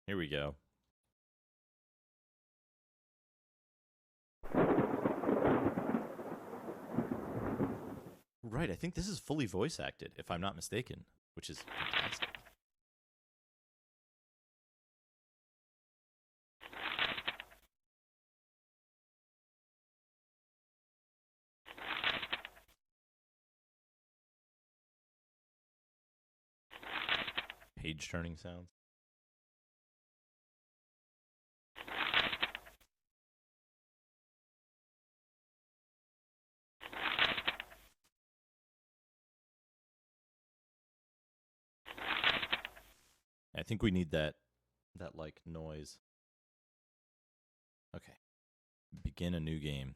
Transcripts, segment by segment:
Here we go. Right, I think this is fully voice acted, if I'm not mistaken, which is fantastic. Page turning sounds. I think we need that like noise. Okay. Begin a new game.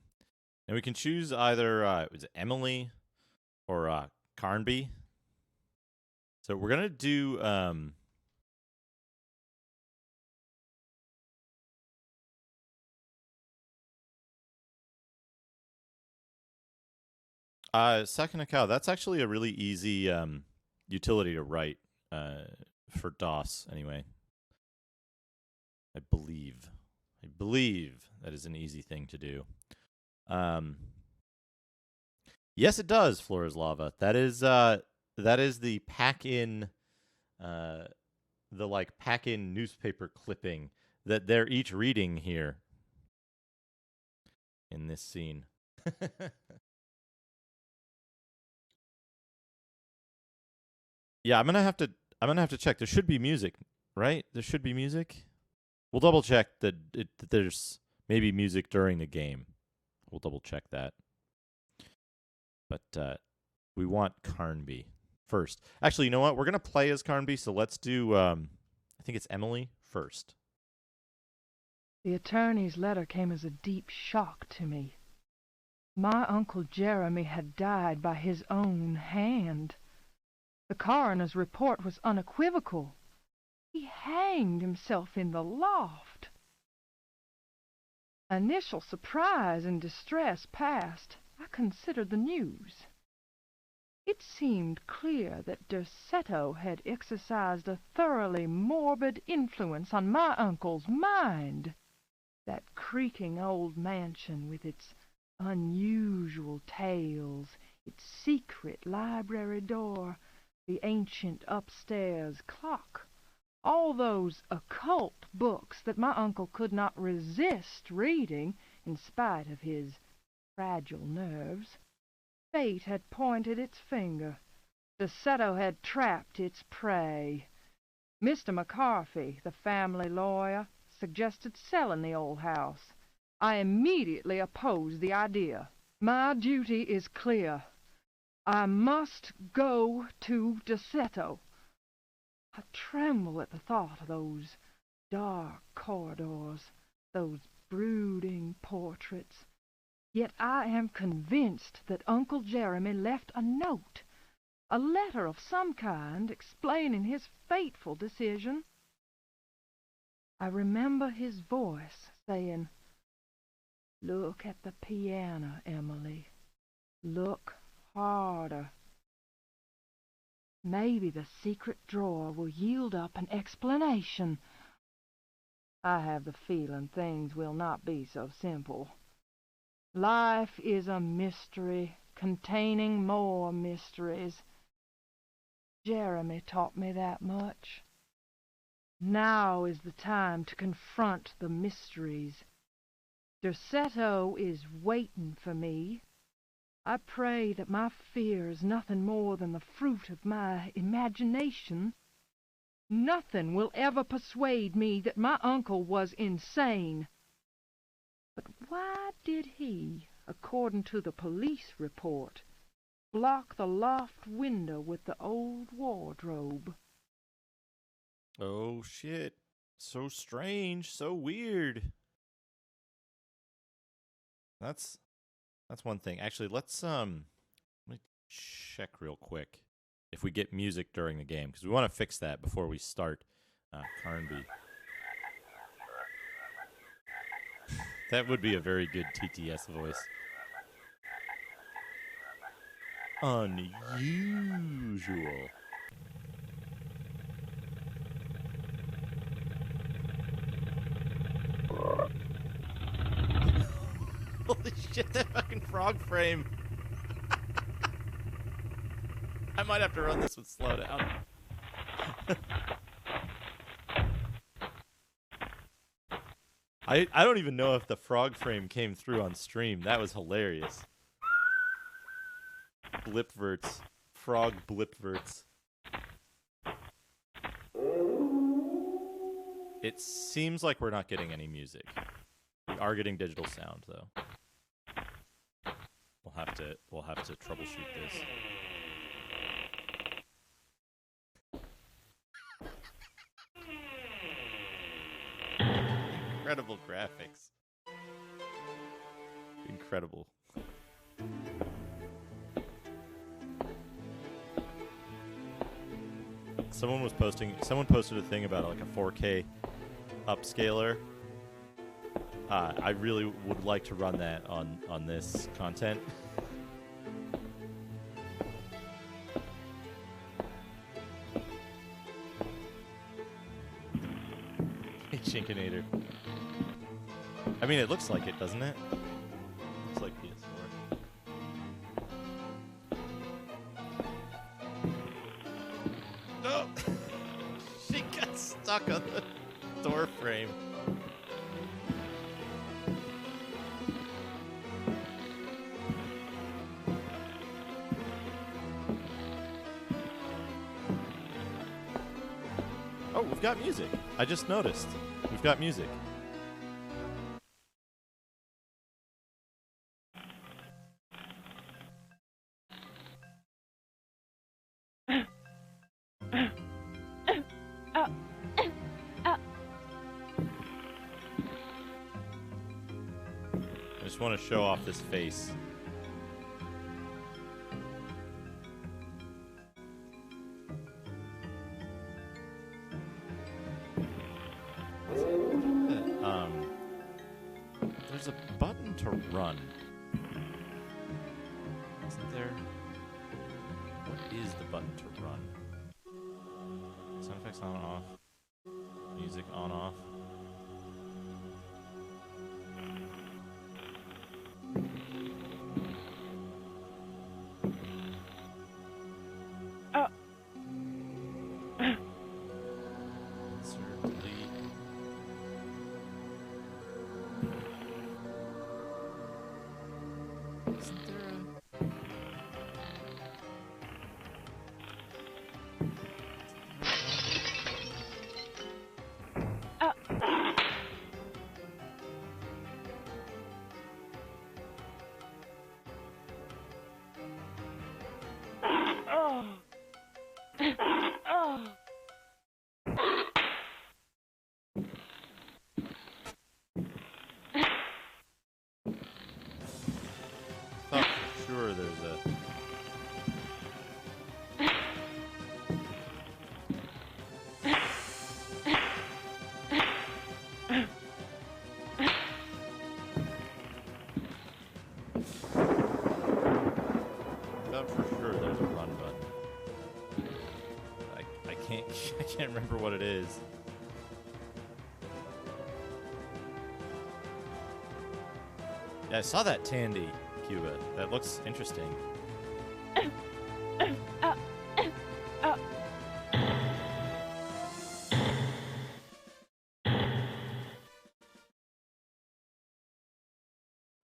And we can choose either was it Emily or Carnby. So we're gonna do second account. That's actually a really easy utility to write for DOS anyway. I believe that is an easy thing to do. Yes, it does. Floor is lava. That is the pack-in, the like pack-in newspaper clipping that they're each reading here in this scene. Yeah, I'm gonna have to check. There should be music, right? There should be music. We'll double check that there's maybe music during the game. We'll double check that. But we want Carnby first. Actually, you know what? We're gonna play as Carnby, so let's do. I think it's Emily first. The attorney's letter came as a deep shock to me. My Uncle Jeremy had died by his own hand. The coroner's report was unequivocal. He hanged himself in the loft. Initial surprise and distress past, I considered the news. It seemed clear that Derceto had exercised a thoroughly morbid influence on my uncle's mind. That creaking old mansion with its unusual tales, its secret library door, the ancient upstairs clock, all those occult books that my uncle could not resist reading in spite of his fragile nerves. Fate had pointed its finger. Derceto had trapped its prey. Mr. McCarthy, the family lawyer, suggested selling the old house. I immediately opposed the idea. My duty is clear. I must go to Derceto. I tremble at the thought of those dark corridors, those brooding portraits. Yet I am convinced that Uncle Jeremy left a note, a letter of some kind, explaining his fateful decision. I remember his voice saying, "Look at the piano, Emily. Look harder. Maybe the secret drawer will yield up an explanation." I have the feeling things will not be so simple. Life is a mystery containing more mysteries. Jeremy taught me that much. Now is the time to confront the mysteries. Derceto is waiting for me. I pray that my fear is nothing more than the fruit of my imagination. Nothing will ever persuade me that my uncle was insane. But why did he, according to the police report, block the loft window with the old wardrobe? Oh shit! So strange, so weird. That's one thing. Actually, let's let me check real quick if we get music during the game because we want to fix that before we start Carnby. That would be a very good TTS voice. Unusual. Holy shit, that fucking frog frame. I might have to run this with slow down. I don't even know if the frog frame came through on stream. That was hilarious. Blipverts. Frog blipverts. It seems like we're not getting any music. We are getting digital sound though. We'll have to troubleshoot this. Incredible graphics. Incredible. Someone posted a thing about like a 4K upscaler. I really would like to run that on this content. Hey, Chinkinator. I mean, it looks like it, doesn't it? Looks like PS4. No! She got stuck on the door frame. Oh, we've got music. I just noticed. We've got music. I just want to show off this face. There's a button to run. Isn't there? What is the button to run? Sound effects on, off. Music on, off. Insert, delete. Isn't there a... thought for sure there's a... thought for sure there's a run button. I can't remember what it is. Yeah, I saw that Tandy, Cuba. That looks interesting. Do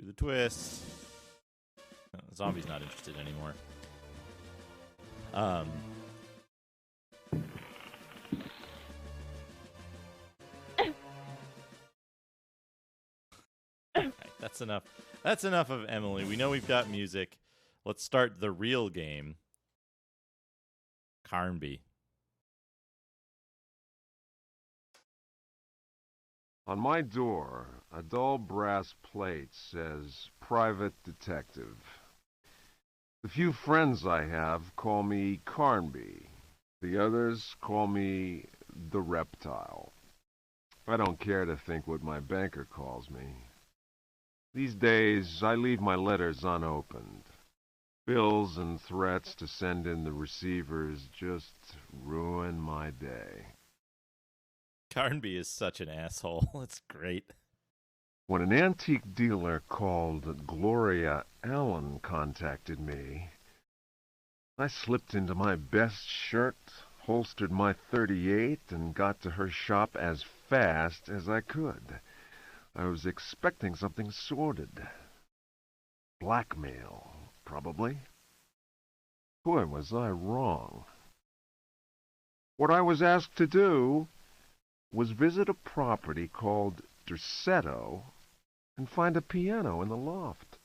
the twist. Oh, the zombie's not interested anymore. Alright, that's enough. That's enough of Emily. We know we've got music. Let's start the real game. Carnby. On my door, a dull brass plate says, Private Detective. The few friends I have call me Carnby. The others call me the Reptile. I don't care to think what my banker calls me. These days, I leave my letters unopened. Bills and threats to send in the receivers just ruin my day. Carnby is such an asshole. It's great. When an antique dealer called Gloria Allen contacted me, I slipped into my best shirt, holstered my .38, and got to her shop as fast as I could. I was expecting something sordid. Blackmail, probably. Boy, was I wrong. What I was asked to do was visit a property called Dersetto and find a piano in the loft.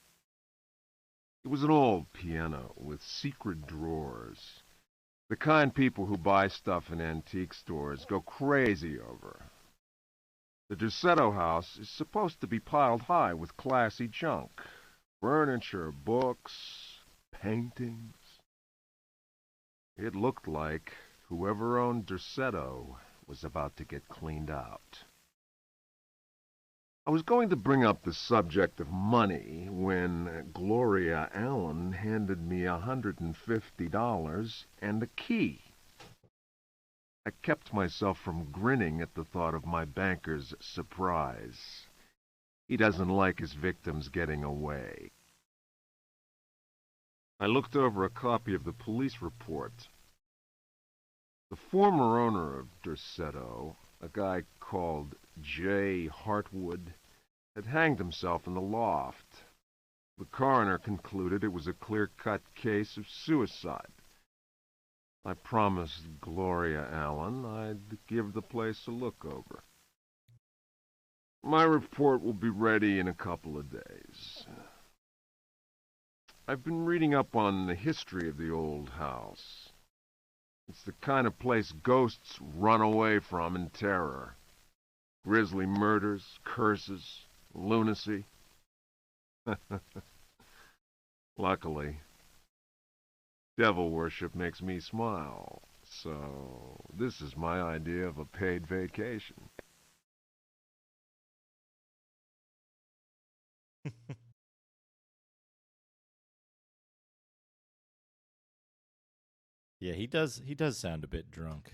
It was an old piano with secret drawers. The kind people who buy stuff in antique stores go crazy over. The Dersetto house is supposed to be piled high with classy junk. Furniture, books, paintings. It looked like whoever owned Dersetto was about to get cleaned out. I was going to bring up the subject of money when Gloria Allen handed me $150 and a key. I kept myself from grinning at the thought of my banker's surprise. He doesn't like his victims getting away. I looked over a copy of the police report. The former owner of Dersetto, a guy called J. Hartwood, had hanged himself in the loft. The coroner concluded it was a clear-cut case of suicide. I promised Gloria Allen I'd give the place a look over. My report will be ready in a couple of days. I've been reading up on the history of the old house. It's the kind of place ghosts run away from in terror. Grisly murders, curses, lunacy. Luckily, devil worship makes me smile, so this is my idea of a paid vacation. Yeah, he does sound a bit drunk.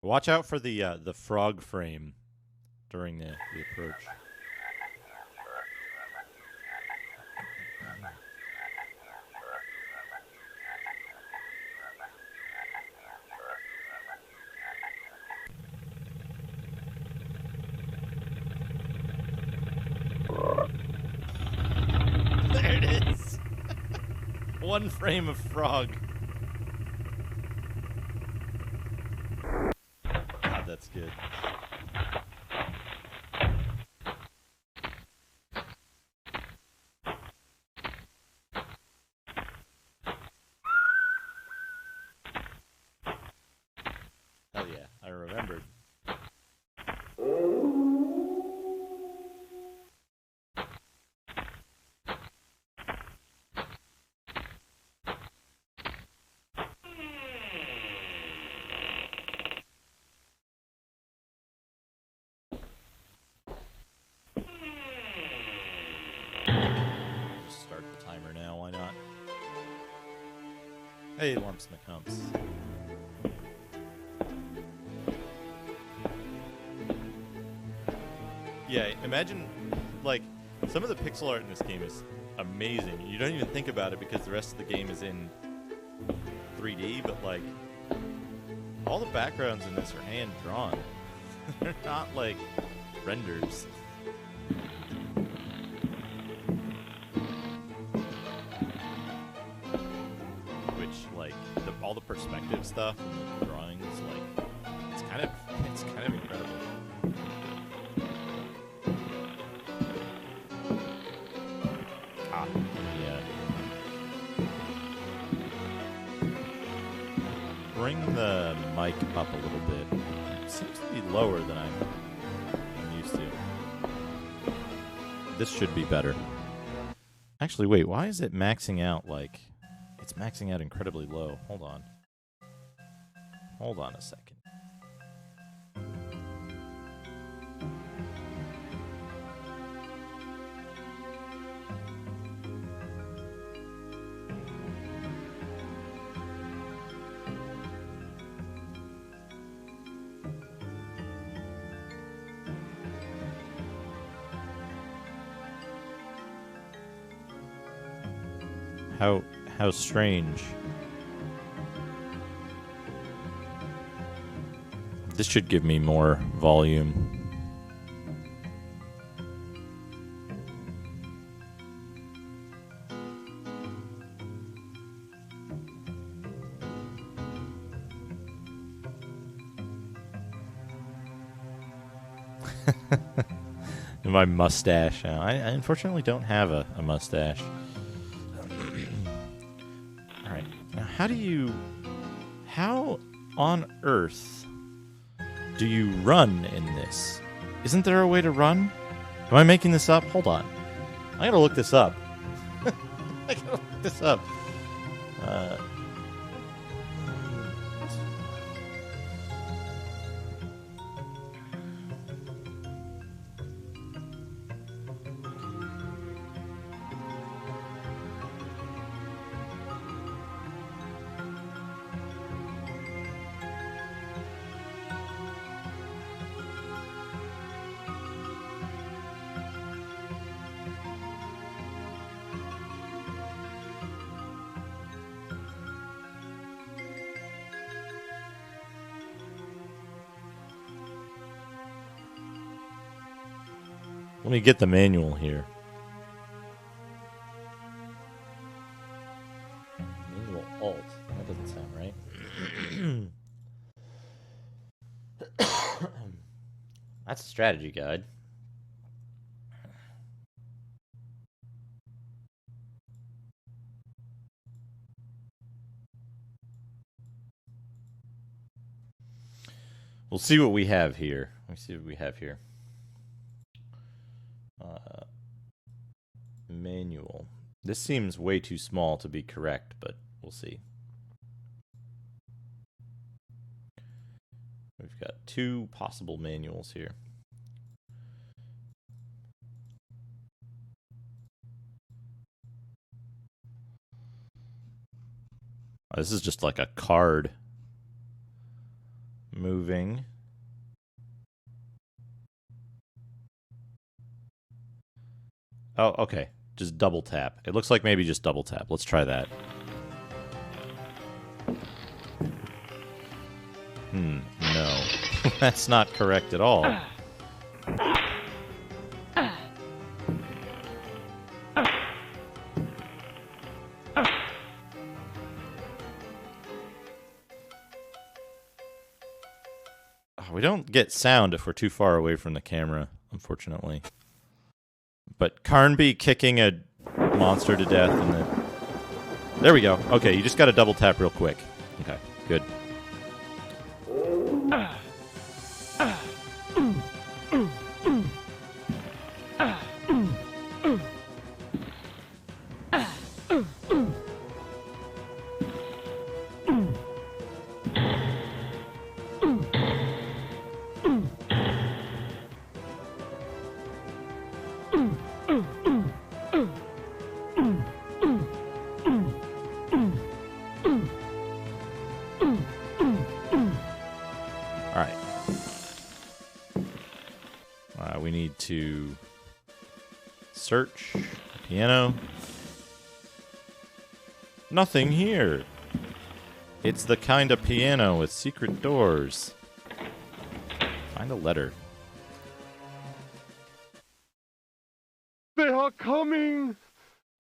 Watch out for the frog frame during the approach. There it is. One frame of frog. God, that's good. Hell yeah, I remembered. Just start the timer now, why not? Hey, lumps and the cumps. Yeah, imagine, like, some of the pixel art in this game is amazing. You don't even think about it because the rest of the game is in 3D, but, like, all the backgrounds in this are hand-drawn. They're not, like, renders. Which, like, all the perspective stuff and the drawings, like, it's kind of incredible. Yeah. Bring the mic up a little bit. It seems to be lower than I'm used to. This should be better. Actually, wait, why is it maxing out like... It's maxing out incredibly low. Hold on. Hold on a second. How strange. This should give me more volume. My mustache. I unfortunately don't have a mustache. Alright. Now, how on earth do you run in this? Isn't there a way to run? Am I making this up? Hold on. I gotta look this up. I gotta look this up. Let me get the manual here. Manual alt. That doesn't sound right. That's a strategy guide. We'll see what we have here. Let me see what we have here. Manual. This seems way too small to be correct, but we'll see. We've got two possible manuals here. Oh, this is just like a card moving. Oh, okay. Just double tap. It looks like maybe just double tap. Let's try that. No. That's not correct at all. We don't get sound if we're too far away from the camera, unfortunately. But Carnby kicking a monster to death and then... There we go. Okay, you just got to double tap real quick. Okay, good. We need to search piano. Nothing here. It's the kind of piano with secret doors. Find a letter. They are coming!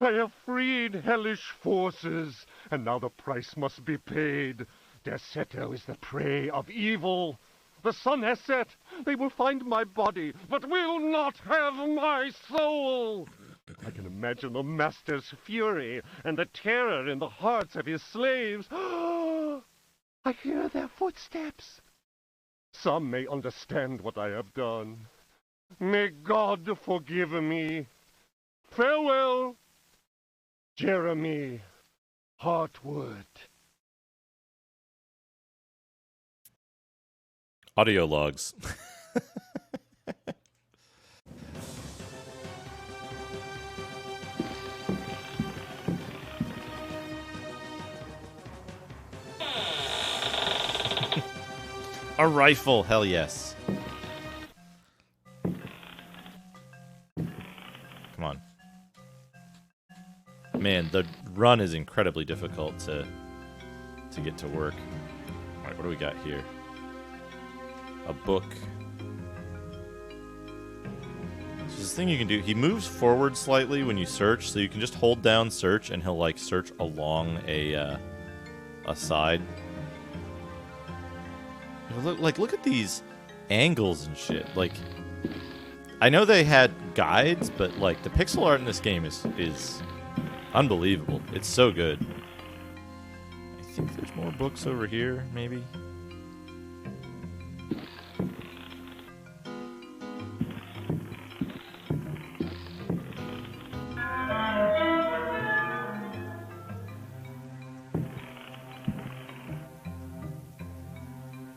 I have freed hellish forces, and now the price must be paid. Derceto is the prey of evil. The sun has set. They will find my body, but will not have my soul. I can imagine the master's fury and the terror in the hearts of his slaves. I hear their footsteps. Some may understand what I have done. May God forgive me. Farewell, Jeremy Hartwood. Audio logs. A rifle, hell yes. Come on. Man, the run is incredibly difficult to get to work. All right, what do we got here? A book. So this thing you can do, he moves forward slightly when you search, so you can just hold down search and he'll like search along a side. Look at these angles and shit. Like, I know they had guides, but like the pixel art in this game is unbelievable. It's so good. I think there's more books over here, maybe.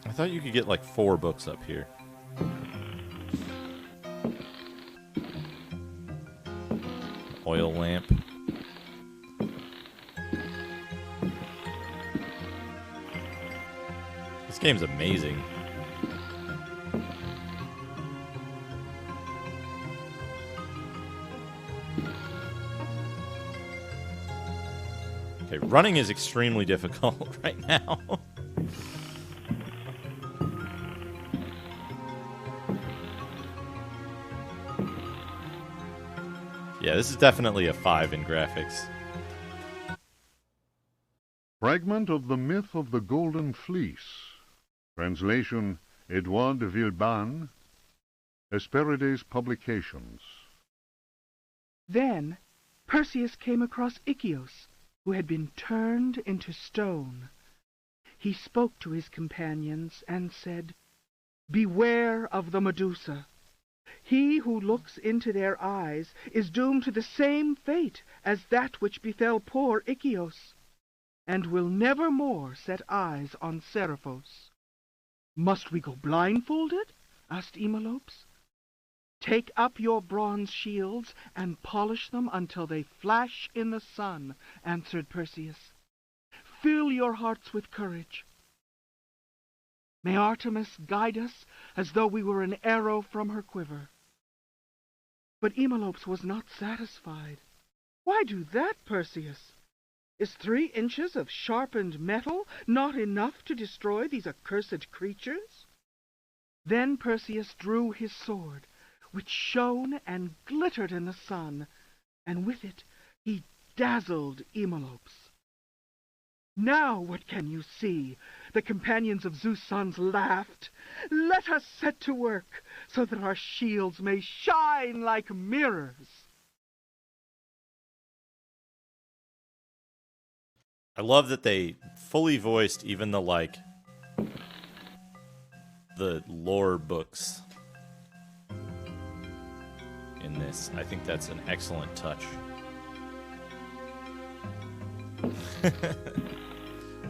I thought you could get like 4 books up here. Oil lamp. This game's amazing. Okay, running is extremely difficult right now. Yeah, this is definitely a 5 in graphics. Fragment of the Myth of the Golden Fleece. Translation, Edouard de Villeban. Hesperides Publications. Then Perseus came across Iccios, who had been turned into stone. He spoke to his companions and said, "Beware of the Medusa. He who looks into their eyes is doomed to the same fate as that which befell poor Iccios, and will never more set eyes on Seriphos." "Must we go blindfolded?" asked Eumolpus. "Take up your bronze shields and polish them until they flash in the sun," answered Perseus. "Fill your hearts with courage. May Artemis guide us as though we were an arrow from her quiver." But Eumolpus was not satisfied. "Why do that, Perseus? Is 3 inches of sharpened metal not enough to destroy these accursed creatures?" Then Perseus drew his sword, which shone and glittered in the sun, and with it he dazzled Eumolpus. "Now what can you see?" the companions of Zeus' sons laughed. "Let us set to work, so that our shields may shine like mirrors." I love that they fully voiced even the lore books in this. I think that's an excellent touch.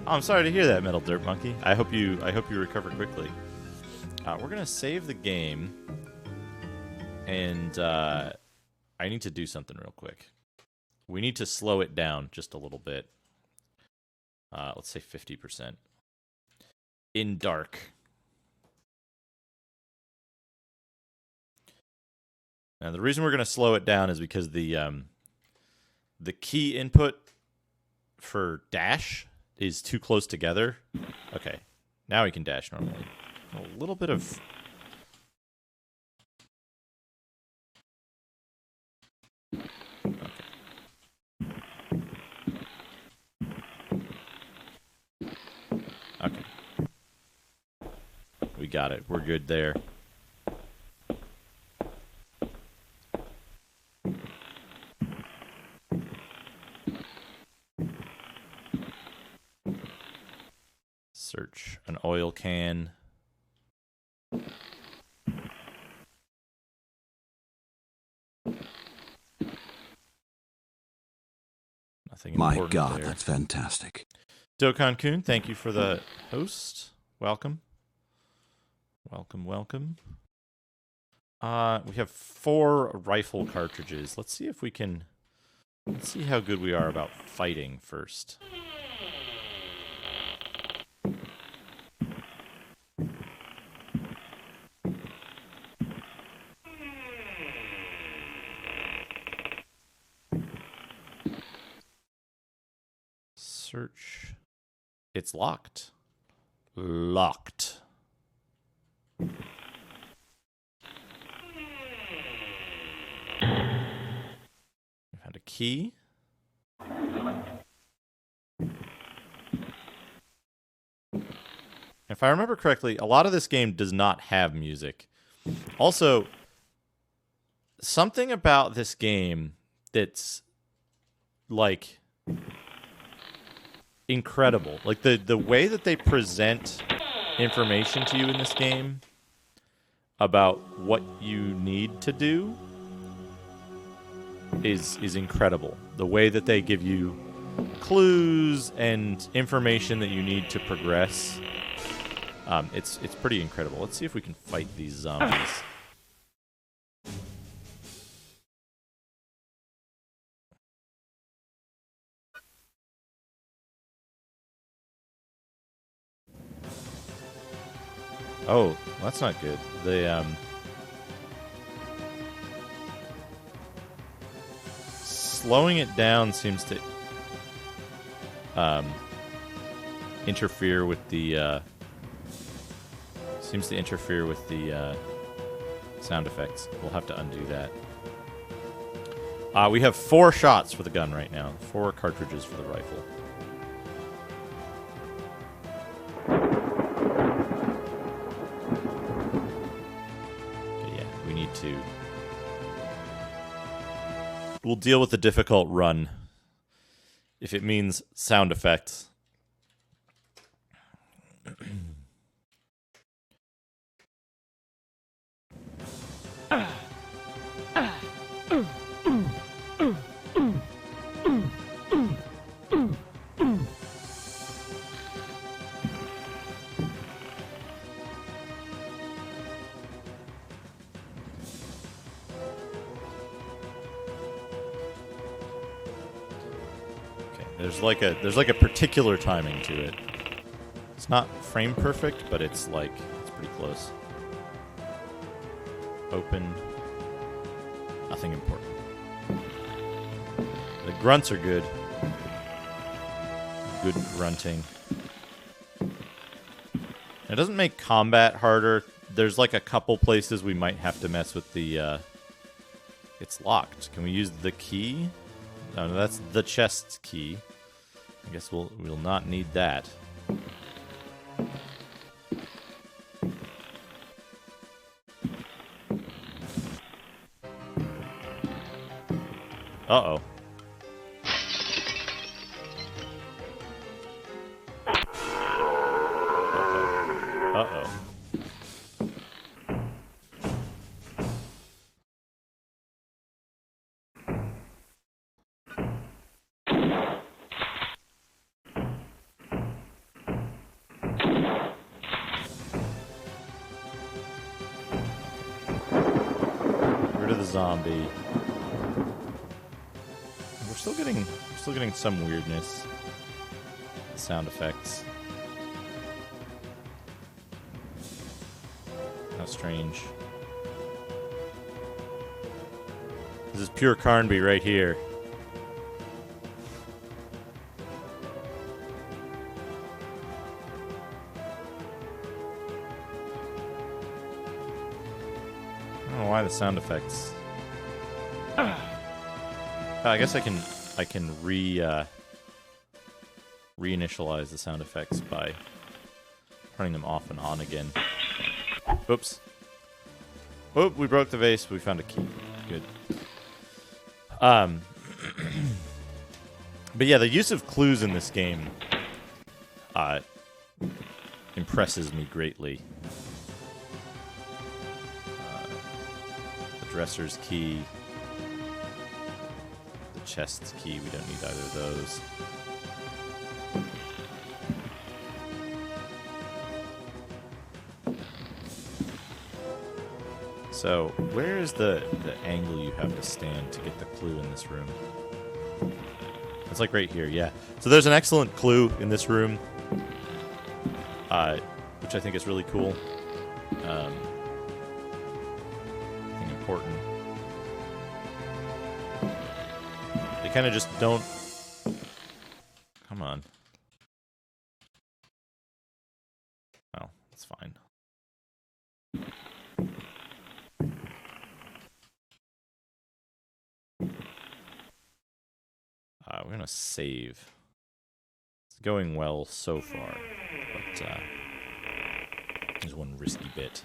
Oh, I'm sorry to hear that, Metal Dirt Monkey. I hope you recover quickly. We're gonna save the game, and I need to do something real quick. We need to slow it down just a little bit. Let's say 50%. In dark. Now the reason we're gonna slow it down is because the key input for dash is too close together. Okay, now we can dash normally. A little bit of... Okay. Okay. We got it. We're good there. Search an oil can. Nothing My important God, there. that's fantastic. Dokkan-kun, thank you for the host. Welcome. Welcome, welcome. We have 4 rifle cartridges. Let's see if we can... Let's see how good we are about fighting first. Search. It's locked. Locked. We found a key. If I remember correctly, a lot of this game does not have music. Also, something about this game that's like incredible. Like the way that they present information to you in this game about what you need to do is incredible. The way that they give you clues and information that you need to progress. It's pretty incredible. Let's see if we can fight these zombies. Oh, that's not good. They slowing it down seems to interfere with the sound effects. We'll have to undo that. We have 4 shots for the gun right now. 4 cartridges for the rifle. Okay, yeah, we need to... We'll deal with the difficult run if it means sound effects. There's like a particular timing to it. It's not frame perfect, but it's pretty close. Open. Nothing important. The grunts are good. Good grunting. It doesn't make combat harder. There's like a couple places we might have to mess with the it's locked. Can we use the key? No, that's the chest key. I guess we'll not need that. Uh-oh. Uh-oh. Rid of the zombie. We're still getting some weirdness. Sound effects. How strange. This is pure Carnby right here. I don't know why the sound effects. I guess I can reinitialize the sound effects by turning them off and on again. Oops. Oh, we broke the vase. We found a key. Good. But yeah, the use of clues in this game impresses me greatly. The dresser's key. The chest's key. We don't need either of those. So, where is the angle you have to stand to get the clue in this room? It's like right here, yeah. So there's an excellent clue in this room, which I think is really cool. I think important. They kind of just don't... Come on. We're going to save. It's going well so far, but there's one risky bit,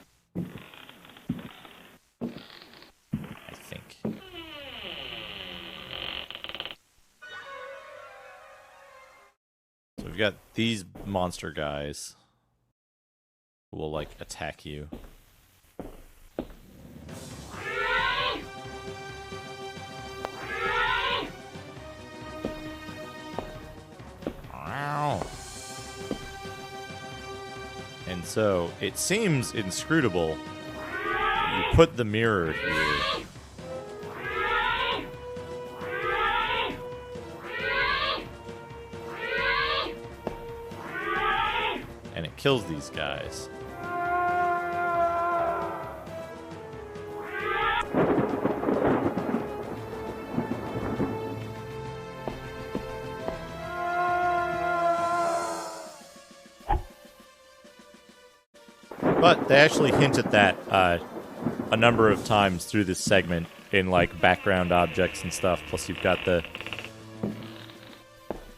I think. So we've got these monster guys who will, like, attack you. And so it seems inscrutable. You put the mirror here. And it kills these guys. But they actually hint at that a number of times through this segment in, like, background objects and stuff. Plus you've got the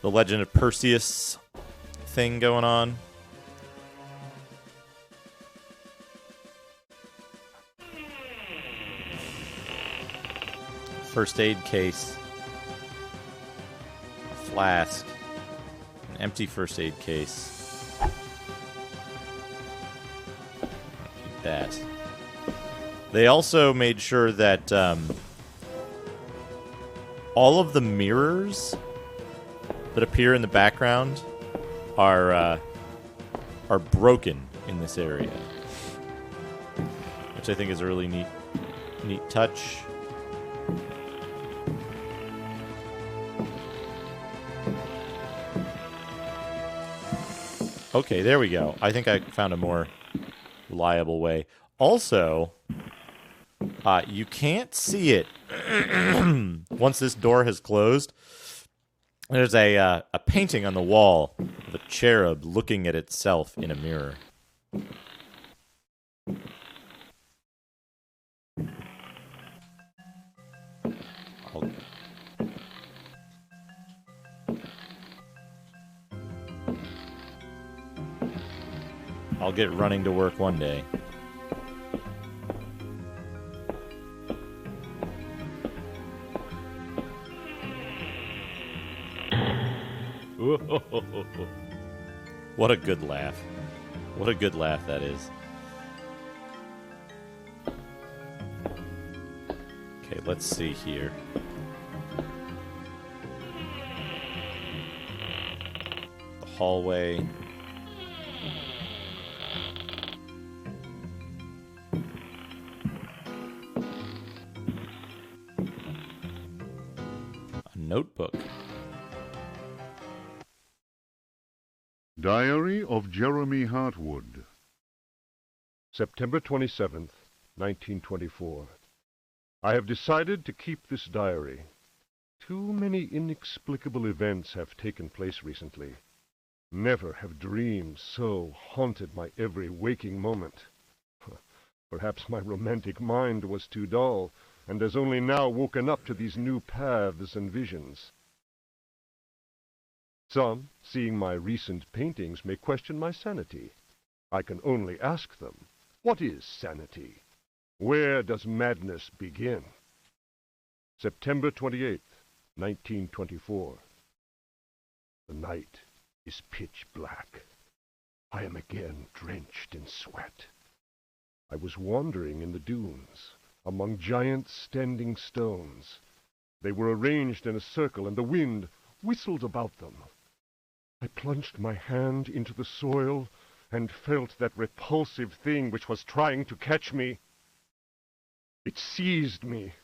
Legend of Perseus thing going on. First aid case. A flask. An empty first aid case. That. They also made sure that all of the mirrors that appear in the background are broken in this area, which I think is a really neat touch. Okay, there we go. I think I found a more reliable way. Also, you can't see it once this door has closed. There's a painting on the wall of a cherub looking at itself in a mirror. I'll get running to work one day. What a good laugh. What a good laugh that is. Okay, let's see here. The hallway. A notebook. Diary of Jeremy Hartwood. September 27th, 1924. I have decided to keep this diary. Too many inexplicable events have taken place recently. Never have dreams so haunted my every waking moment. Perhaps my romantic mind was too dull, and has only now woken up to these new paths and visions. Some, seeing my recent paintings, may question my sanity. I can only ask them, what is sanity? Where does madness begin? September 28th, 1924. The night is pitch black. I am again drenched in sweat. I was wandering in the dunes, among giant standing stones. They were arranged in a circle, and the wind whistled about them. I plunged my hand into the soil and felt that repulsive thing which was trying to catch me. It seized me.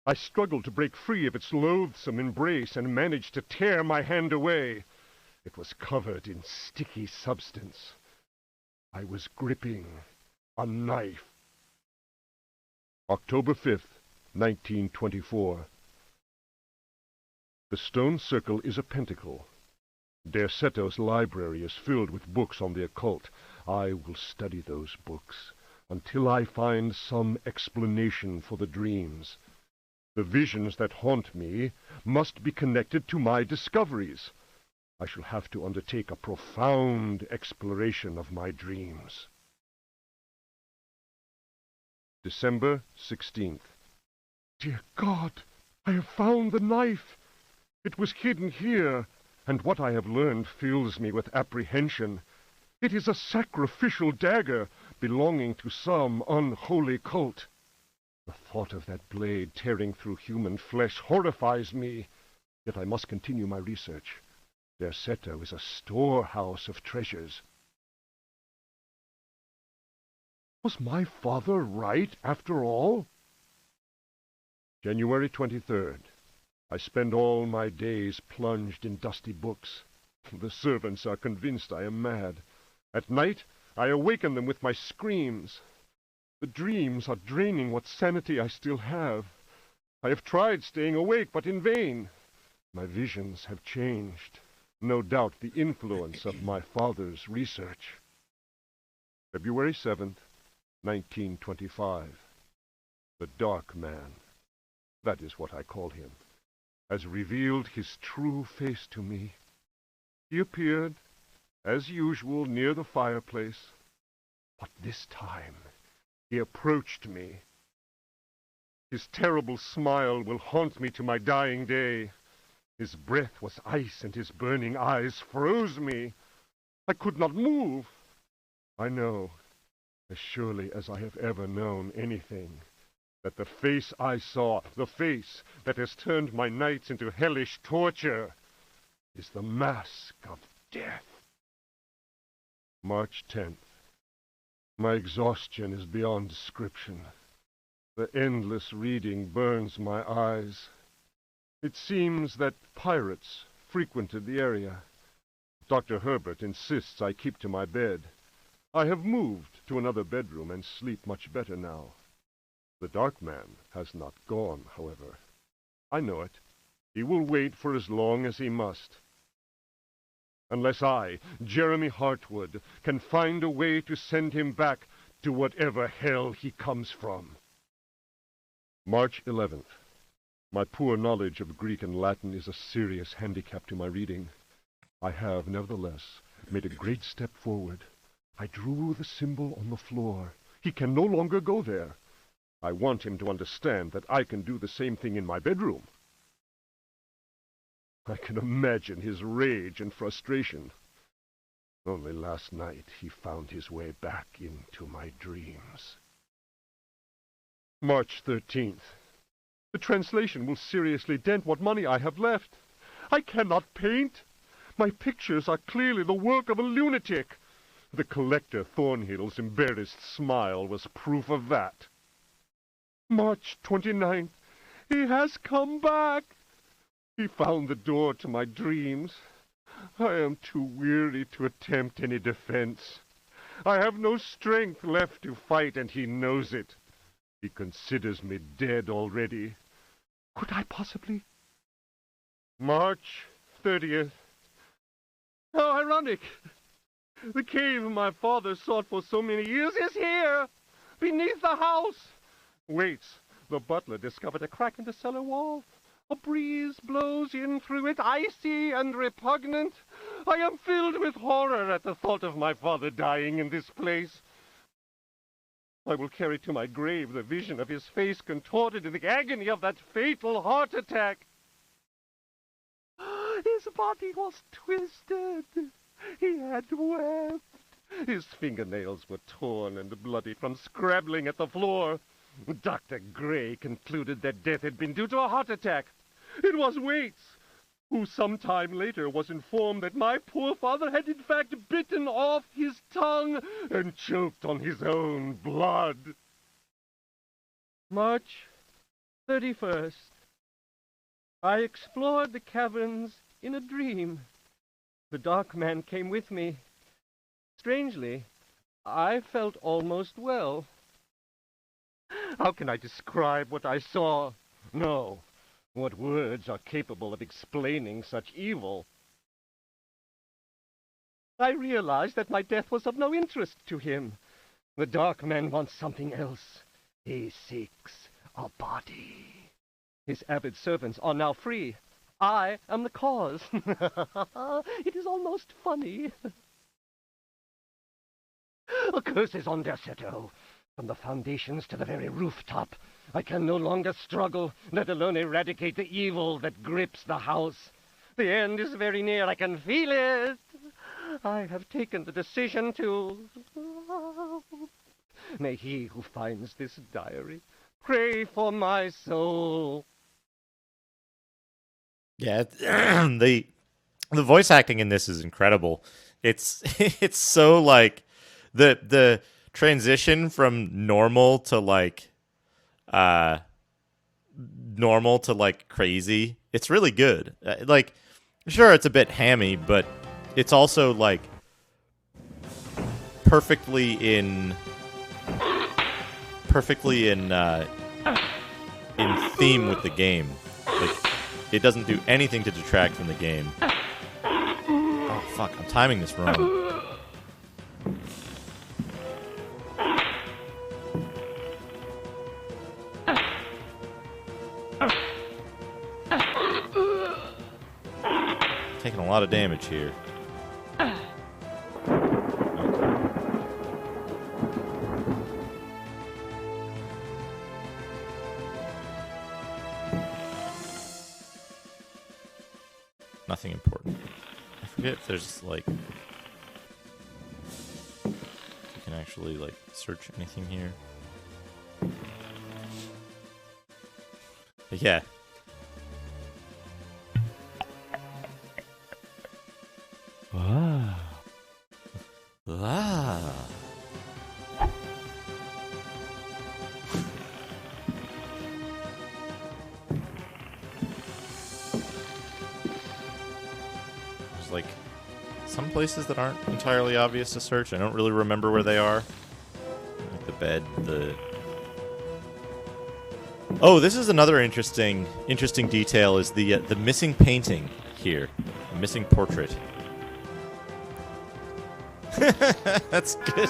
I struggled to break free of its loathsome embrace and managed to tear my hand away. It was covered in sticky substance. I was gripping a knife. October 5th, 1924. The stone circle is a pentacle. Derceto's library is filled with books on the occult. I will study those books until I find some explanation for the dreams. The visions that haunt me must be connected to my discoveries. I shall have to undertake a profound exploration of my dreams. December 16th. Dear God, I have found the knife. It was hidden here, and what I have learned fills me with apprehension. It is a sacrificial dagger belonging to some unholy cult. The thought of that blade tearing through human flesh horrifies me, yet I must continue my research. Derceto is a storehouse of treasures. Was my father right, after all? January 23rd. I spend all my days plunged in dusty books. The servants are convinced I am mad. At night, I awaken them with my screams. The dreams are draining what sanity I still have. I have tried staying awake, but in vain. My visions have changed. No doubt the influence of my father's research. February 7th, 1925. The Dark Man, that is what I call him, has revealed his true face to me. He appeared, as usual, near the fireplace, but this time he approached me. His terrible smile will haunt me to my dying day. His breath was ice, and his burning eyes froze me. I could not move. I know, as surely as I have ever known anything, that the face I saw, the face that has turned my nights into hellish torture, is the mask of death. March 10th. My exhaustion is beyond description. The endless reading burns my eyes. It seems that pirates frequented the area. Dr. Herbert insists I keep to my bed. I have moved to another bedroom and sleep much better now. The Dark Man has not gone, however. I know it. He will wait for as long as he must. Unless I, Jeremy Hartwood, can find a way to send him back to whatever hell he comes from. March 11th. My poor knowledge of Greek and Latin is a serious handicap to my reading. I have, nevertheless, made a great step forward. I drew the symbol on the floor. He can no longer go there. I want him to understand that I can do the same thing in my bedroom. I can imagine his rage and frustration. Only last night he found his way back into my dreams. March 13th. The translation will seriously dent what money I have left. I cannot paint. My pictures are clearly the work of a lunatic. The collector Thornhill's embarrassed smile was proof of that. March 29th. He has come back. He found the door to my dreams. I am too weary to attempt any defense. I have no strength left to fight, and he knows it. He considers me dead already. Could I possibly? March 30th. How ironic! The cave my father sought for so many years is here, beneath the house. Wait, the butler discovered a crack in the cellar wall. A breeze blows in through it, icy and repugnant. I am filled with horror at the thought of my father dying in this place. I will carry to my grave the vision of his face contorted in the agony of that fatal heart attack. His body was twisted. He had wept. His fingernails were torn and bloody from scrabbling at the floor. Dr. Gray concluded that death had been due to a heart attack. It was Waits, who some time later was informed that my poor father had in fact bitten off his tongue and choked on his own blood. March 31st. I explored the caverns in a dream. The Dark Man came with me. Strangely, I felt almost well. How can I describe what I saw? No. What words are capable of explaining such evil? I realized that my death was of no interest to him. The Dark Man wants something else. He seeks a body. His abbot servants are now free. I am the cause. It is almost funny. Curses on Derceto. From the foundations to the very rooftop, I can no longer struggle, let alone eradicate the evil that grips the house. The end is very near, I can feel it. I have taken the decision to... May he who finds this diary pray for my soul. Yeah, the voice acting in this is incredible. It's it's so like the transition from normal to like crazy. It's really good. Like, sure, it's a bit hammy, but it's also like perfectly in theme with the game. Like, it doesn't do anything to detract from the game. Oh fuck! I'm timing this wrong. Taking a lot of damage here. Nothing important. I forget if there's like... you can actually like search anything here. But yeah. Ah. Ah. There's like some places that aren't entirely obvious to search. I don't really remember where they are. Like the bed, the... Oh, this is another interesting detail is the missing painting here. The missing portrait. That's good.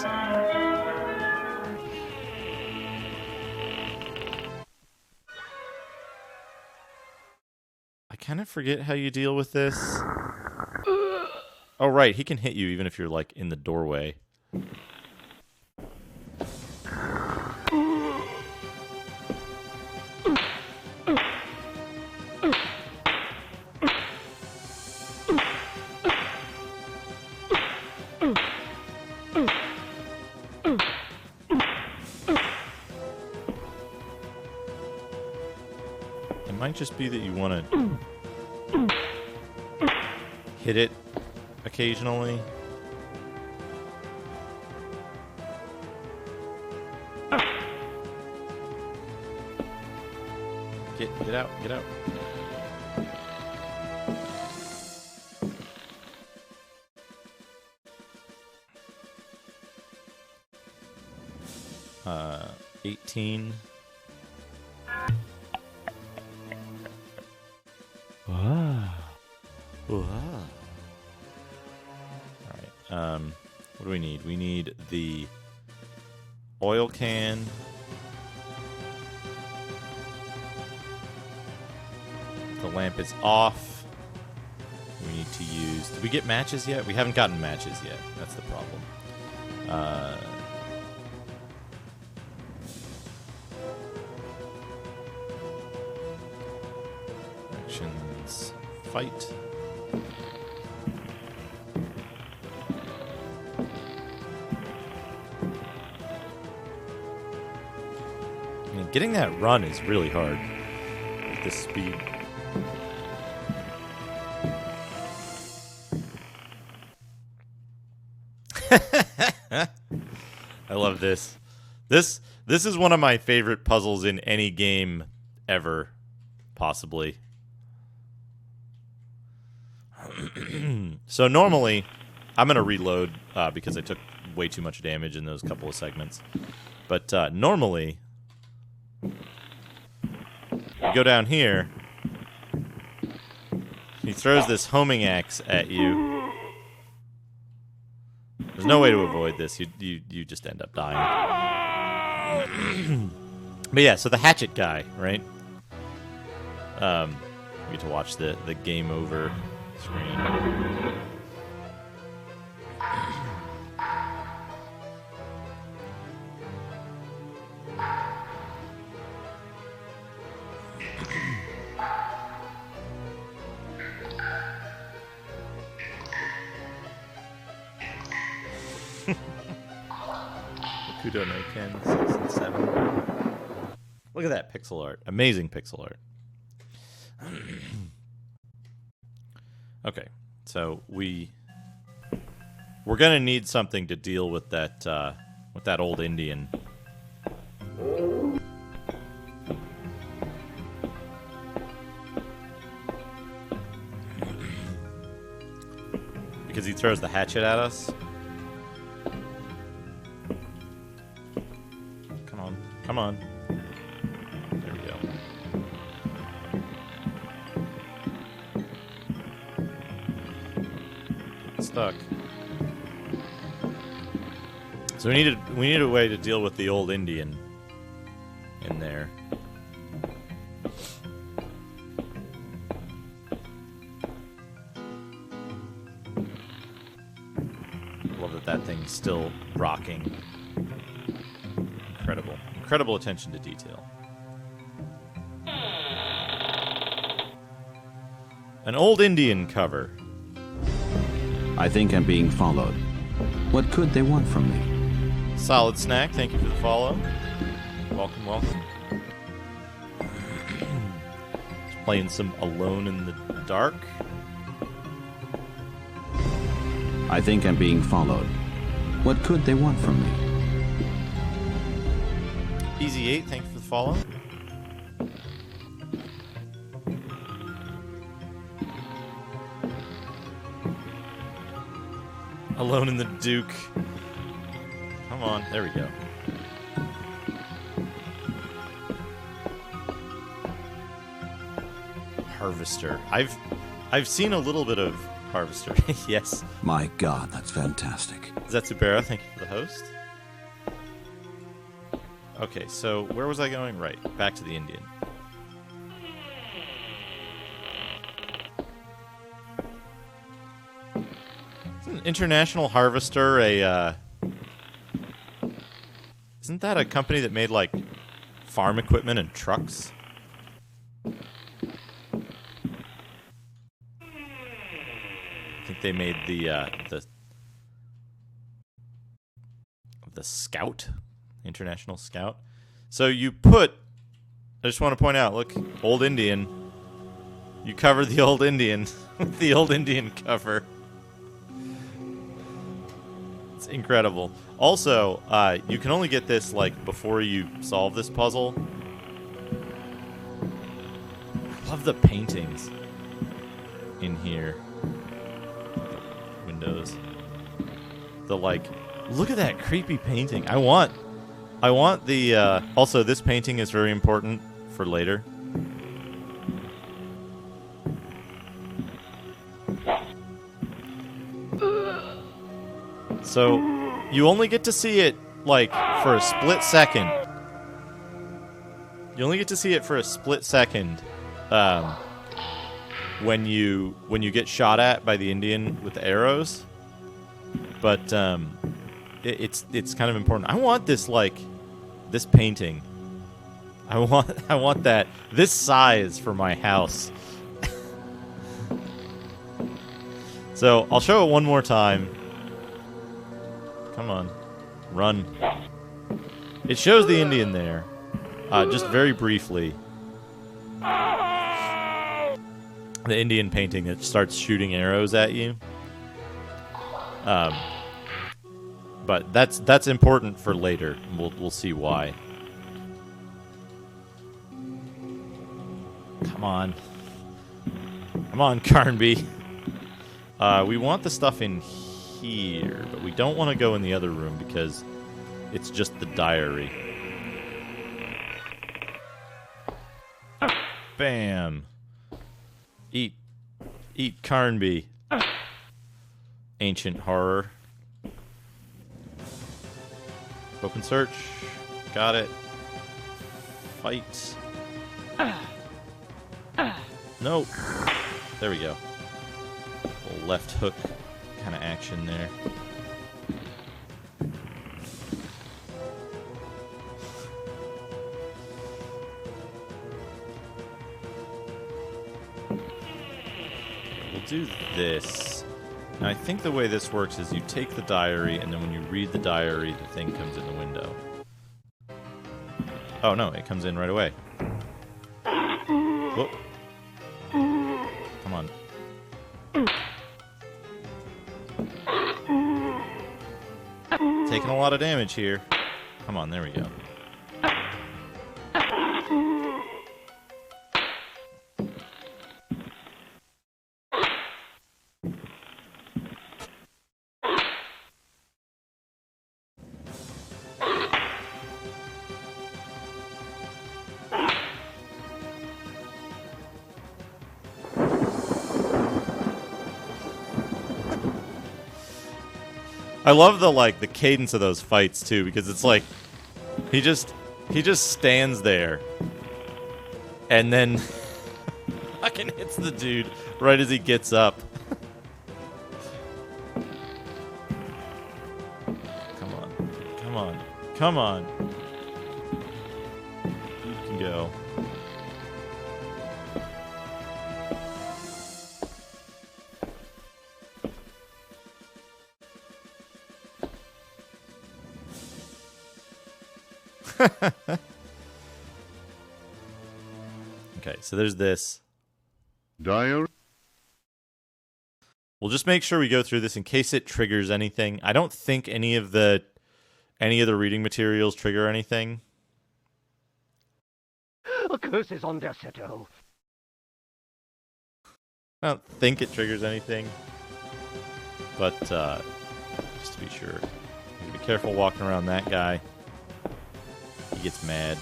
I kind of forget how you deal with this. Oh, right. He can hit you even if you're, like, in the doorway. It might just be that you want to hit it occasionally. Get out, get out. Uh, 18. Wow. Wow. Alright, what do we need? We need the oil can. The lamp is off. We need to use... Did we get matches yet? We haven't gotten matches yet. That's the problem. Actions. Fight. I mean, getting that run is really hard at this speed. I love this. This is one of my favorite puzzles in any game ever, possibly. So normally, I'm going to reload because I took way too much damage in those couple of segments. But normally, you go down here, he throws this homing axe at you. There's no way to avoid this. You just end up dying. But yeah, so the hatchet guy, right? We get to watch the game over screen. Kudo no Ken 6 and 7. Look at that pixel art. Amazing pixel art. Okay, so we're gonna need something to deal with that old Indian. Because he throws the hatchet at us. Come on. There we go. Stuck. So we need a way to deal with the old Indian in there. Love that thing's still rocking. Incredible attention to detail. An old Indian cover. I think I'm being followed. What could they want from me? Solid Snack, thank you for the follow. Welcome. Just playing some Alone in the Dark. I think I'm being followed. What could they want from me? Easy 8, thank you for the follow. Alone in the Duke. Come on, there we go. Harvester. I've seen a little bit of Harvester. Yes. My God, that's fantastic. Zetsubera, thank you for the host. Okay, so where was I going? Right, back to the Indian. Isn't International Harvester isn't that a company that made, like, farm equipment and trucks? I think they made the Scout, International Scout. So you put, I just want to point out, look, old Indian. You cover the old Indian with the old Indian cover. It's incredible. Also, you can only get this, like, before you solve this puzzle. I love the paintings in here. Windows. The, like, look at that creepy painting. I want the, also this painting is very important for later. So, you only get to see it, like, for a split second. You only get to see it for a split second, when you get shot at by the Indian with the arrows. But, it's kind of important. I want this, like, this painting. I want that, this size for my house. So, I'll show it one more time. Come on. Run. It shows the Indian there. Just very briefly. The Indian painting that starts shooting arrows at you. But that's important for later. We'll see why. Come on. Come on, Carnby. We want the stuff in here, but we don't want to go in the other room because it's just the diary. Bam. Eat Carnby. Ancient horror. Open search. Got it. Fight. No. There we go. Little left hook kind of action there. We'll do this. Now, I think the way this works is you take the diary, and then when you read the diary, the thing comes in the window. Oh, no, it comes in right away. Whoop. Come on. Taking a lot of damage here. Come on, there we go. I love the cadence of those fights too, because it's like he just stands there and then fucking hits the dude right as he gets up. Come on. Come on. Come on. You can go. Okay, so there's this. Diary? We'll just make sure we go through this in case it triggers anything. I don't think any of the reading materials trigger anything. Curses on Derceto. I don't think it triggers anything. But just to be sure. You gotta be careful walking around that guy. He gets mad.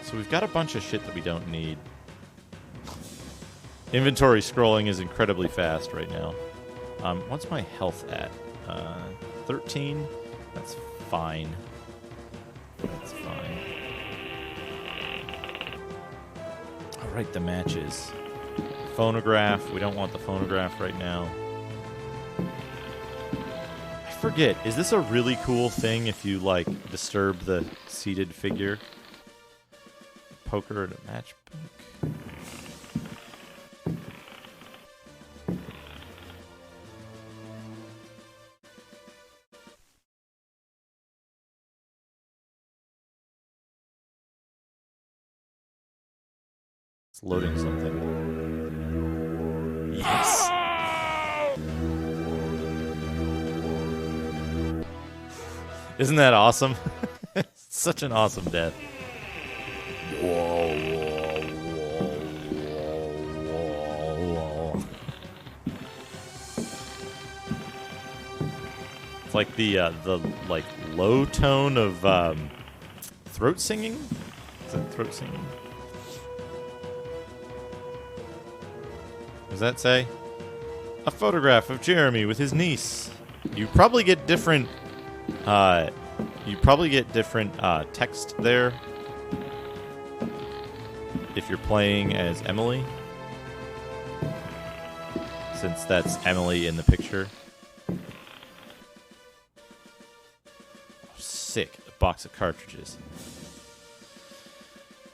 So we've got a bunch of shit that we don't need. Inventory scrolling is incredibly fast right now. What's my health at? 13? That's fine. That's fine. Alright, the matches. Phonograph. We don't want the phonograph right now. I forget. Is this a really cool thing if you, like, disturb the seated figure? Poker and a matchbook. It's loading something. Yes! Isn't that awesome? Such an awesome death. Whoa, whoa, whoa, whoa, whoa. It's like the like low tone of throat singing. Is that throat singing? What does that say? A photograph of Jeremy with his niece. You probably get different. Text there. If you're playing as Emily, since that's Emily in the picture. Oh, sick. A box of cartridges.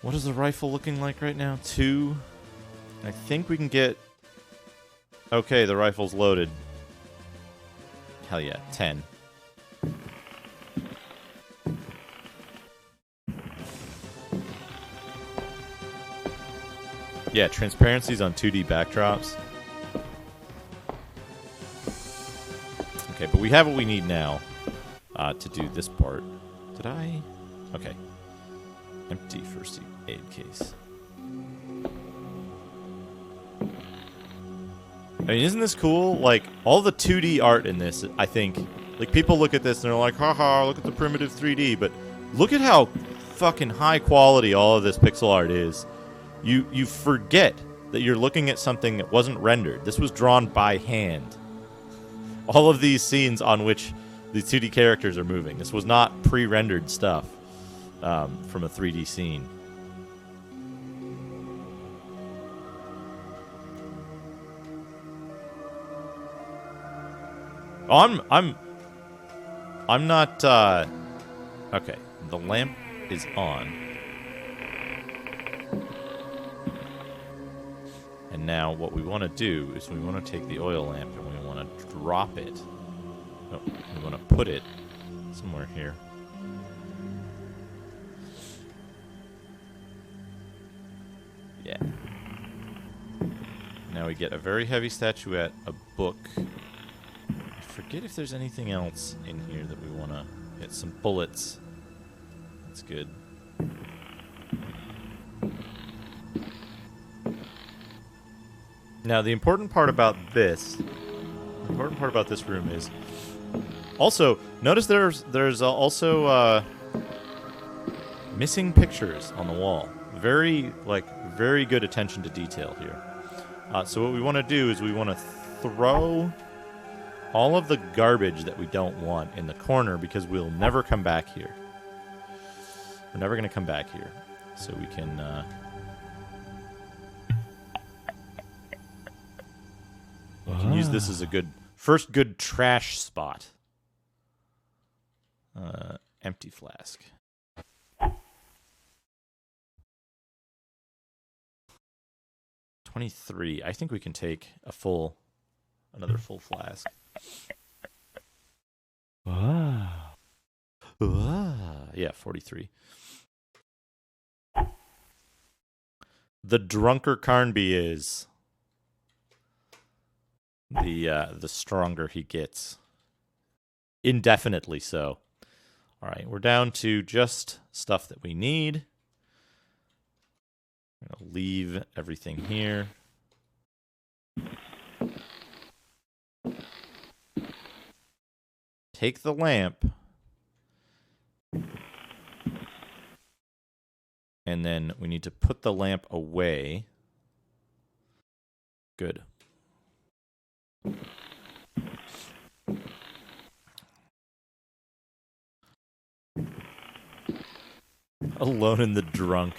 What is the rifle looking like right now? 2. I think we can get... Okay, the rifle's loaded. Hell yeah, 10. Yeah, transparencies on 2D backdrops. Okay, but we have what we need now to do this part. Did I? Okay. Empty first aid case. I mean, isn't this cool? Like, all the 2D art in this, I think, like, people look at this and they're like, haha, look at the primitive 3D, but look at how fucking high quality all of this pixel art is. You forget that you're looking at something that wasn't rendered. This was drawn by hand. All of these scenes on which these 2D characters are moving. This was not pre-rendered stuff from a 3D scene. Oh, I'm not, okay. The lamp is on. And now what we want to do is we want to take the oil lamp and we want to drop it. Oh, we want to put it somewhere here. Yeah. Now we get a very heavy statuette, a book. I forget if there's anything else in here that we want to get. Some bullets. That's good. Now the important part about this room is also notice there's also missing pictures on the wall. Very good attention to detail here. So what we want to do is we want to throw all of the garbage that we don't want in the corner because we'll never come back here. We're never going to come back here. So we can... we can use this as a first good trash spot. Empty flask. $23. I think we can take another full flask. Yeah, 43. The drunker Carnby is, the stronger he gets. Indefinitely so. All right, we're down to just stuff that we need. I'm going to leave everything here. Take the lamp. And then we need to put the lamp away. Good. Alone in the drunk.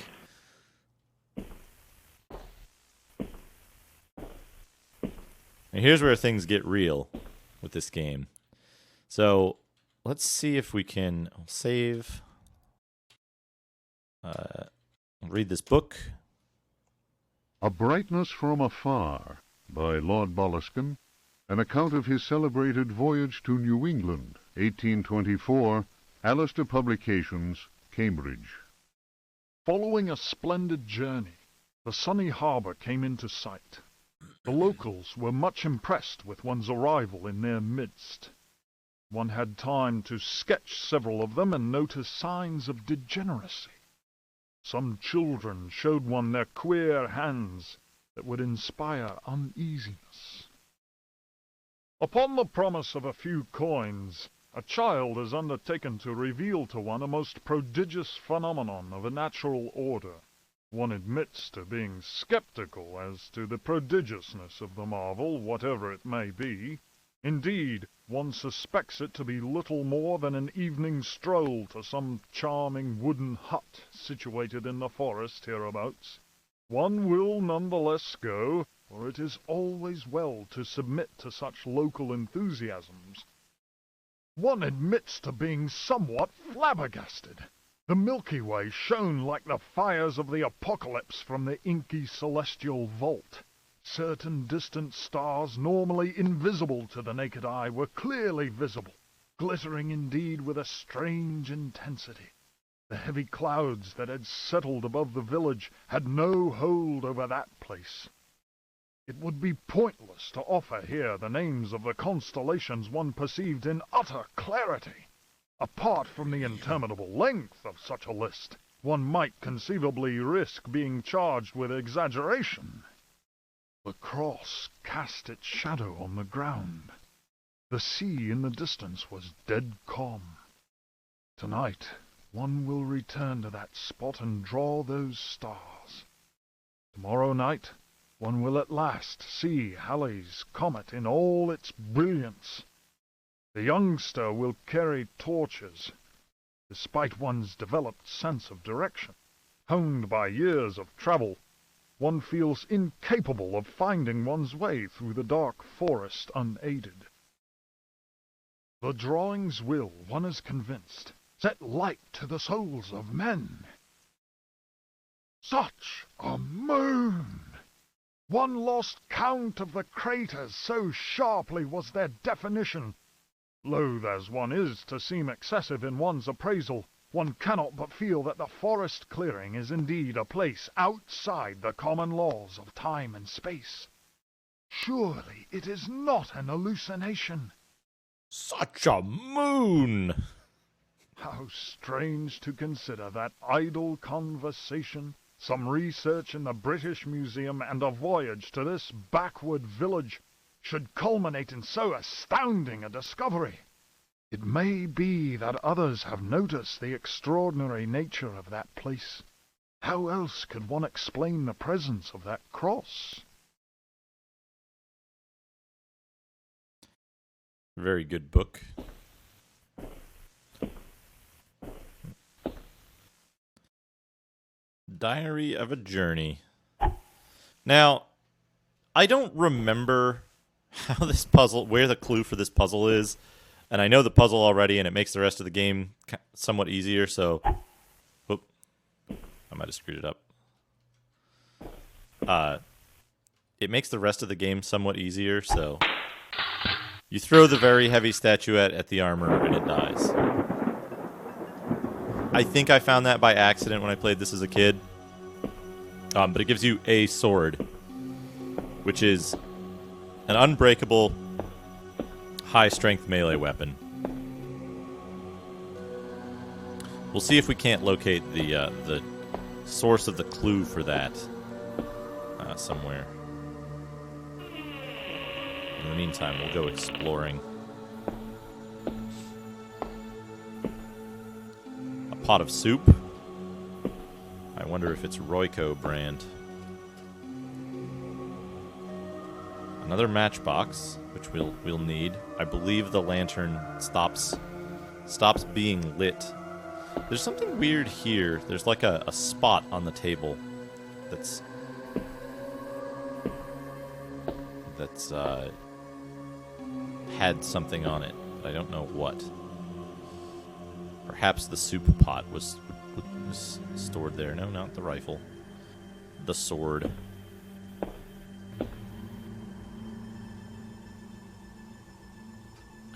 And here's where things get real with this game. So let's see if we can save. Read this book. A Brightness from Afar by Lord Boleskine, an account of his celebrated voyage to New England, 1824, Alistair Publications, Cambridge. Following a splendid journey, the sunny harbour came into sight. The locals were much impressed with one's arrival in their midst. One had time to sketch several of them and notice signs of degeneracy. Some children showed one their queer hands that would inspire uneasiness. Upon the promise of a few coins, a child is undertaken to reveal to one a most prodigious phenomenon of a natural order. One admits to being skeptical as to the prodigiousness of the marvel, whatever it may be. Indeed, one suspects it to be little more than an evening stroll to some charming wooden hut situated in the forest hereabouts. One will nonetheless go, for it is always well to submit to such local enthusiasms. One admits to being somewhat flabbergasted. The Milky Way shone like the fires of the apocalypse from the inky celestial vault. Certain distant stars, normally invisible to the naked eye, were clearly visible, glittering indeed with a strange intensity. The heavy clouds that had settled above the village had no hold over that place. It would be pointless to offer here the names of the constellations one perceived in utter clarity. Apart from the interminable length of such a list, one might conceivably risk being charged with exaggeration. The cross cast its shadow on the ground. The sea in the distance was dead calm. Tonight, one will return to that spot and draw those stars. Tomorrow night, one will at last see Halley's comet in all its brilliance. The youngster will carry torches, despite one's developed sense of direction. Honed by years of travel, one feels incapable of finding one's way through the dark forest unaided. The drawings will, one is convinced, set light to the souls of men. Such a moon! One lost count of the craters, so sharply was their definition. Loath as one is to seem excessive in one's appraisal, one cannot but feel that the forest clearing is indeed a place outside the common laws of time and space. Surely it is not an hallucination. Such a moon! How strange to consider that idle conversation, some research in the British Museum, and a voyage to this backward village should culminate in so astounding a discovery. It may be that others have noticed the extraordinary nature of that place. How else could one explain the presence of that cross? Very good book. Diary of a Journey. Now, I don't remember how this puzzle, where the clue for this puzzle is, and I know the puzzle already, and it makes the rest of the game somewhat easier, so... Oop. I might have screwed it up. It makes the rest of the game somewhat easier, so... You throw the very heavy statuette at the armor, and it dies. I think I found that by accident when I played this as a kid. But it gives you a sword, which is an unbreakable, high-strength melee weapon. We'll see if we can't locate the source of the clue for that somewhere. In the meantime, we'll go exploring. A pot of soup. I wonder if it's Royco brand. Another matchbox, which we'll need. I believe the lantern stops being lit. There's something weird here. There's like a spot on the table that's had something on it, but I don't know what. Perhaps the soup pot was stored there. No, not the rifle. The sword.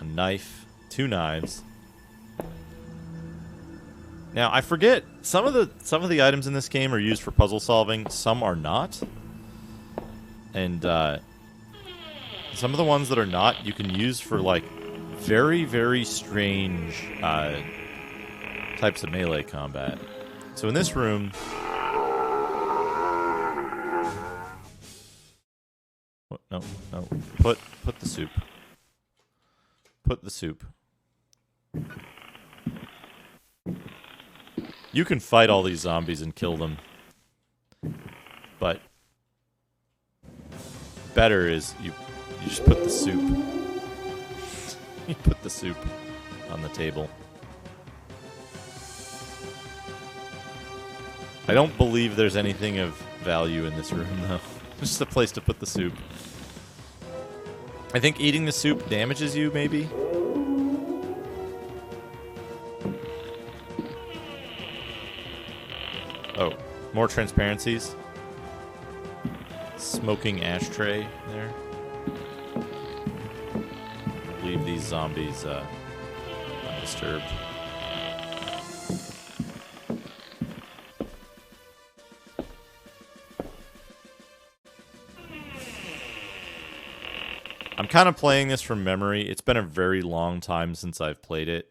A knife. 2 knives. Now, I forget, some of the items in this game are used for puzzle solving, some are not. And some of the ones that are not, you can use for, like, very, very strange types of melee combat. So in this room... No. Put the soup. Put the soup. You can fight all these zombies and kill them. But better is you just put the soup. You put the soup on the table. I don't believe there's anything of value in this room, though. Just a place to put the soup. I think eating the soup damages you, maybe? Oh, more transparencies. Smoking ashtray there. Leave these zombies undisturbed. I'm kind of playing this from memory. It's been a very long time since I've played it.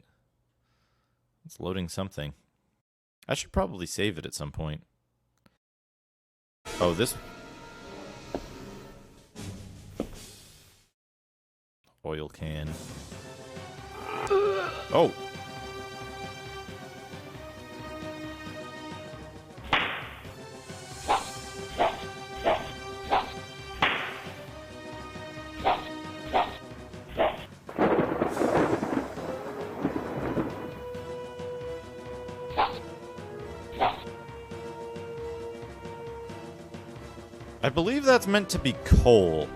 It's loading something. I should probably save it at some point. Oh, this... Oil can. Oh! I believe that's meant to be coal,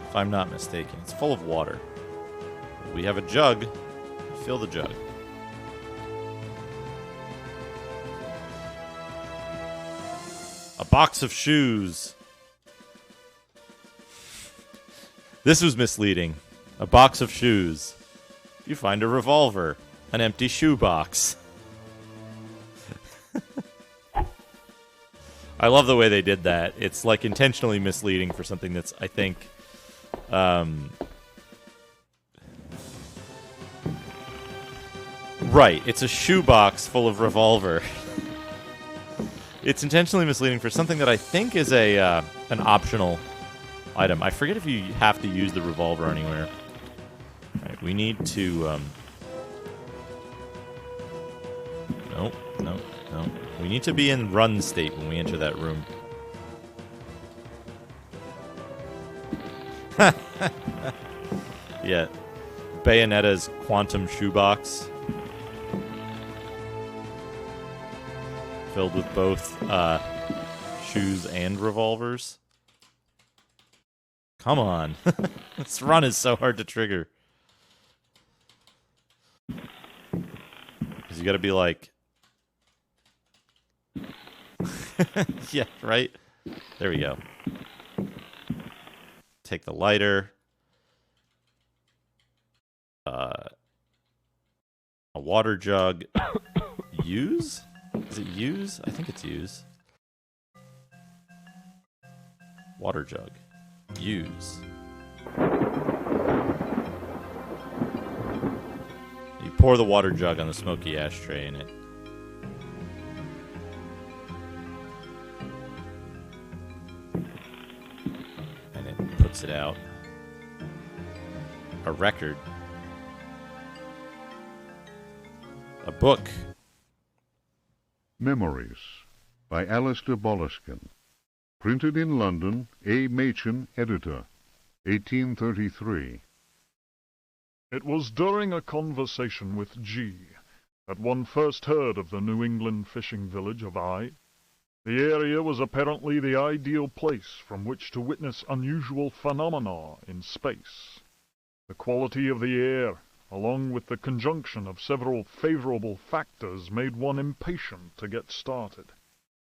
if I'm not mistaken. It's full of water. We have a jug. Fill the jug. A box of shoes. This was misleading. A box of shoes. You find a revolver. An empty shoe box. I love the way they did that. It's like intentionally misleading for something that's, I think, right. It's a shoebox full of revolver. It's intentionally misleading for something that I think is a an optional item. I forget if you have to use the revolver anywhere. All right, we need to. No. We need to be in run state when we enter that room. Yeah. Bayonetta's quantum shoebox. Filled with both shoes and revolvers. Come on. This run is so hard to trigger. Because you gotta be like... yeah, right? There we go. Take the lighter. A water jug. Use? Is it use? I think it's use. Water jug. Use. You pour the water jug on the smoky ashtray in it. And it puts it out. A record. A book. Memories by Alistair Boleskine. Printed in London, A. Machin, editor, 1833. It was during a conversation with G that one first heard of the New England fishing village of I. The area was apparently the ideal place from which to witness unusual phenomena in space. The quality of the air, along with the conjunction of several favorable factors, made one impatient to get started.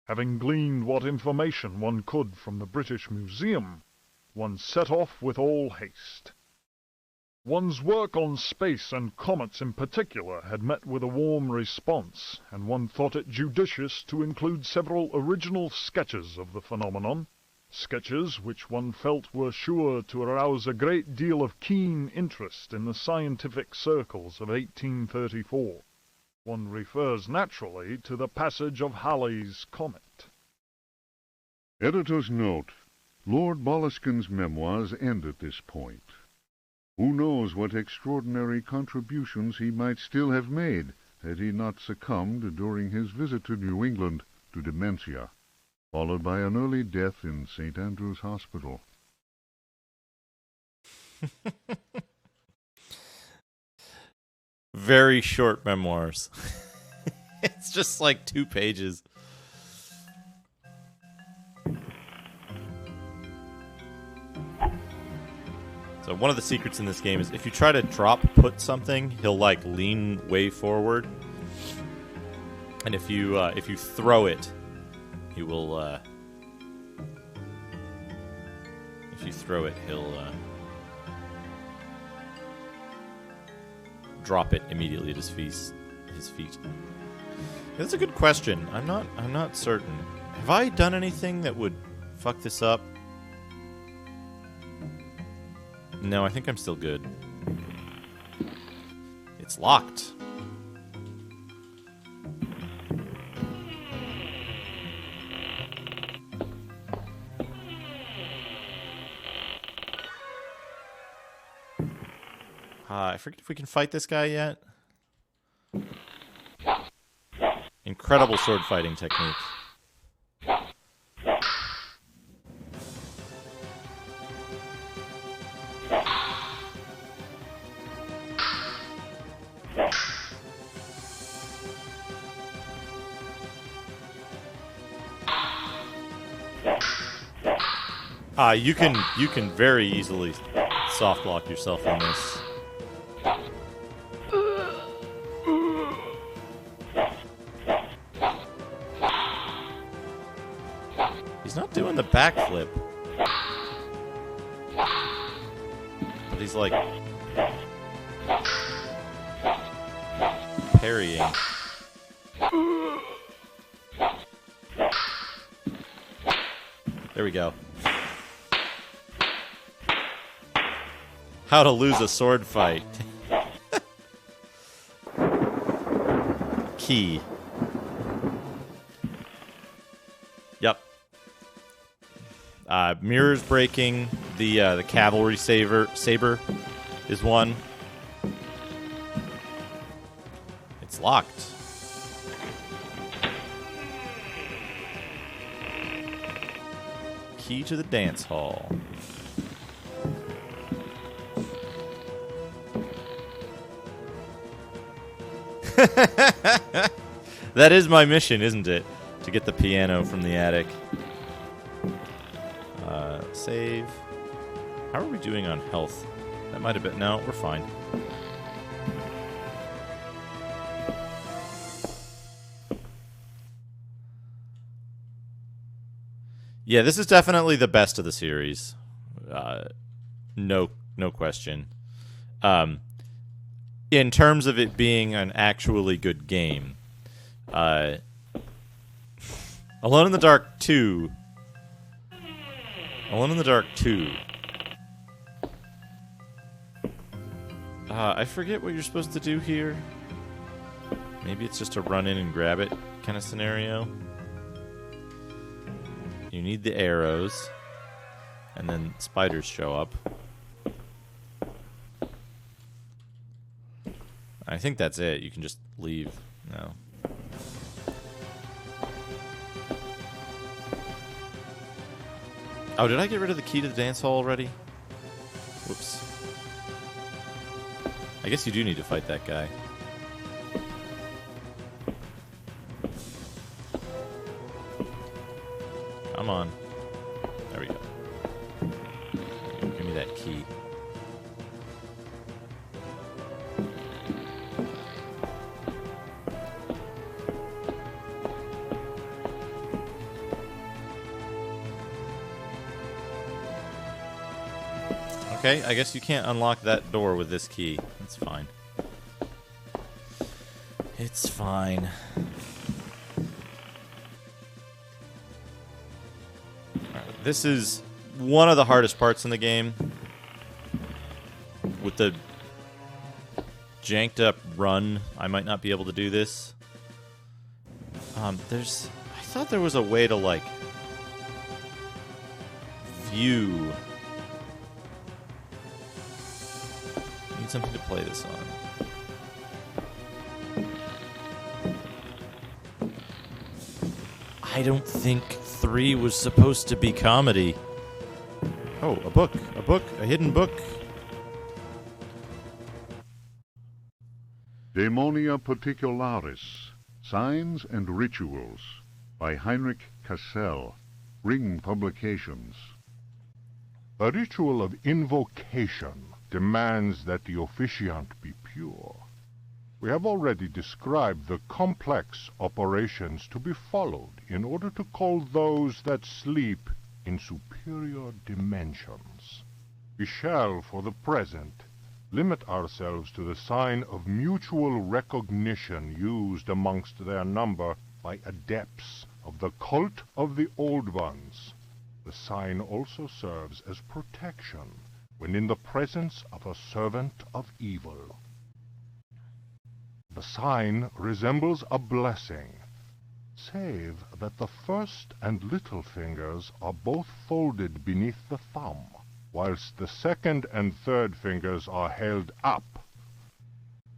Having gleaned what information one could from the British Museum, one set off with all haste. One's work on space and comets in particular had met with a warm response, and one thought it judicious to include several original sketches of the phenomenon, sketches which one felt were sure to arouse a great deal of keen interest in the scientific circles of 1834. One refers naturally to the passage of Halley's comet. Editor's note: Lord Boleskine's memoirs end at this point. Who knows what extraordinary contributions he might still have made had he not succumbed during his visit to New England to dementia, followed by an early death in St. Andrew's Hospital. Very short memoirs. It's just like 2 pages. So one of the secrets in this game is if you try to put something, he'll like lean way forward. And if you throw it, he will if you throw it, he'll drop it immediately at his feet. That's a good question. I'm not certain. Have I done anything that would fuck this up? No, I think I'm still good. It's locked. I forget if we can fight this guy yet. Incredible sword fighting technique. You can very easily soft lock yourself in this. He's not doing the backflip. But he's like parrying. There we go. How to lose a sword fight. Key. Yep. Mirrors breaking. The cavalry saber is one. It's locked. Key to the dance hall. That is my mission, isn't it? To get the piano from the attic. Save. How are we doing on health? That might have been... No, we're fine. Yeah, this is definitely the best of the series. No question. In terms of it being an actually good game, Alone in the Dark 2. Alone in the Dark 2. I forget what you're supposed to do here. Maybe it's just a run in and grab it kind of scenario. You need the arrows, and then spiders show up. I think that's it. You can just leave. No. Oh, did I get rid of the key to the dance hall already? Whoops. I guess you do need to fight that guy. Come on. There we go. Give me that key. Okay, I guess you can't unlock that door with this key. It's fine. It's fine. This is one of the hardest parts in the game. With the janked up run, I might not be able to do this. I thought there was a way to, like, view. Need something to play this on. I don't think 3 was supposed to be comedy. Oh, a book, a hidden book. Daemonia Particularis, Signs and Rituals, by Heinrich Cassel, Ring Publications. A ritual of invocation demands that the officiant be pure. We have already described the complex operations to be followed in order to call those that sleep in superior dimensions. We shall, for the present, limit ourselves to the sign of mutual recognition used amongst their number by adepts of the cult of the Old Ones. The sign also serves as protection when in the presence of a servant of evil. The sign resembles a blessing, save that the first and little fingers are both folded beneath the thumb, whilst the second and third fingers are held up.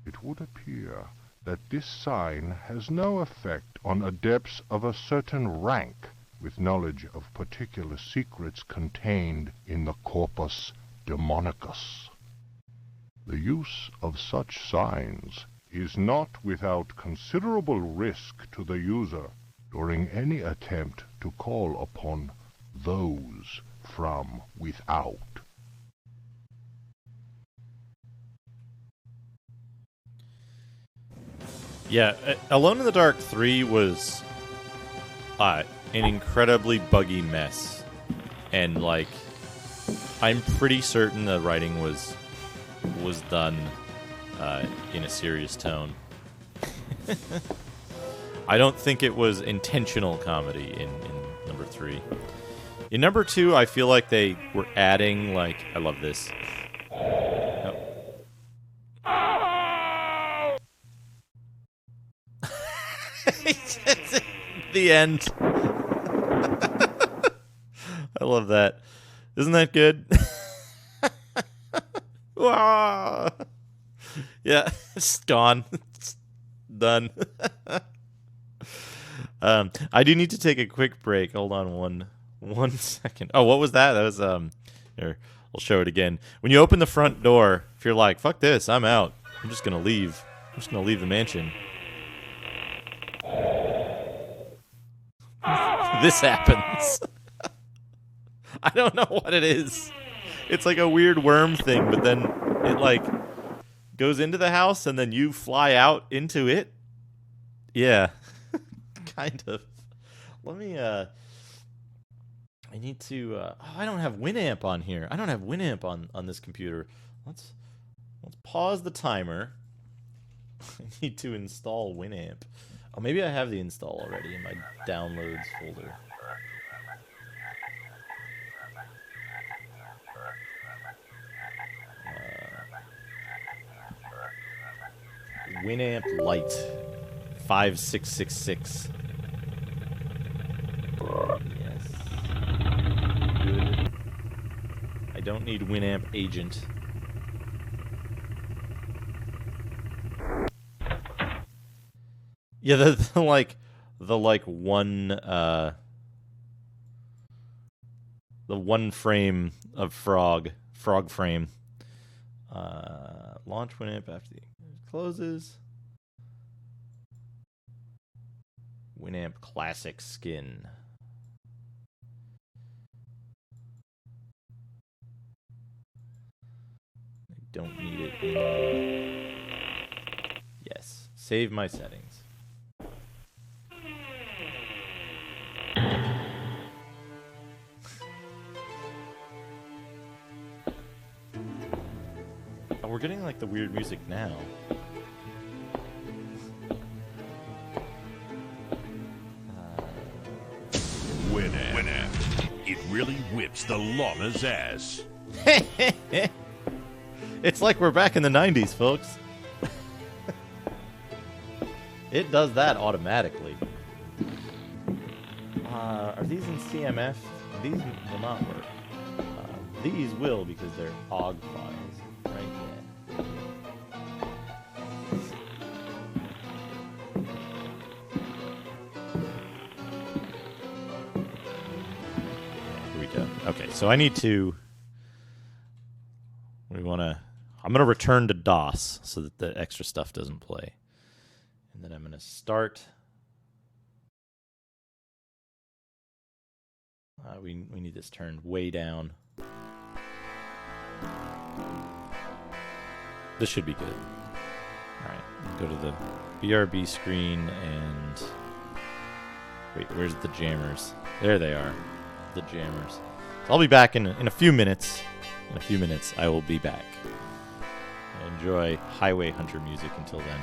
It would appear that this sign has no effect on adepts of a certain rank, with knowledge of particular secrets contained in the corpus demonicus. The use of such signs is not without considerable risk to the user during any attempt to call upon those from without. Yeah, Alone in the Dark 3 was an incredibly buggy mess. And, like, I'm pretty certain the writing was done in a serious tone. I don't think it was intentional comedy in number 3. In number 2, I feel like they were adding, like, I love this. Oh. The end. I love that. Isn't that good? Yeah, it's gone. It's done. I do need to take a quick break. Hold on one second. Oh, what was that? That was here, I'll show it again. When you open the front door, if you're like, fuck this, I'm out. I'm just gonna leave. I'm just gonna leave the mansion. This happens. I don't know what it is. It's like a weird worm thing, but then it like goes into the house and then you fly out into it. Yeah. Kind of. Let me I need to I don't have Winamp on here. I don't have Winamp on this computer. Let's pause the timer. I need to install Winamp. Oh, maybe I have the install already in my downloads folder. Winamp Lite 5666. Yes. Good. I don't need Winamp Agent. Yeah, the one frame of frog frame. Launch Winamp after it closes. Winamp Classic Skin. I don't need it in. Yes. Save my settings. Oh, we're getting like the weird music now. Winamp. It really whips the llama's ass. It's like we're back in the 90s, folks. It does that automatically. Are these in CMF? These will not work. These will because they're OGG files, right? Yeah. Here we go. Okay, so I need to. I'm gonna return to DOS so that the extra stuff doesn't play, and then I'm gonna start. We need this turned way down. This should be good. Alright, go to the BRB screen and... Wait, where's the jammers? There they are. The jammers. So I'll be back in a few minutes. In a few minutes, I will be back. Enjoy Highway Hunter music until then.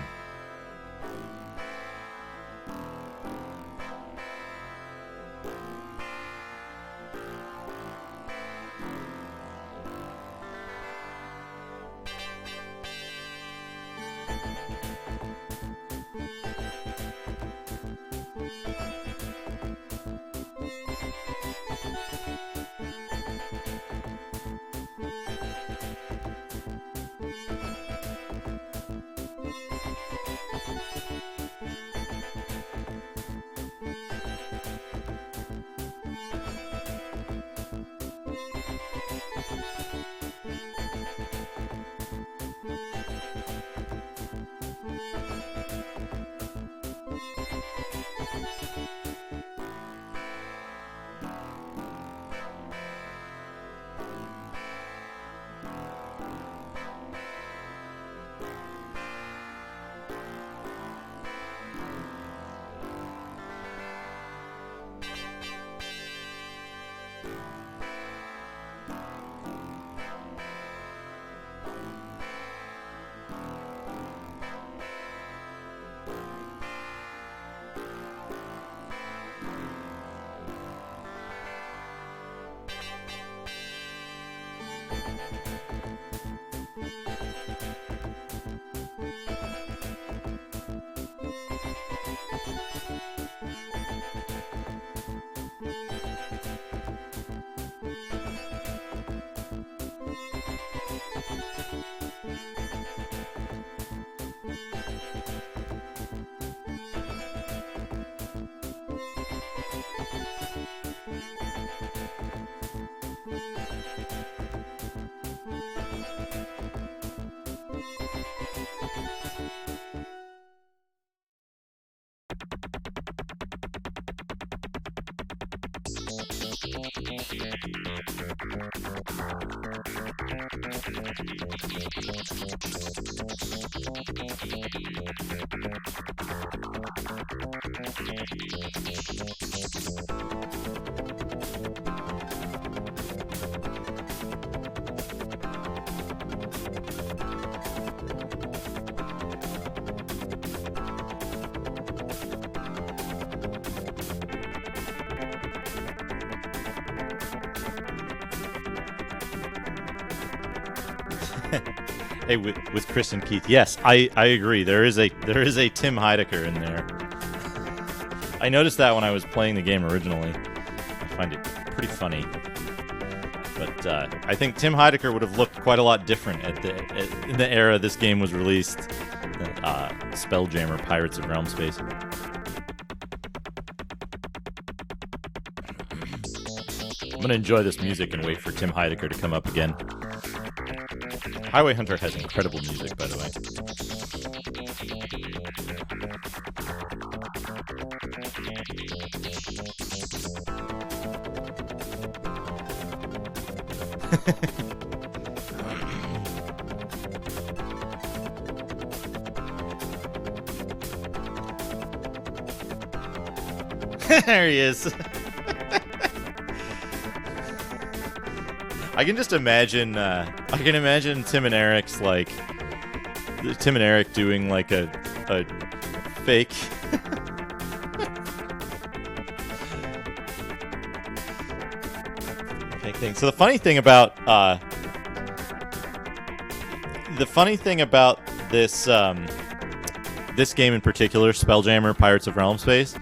Hey, with Chris and Keith, yes, I agree. There is a Tim Heidecker in there. I noticed that when I was playing the game originally. I find it pretty funny. But I think Tim Heidecker would have looked quite a lot different in the era this game was released. Spelljammer, Pirates of Realm Space. I'm going to enjoy this music and wait for Tim Heidecker to come up again. Highway Hunter has incredible music, by the way. There he is. I can just imagine. I can imagine Tim and Eric doing like a fake. fake thing. So the funny thing about this this game in particular, Spelljammer, Pirates of Realm Space,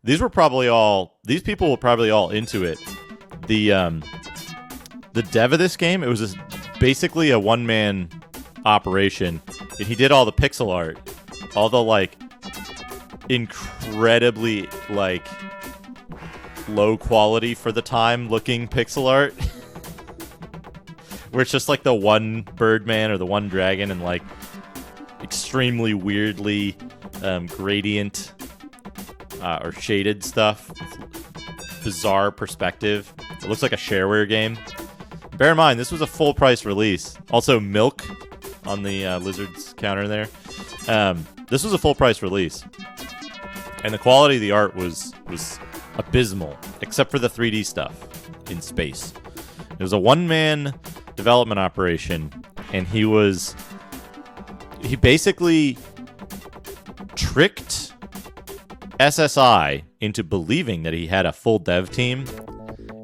these people were probably all into it. The dev of this game, it was basically a one-man operation, and he did all the pixel art, all the like incredibly like low quality for the time looking pixel art, where it's just like the one Birdman or the one dragon and like extremely weirdly gradient or shaded stuff, bizarre perspective. It looks like a shareware game. Bear in mind, this was a full-price release. Also, milk on the Lizard's counter there. This was a full-price release. And the quality of the art was abysmal, except for the 3D stuff in space. It was a one-man development operation, and he basically tricked SSI into believing that he had a full dev team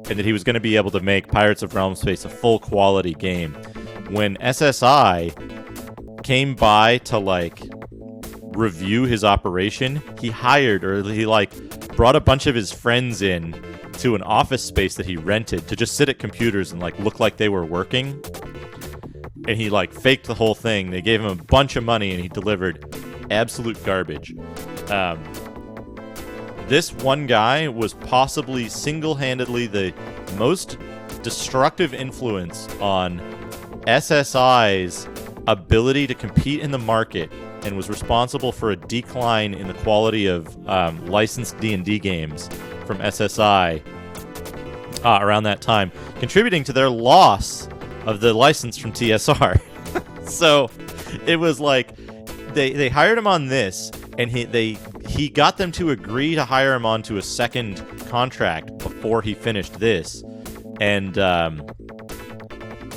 and that he was going to be able to make Pirates of Realm Space a full quality game. When SSI came by to like review his operation, he brought a bunch of his friends in to an office space that he rented to just sit at computers and like look like they were working. And he like faked the whole thing. They gave him a bunch of money and he delivered absolute garbage. This one guy was possibly single-handedly the most destructive influence on SSI's ability to compete in the market, and was responsible for a decline in the quality of licensed D&D games from SSI around that time, contributing to their loss of the license from TSR. So it was like they hired him on this, and he got them to agree to hire him onto a second contract before he finished this, and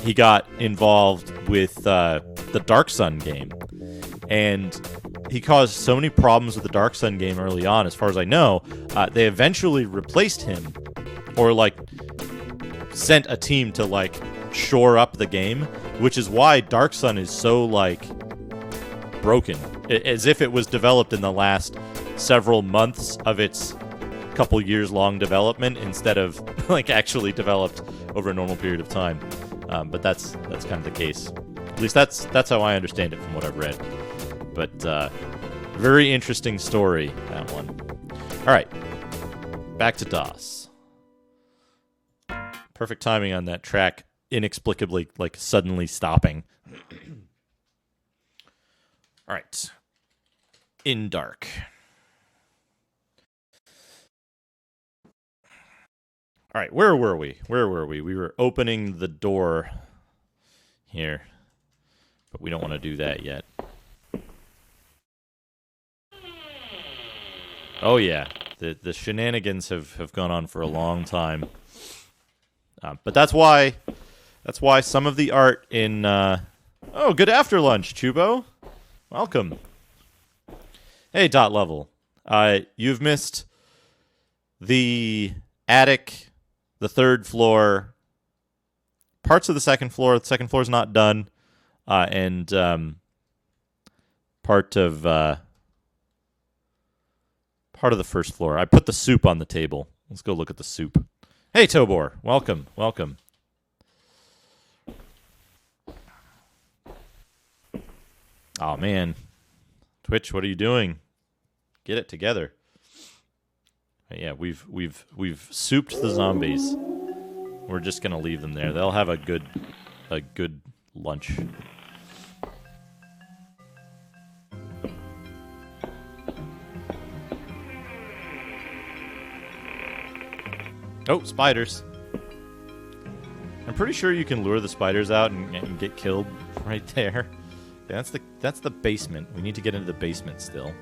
he got involved with the Dark Sun game, and he caused so many problems with the Dark Sun game early on. As far as I know, they eventually replaced him, or like sent a team to like shore up the game, which is why Dark Sun is so like broken, as if it was developed in the last several months of its couple years long development instead of like actually developed over a normal period of time. But that's kind of the case. At least that's how I understand it from what I've read. But very interesting story, that one. All right, back to DOS. Perfect timing on that track, inexplicably like suddenly stopping. All right, In Dark. All right, where were we? We were opening the door here, but we don't want to do that yet. Oh yeah, the shenanigans have gone on for a long time, but that's why some of the art in oh, good after lunch, Chubo, welcome. Hey, Dot Level, you've missed the attic, the third floor, parts of the second floor. The second floor's not done, and part of the first floor. I put the soup on the table. Let's go look at the soup. Hey, Tobor, welcome. Oh man, Twitch, what are you doing? Get it together. Yeah, we've souped the zombies. We're just gonna leave them there. They'll have a good lunch. Oh, spiders. I'm pretty sure you can lure the spiders out and get killed right there. Yeah, that's the basement. We need to get into the basement still.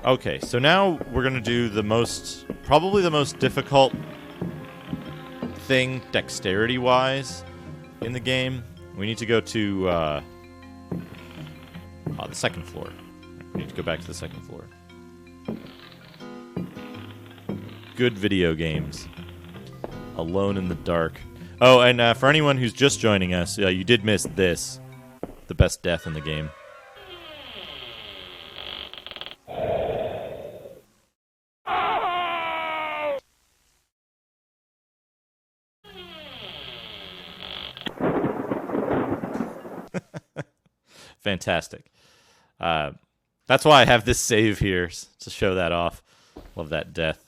Okay, so now we're going to do probably the most difficult thing dexterity-wise in the game. We need to go to the second floor. We need to go back to the second floor. Good video games. Alone in the Dark. Oh, and for anyone who's just joining us, you did miss this. The best death in the game. Fantastic. That's why I have this save here, to show that off. Love that death.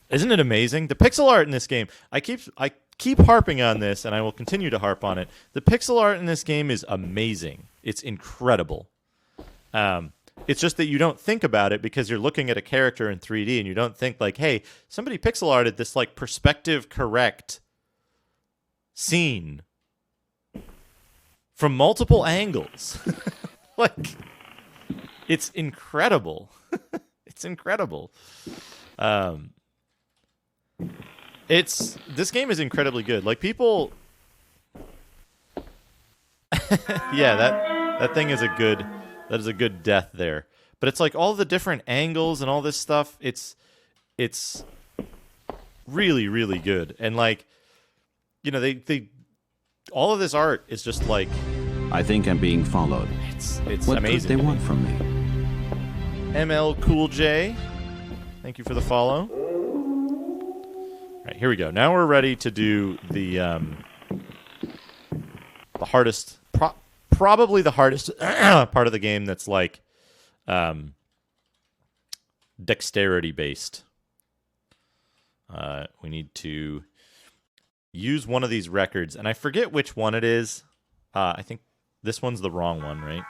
Isn't it amazing? The pixel art in this game, I keep harping on this, and I will continue to harp on it. The pixel art in this game is amazing. It's incredible. It's just that you don't think about it because you're looking at a character in 3D, and you don't think like, hey, somebody pixel arted this like perspective correct scene from multiple angles. Like, it's incredible. It's incredible. This game is incredibly good. Like, people yeah, that thing is that is a good death there. But it's like all the different angles and all this stuff, it's really, really good. And like, you know, they all of this art is just like, I think I'm being followed. It's what amazing. What they want from me? ML Cool J, thank you for the follow. All right, here we go. Now we're ready to do the hardest, probably the hardest part of the game. That's like dexterity based. We need to use one of these records, and I forget which one it is. I think this one's the wrong one, right?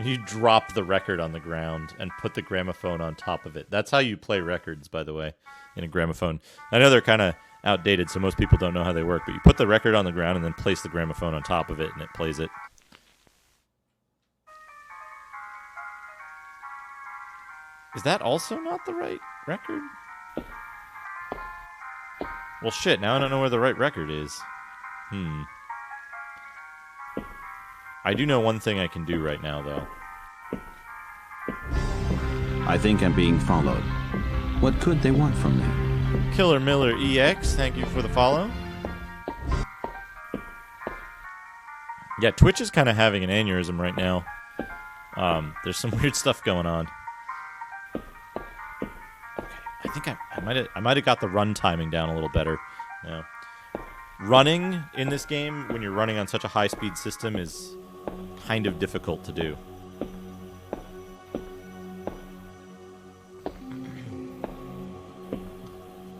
You drop the record on the ground and put the gramophone on top of it. That's how you play records, by the way, in a gramophone. I know they're kind of outdated, so most people don't know how they work, but you put the record on the ground and then place the gramophone on top of it, and it plays it. Is that also not the right record? Well, shit, now I don't know where the right record is. I do know one thing I can do right now, though. I think I'm being followed. What could they want from me? Killer Miller EX, thank you for the follow. Yeah, Twitch is kind of having an aneurysm right now. There's some weird stuff going on. Okay, I think I might have got the run timing down a little better now. Running in this game when you're running on such a high speed system is kind of difficult to do.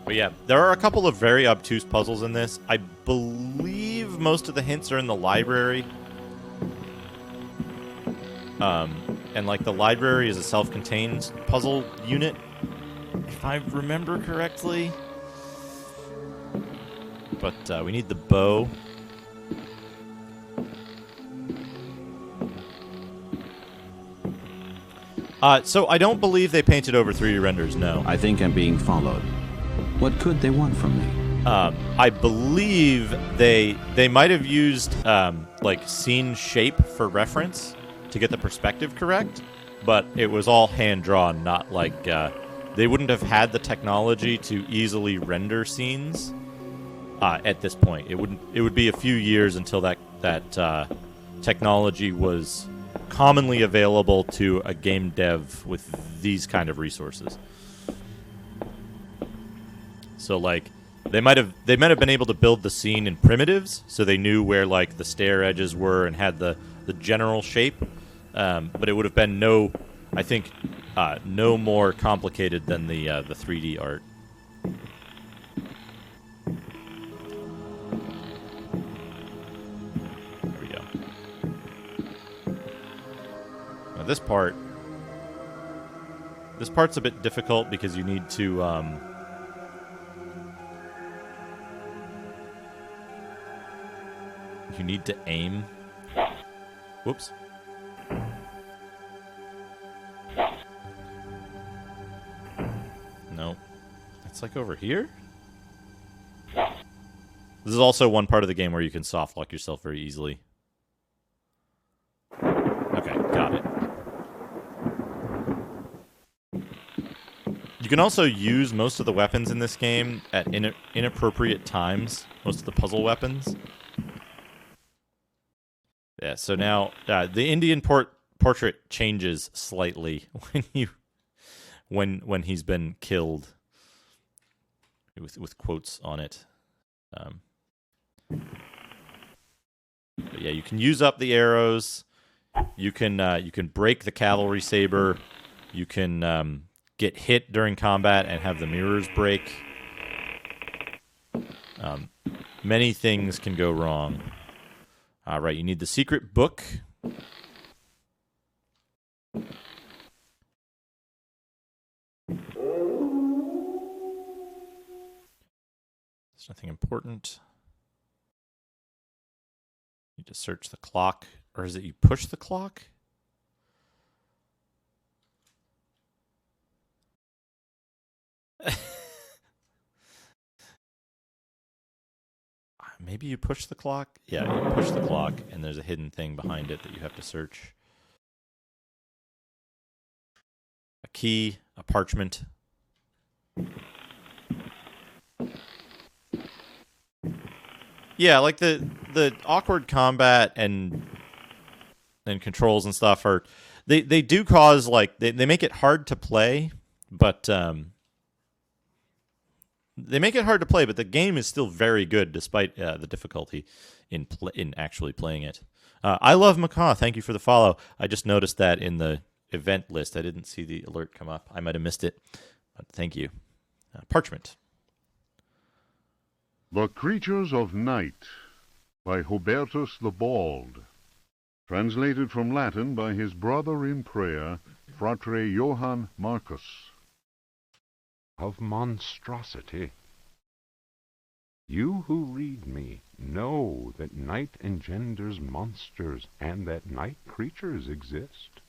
But yeah, there are a couple of very obtuse puzzles in this. I believe most of the hints are in the library. And like the library is a self-contained puzzle unit, if I remember correctly. But we need the bow. So I don't believe they painted over 3D renders, no. I think I'm being followed. What could they want from me? I believe they might have used like scene shape for reference to get the perspective correct, but it was all hand-drawn, not like... they wouldn't have had the technology to easily render scenes at this point. It would be a few years until that technology was commonly available to a game dev with these kind of resources. So like they might have been able to build the scene in primitives, so they knew where like the stair edges were and had the general shape. But it would have been no more complicated than the 3D art. There we go. Now this part's a bit difficult because you need to aim. Whoops. No. It's like over here? This is also one part of the game where you can soft lock yourself very easily. Okay, got it. You can also use most of the weapons in this game at inappropriate times. Most of the puzzle weapons. Yeah, so now the Indian portrait changes slightly when he's been killed, with quotes on it. But yeah, you can use up the arrows. You can break the cavalry saber. You can get hit during combat and have the mirrors break. Many things can go wrong. All right, you need the secret book. There's nothing important. You need to search the clock. Or is it you push the clock? Maybe you push the clock? Yeah, you push the clock, and there's a hidden thing behind it that you have to search. A key, a parchment. Yeah, like the awkward combat and controls and stuff are... They do cause, like... They make it hard to play, but... They make it hard to play, but the game is still very good despite the difficulty in actually playing it. I love Macaw. Thank you for the follow. I just noticed that in the event list. I didn't see the alert come up. I might have missed it, but thank you. Parchment. The Creatures of Night by Hubertus the Bald. Translated from Latin by his brother in prayer, Fratre Johann Marcus. Of monstrosity. You who read me know that night engenders monsters, and that night creatures exist.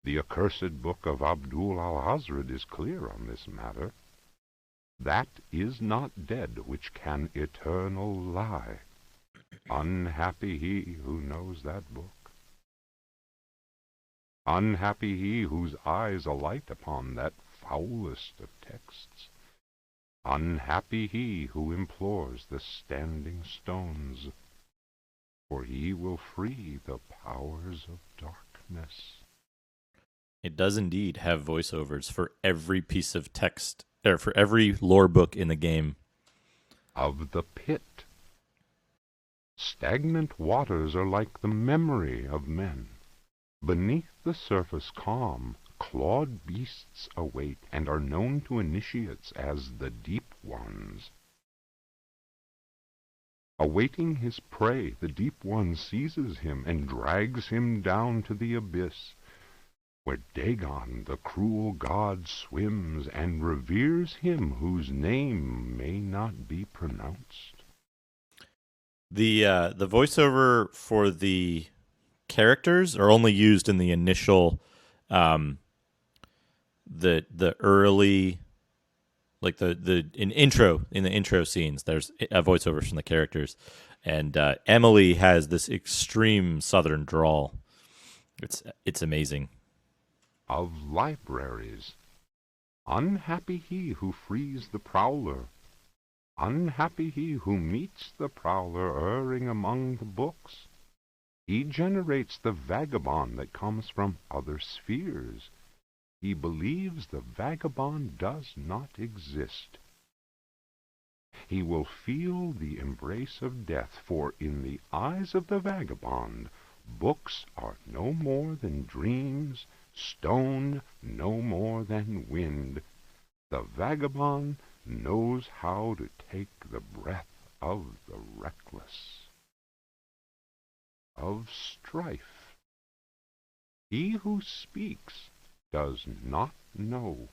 The accursed book of Abdul al-Hazred is clear on this matter. That is not dead which can eternal lie. Unhappy he who knows that book. Unhappy he whose eyes alight upon that foulest of texts. Unhappy he who implores the standing stones, for he will free the powers of darkness. It does indeed have voiceovers for every piece of text, or for every lore book in the game. Of the pit. Stagnant waters are like the memory of men. Beneath the surface calm, clawed beasts await, and are known to initiates as the Deep Ones. Awaiting his prey, the Deep One seizes him and drags him down to the abyss, where Dagon, the cruel god, swims and reveres him whose name may not be pronounced. The voiceover for the characters are only used in the initial, the early, like the intro scenes. There's voiceovers from the characters, and Emily has this extreme Southern drawl. It's amazing. Of libraries, unhappy he who frees the prowler. Unhappy he who meets the prowler erring among the books. He generates the vagabond that comes from other spheres. He believes the vagabond does not exist. He will feel the embrace of death, for in the eyes of the vagabond, books are no more than dreams, stone no more than wind. The vagabond knows how to take the breath of the reckless. Of strife, he who speaks does not know,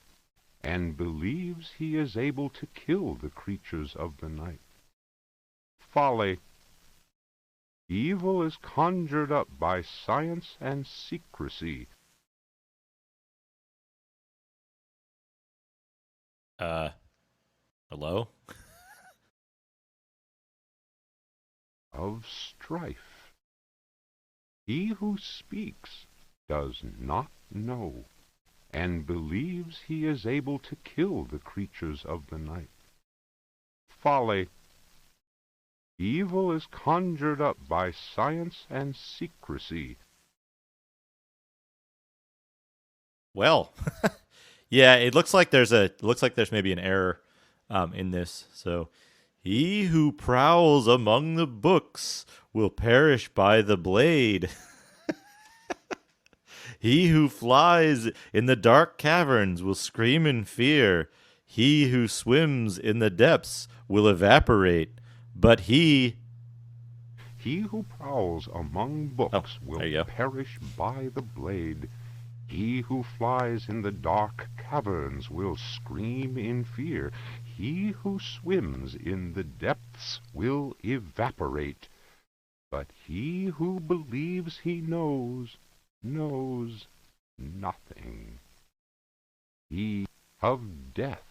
and believes he is able to kill the creatures of the night. Folly, evil is conjured up by science and secrecy. Hello? Of strife, he who speaks does not know, and believes he is able to kill the creatures of the night. Folly, evil is conjured up by science and secrecy. Well, yeah, it looks like there's maybe an error in this. So, he who prowls among the books will perish by the blade. He who flies in the dark caverns will scream in fear. He who swims in the depths will evaporate. But he who prowls among books will perish by the blade. He who flies in the dark caverns will scream in fear. He who swims in the depths will evaporate. But he who believes he knows nothing. He of death.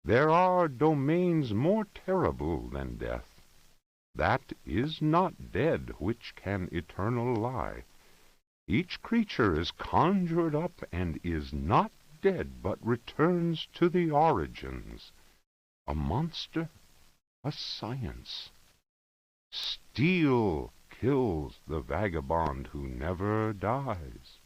There are domains more terrible than death. That is not dead which can eternal lie. Each creature is conjured up and is not dead, but returns to the origins. A monster, a science. Steel kills the vagabond who never dies.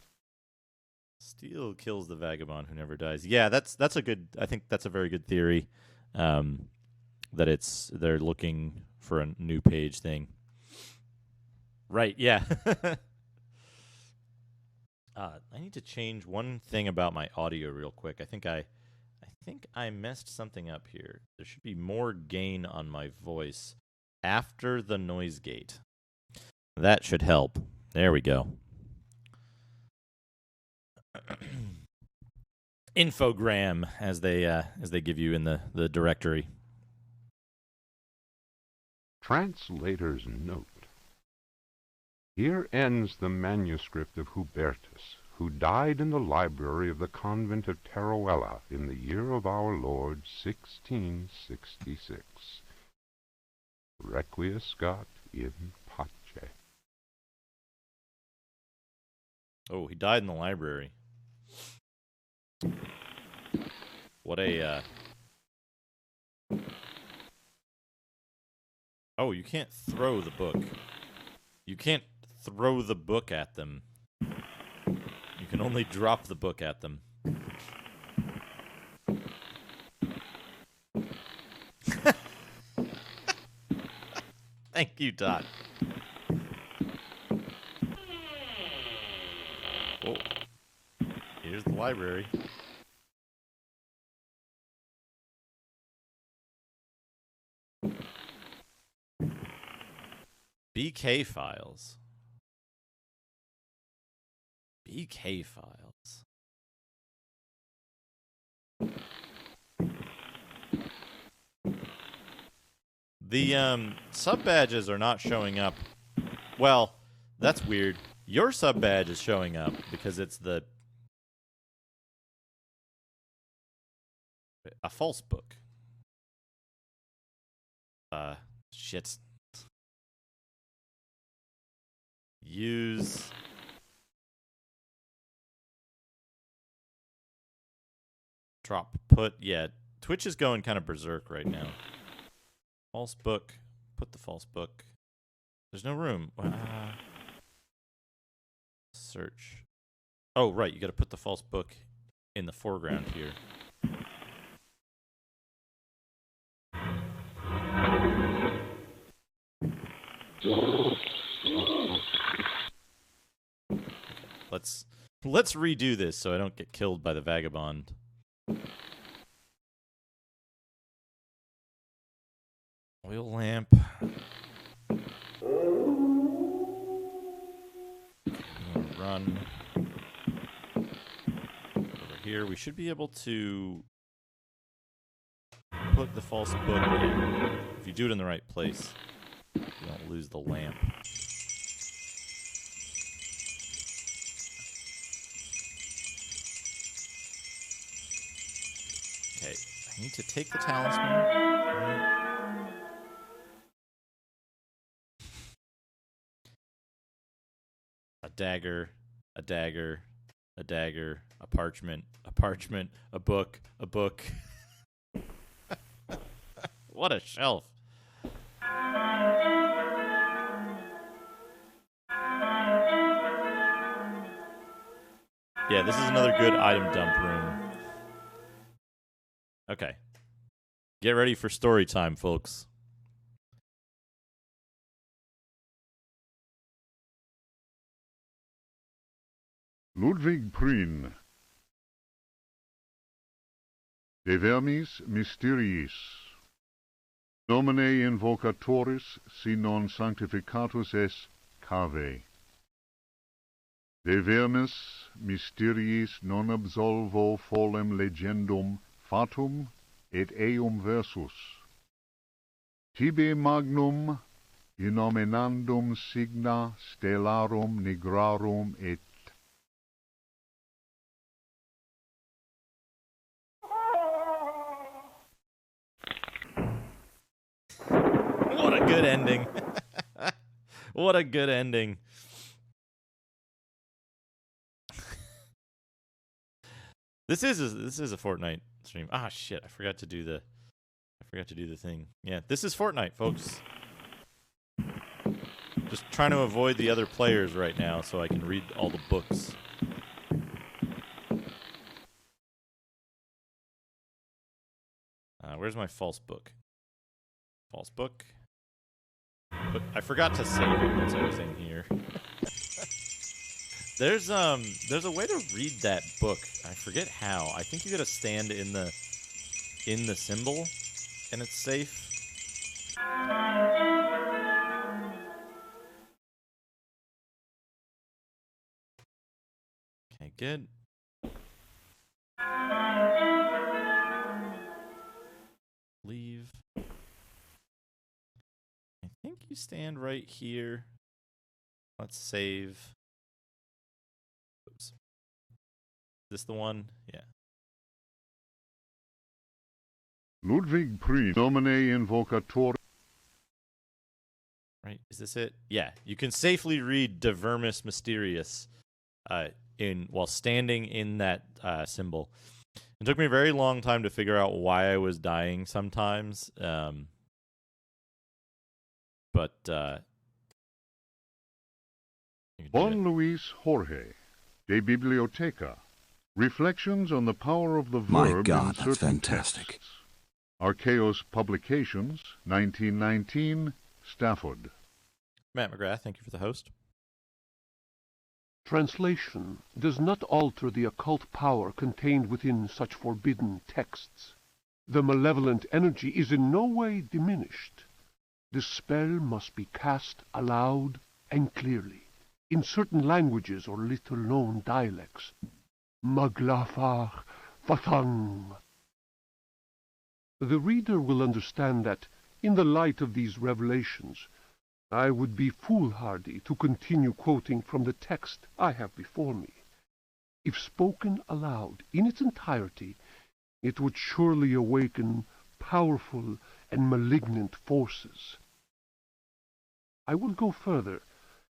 Steel kills the vagabond who never dies. Yeah, that's a good. I think that's a very good theory. That they're looking for a new page thing. Right. Yeah. I need to change one thing about my audio real quick. I think I messed something up here. There should be more gain on my voice after the noise gate. That should help. There we go. Infogram, as they give you in the directory. Translator's note. Here ends the manuscript of Hubertus, who died in the library of the convent of Teruella in the year of our Lord 1666. Requiescat in pace. Oh, he died in the library. What a... Oh, you can't throw the book. You can't throw the book at them. You can only drop the book at them. Thank you, Dot. Oh, here's the library. BK files. BK files. The sub badges are not showing up. Well, that's weird. Your sub badge is showing up because it's a false book. Shit. Use drop put. Yeah, Twitch is going kind of berserk right now. False book. Put the false book. There's no room. Search. Oh, right. You got to put the false book in the foreground here. Let's redo this so I don't get killed by the vagabond. Oil lamp. Run over here. We should be able to put the false book in. If you do it in the right place, you don't lose the lamp. Okay, I need to take the talisman. Right. A dagger, a dagger, a dagger, a parchment, a book, a book. What a shelf. Yeah, this is another good item dump room. Okay. Get ready for story time, folks. Ludwig Prien. De vermis mysteriis. Domine invocatoris si non sanctificatus es cave. De vermis mysteriis non absolvo folem legendum fatum et eum versus. Tibi magnum inominandum signa stellarum nigrarum et What a good ending. What a good ending. This is a Fortnite stream. Ah shit, I forgot to do the thing. Yeah, this is Fortnite, folks. Just trying to avoid the other players right now so I can read all the books. Where's my false book? False book. But I forgot to save it once I was in here. There's a way to read that book. I forget how. I think you gotta stand in the symbol, and it's safe. Okay, good. Leave. I think you stand right here. Let's save. Oops. Is this the one? Yeah. Ludwig Prien. Domine invocator. Right? Is this it? Yeah. You can safely read De Vermis Mysterious while standing in that symbol. It took me a very long time to figure out why I was dying sometimes. But Juan Luis Jorge, De Biblioteca. Reflections on the power of the verb My in God, certain that's fantastic. texts. Archaeos Publications, 1919, Stafford. Matt McGrath, thank you for the host. Translation does not alter the occult power contained within such forbidden texts. The malevolent energy is in no way diminished. The spell must be cast aloud and clearly, in certain languages or little-known dialects. Maglafar Fathang. The reader will understand that, in the light of these revelations, I would be foolhardy to continue quoting from the text I have before me. If spoken aloud in its entirety, it would surely awaken powerful and malignant forces. I will go further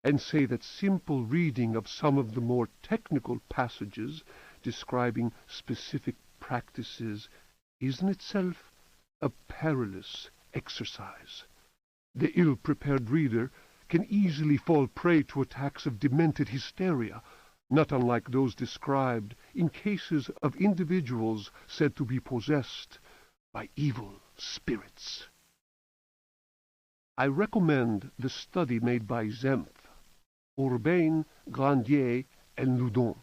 and say that simple reading of some of the more technical passages describing specific practices is in itself a perilous exercise. The ill-prepared reader can easily fall prey to attacks of demented hysteria, not unlike those described in cases of individuals said to be possessed by evil spirits. I recommend the study made by Zempf, Urbain, Grandier, and Loudon,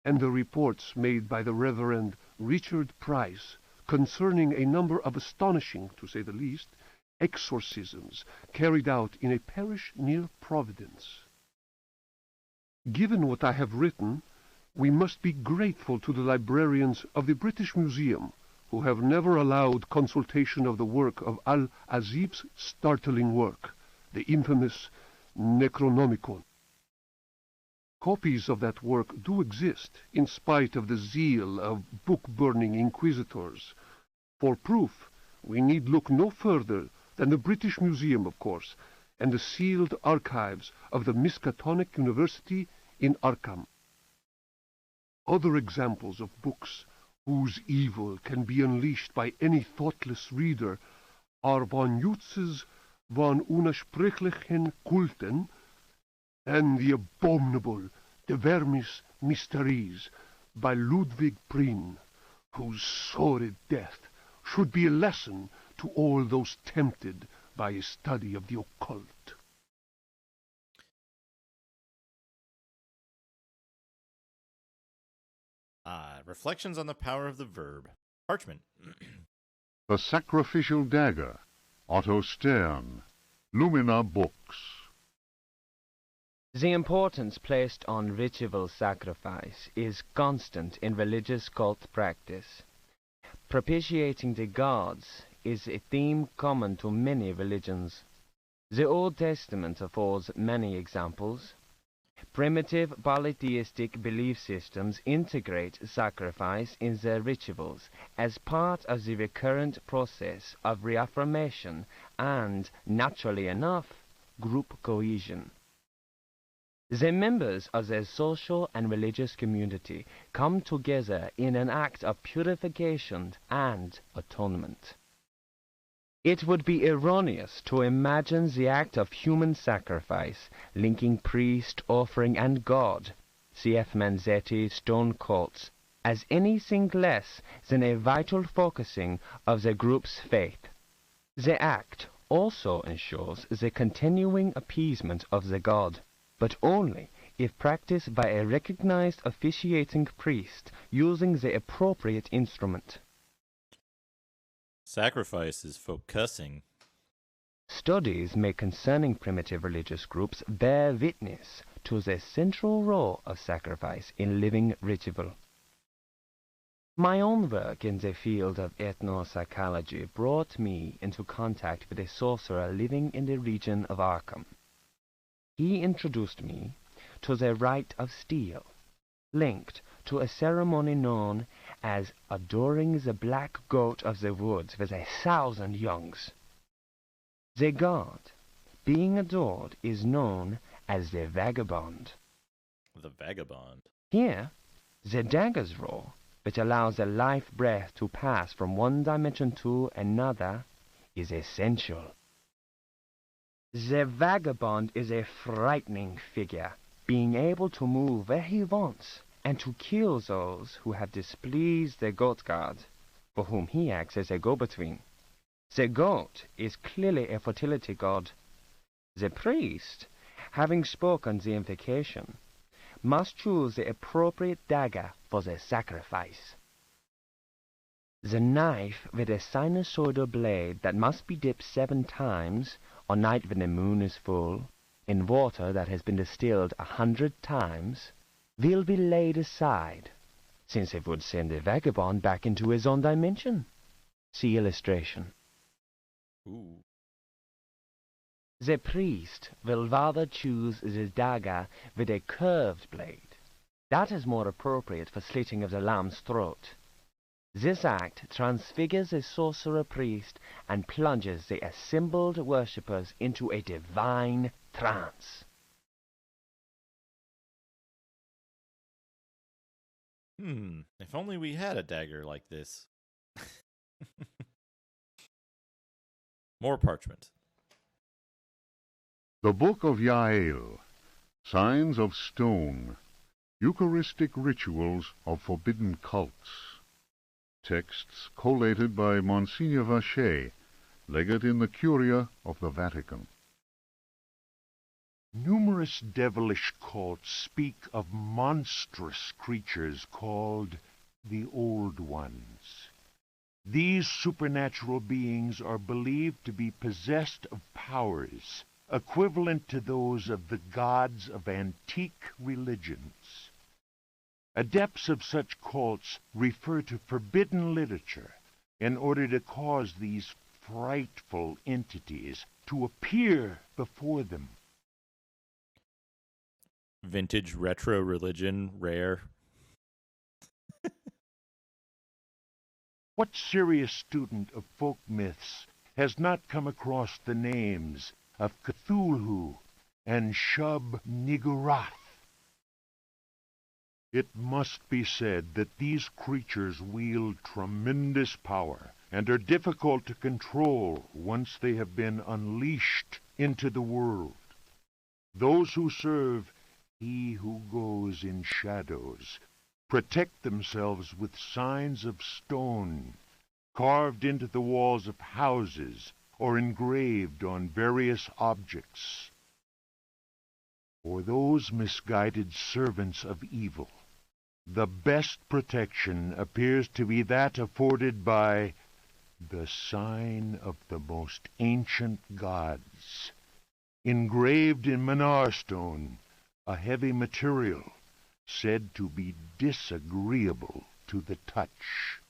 and the reports made by the Reverend Richard Price concerning a number of astonishing, to say the least, exorcisms carried out in a parish near Providence. Given what I have written, we must be grateful to the librarians of the British Museum, who have never allowed consultation of the work of Al-Azib's startling work, the infamous Necronomicon. Copies of that work do exist, in spite of the zeal of book-burning inquisitors. For proof, we need look no further than the British Museum, of course, and the sealed archives of the Miskatonic University in Arkham. Other examples of books whose evil can be unleashed by any thoughtless reader are von Jutz's von Unersprechlichen Kulten and the abominable De Vermis Mysteries by Ludwig Prien, whose sordid death should be a lesson to all those tempted by a study of the occult. Reflections on the power of the verb. Parchment. The Sacrificial Dagger, Otto Stern, Lumina Books. The importance placed on ritual sacrifice is constant in religious cult practice. Propitiating the gods is a theme common to many religions. The Old Testament affords many examples. Primitive polytheistic belief systems integrate sacrifice in their rituals as part of the recurrent process of reaffirmation and, naturally enough, group cohesion. The members of their social and religious community come together in an act of purification and atonement. It would be erroneous to imagine the act of human sacrifice linking priest, offering, and God, C.F. Manzetti, stone cults, as anything less than a vital focusing of the group's faith. The act also ensures the continuing appeasement of the god, but only if practiced by a recognized officiating priest using the appropriate instrument. Sacrifice is for cussing. Studies made concerning primitive religious groups bear witness to the central role of sacrifice in living ritual. My own work in the field of ethnopsychology brought me into contact with a sorcerer living in the region of Arkham. He introduced me to the rite of steel, linked to a ceremony known as adoring the black goat of the woods with 1,000 youngs. The god being adored is known as the vagabond. The vagabond. Here, the dagger's role, which allows the life breath to pass from one dimension to another, is essential. The vagabond is a frightening figure, being able to move where he wants and to kill those who have displeased the goat god, for whom he acts as a go-between. The goat is clearly a fertility god, The priest, having spoken the invocation, must choose the appropriate dagger for the sacrifice. The knife with a sinusoidal blade that must be dipped 7 times, on night when the moon is full, in water that has been distilled 100 times, will be laid aside, since it would send the vagabond back into his own dimension. See illustration. Ooh. The priest will rather choose the dagger with a curved blade. That is more appropriate for slitting of the lamb's throat. This act transfigures the sorcerer priest and plunges the assembled worshippers into a divine trance. If only we had a dagger like this. More parchment. The Book of Yael, Signs of Stone, Eucharistic Rituals of Forbidden Cults. Texts collated by Monsignor Vacher, legate in the Curia of the Vatican. Numerous devilish cults speak of monstrous creatures called the Old Ones. These supernatural beings are believed to be possessed of powers equivalent to those of the gods of antique religions. Adepts of such cults refer to forbidden literature in order to cause these frightful entities to appear before them. Vintage retro religion, rare. What serious student of folk myths has not come across the names of Cthulhu and Shub-Niggurath? It must be said that these creatures wield tremendous power and are difficult to control once they have been unleashed into the world. Those who serve He who goes in shadows protect themselves with signs of stone carved into the walls of houses or engraved on various objects. For those misguided servants of evil, the best protection appears to be that afforded by the sign of the most ancient gods, engraved in Manar stone, a heavy material said to be disagreeable to the touch.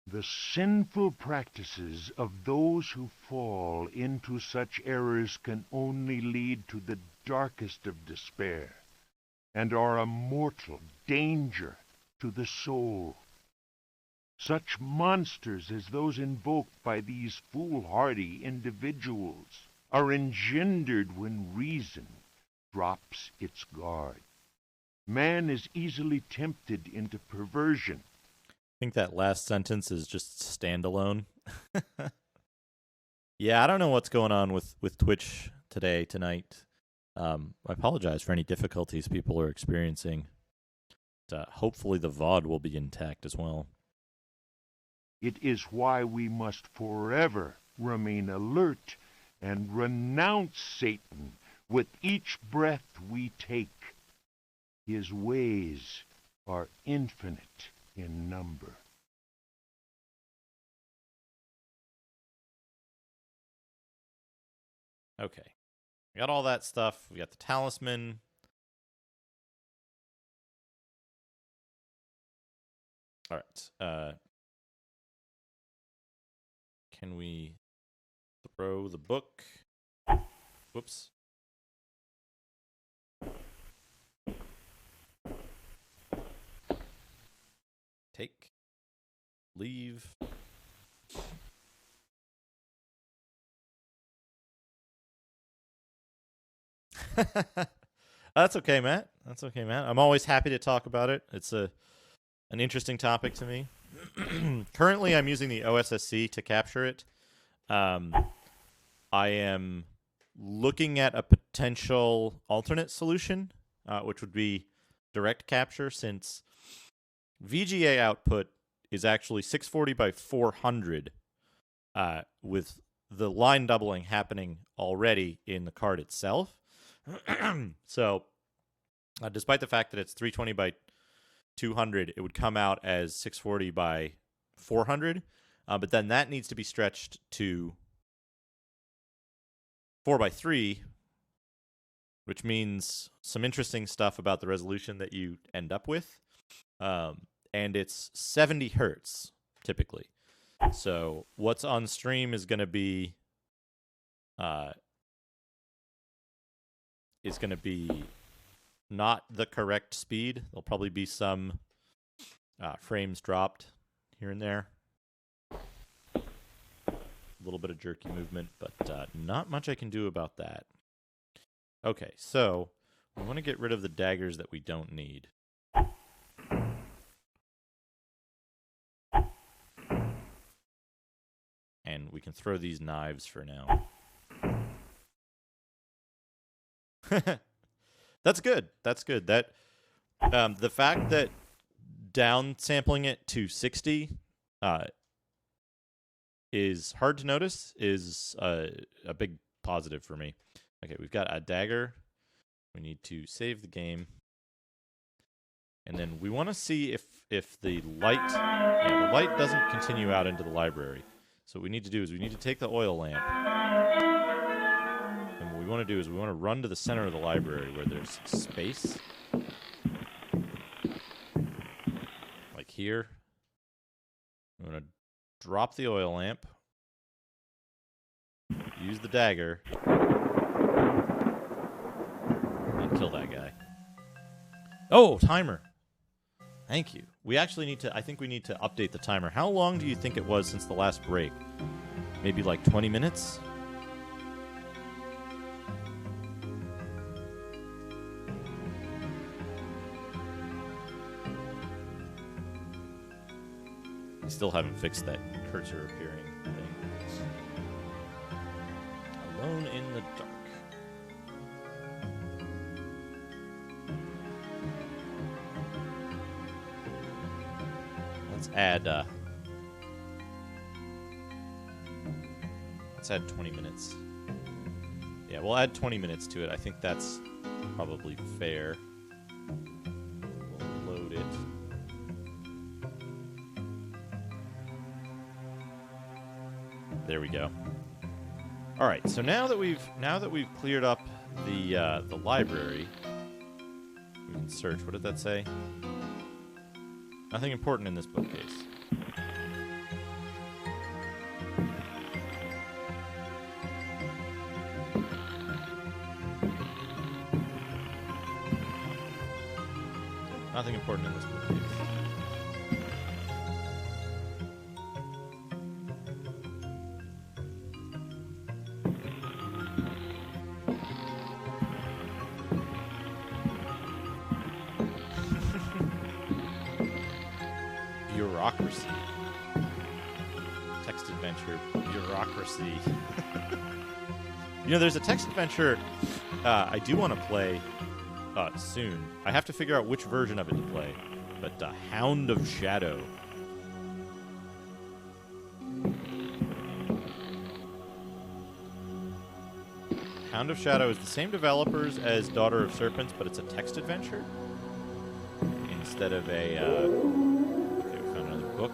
The sinful practices of those who fall into such errors can only lead to the darkest of despair, and are a mortal danger to the soul. Such monsters as those invoked by these foolhardy individuals are engendered when reason drops its guard. Man is easily tempted into perversion. I think that last sentence is just standalone. Yeah, I don't know what's going on with Twitch tonight. I apologize for any difficulties people are experiencing. Hopefully the VOD will be intact as well. It is why we must forever remain alert and renounce Satan with each breath we take. His ways are infinite in number. Okay. We got all that stuff. We got the talisman. All right. Can we throw the book? Whoops. Take. Leave. That's okay, Matt. That's okay, Matt. I'm always happy to talk about it. It's an interesting topic to me. Currently, I'm using the OSSC to capture it. I am looking at a potential alternate solution, which would be direct capture, since VGA output is actually 640 by 400 with the line doubling happening already in the card itself. So, despite the fact that it's 320 by 200, it would come out as 640 by 400. But then that needs to be stretched to 4 by 3, which means some interesting stuff about the resolution that you end up with. And it's 70 hertz, typically. So what's on stream is going to be not the correct speed. There'll probably be some frames dropped here and there. A little bit of jerky movement, but not much I can do about that. Okay, so we want to get rid of the daggers that we don't need. And we can throw these knives for now. That's good. That's good. That the fact that downsampling it to 60 is hard to notice is a big positive for me. Okay, we've got a dagger. We need to save the game. And then we want to see if the light doesn't continue out into the library. So what we need to do is we need to take the oil lamp. And what we want to do is we want to run to the center of the library where there's space. Like here. We want to drop the oil lamp. Use the dagger. And kill that guy. Oh, timer. Thank you. We actually need to, I think we need to update the timer. How long do you think it was since the last break? Maybe like 20 minutes? I still haven't fixed that cursor appearing thing. Alone in the dark. Let's add 20 minutes. Yeah, we'll add 20 minutes to it. I think that's probably fair. We'll load it. There we go. All right, so now that we've cleared up the library, we can search. What did that say? Nothing important in this bookcase. Nothing important in this bookcase. Bureaucracy. Text adventure. Bureaucracy. You know, there's a text adventure I do want to play soon. I have to figure out which version of it to play. But Hound of Shadow. Hound of Shadow is the same developers as Daughter of Serpents, but it's a text adventure instead of a... okay, we found another book.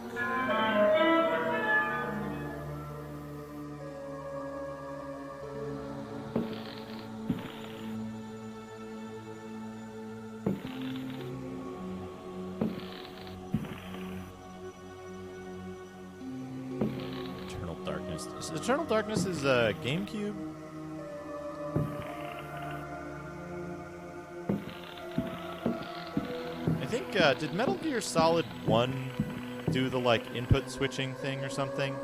Eternal Darkness. Eternal Darkness is GameCube. I think, did Metal Gear Solid 1 do the, like, input switching thing or something?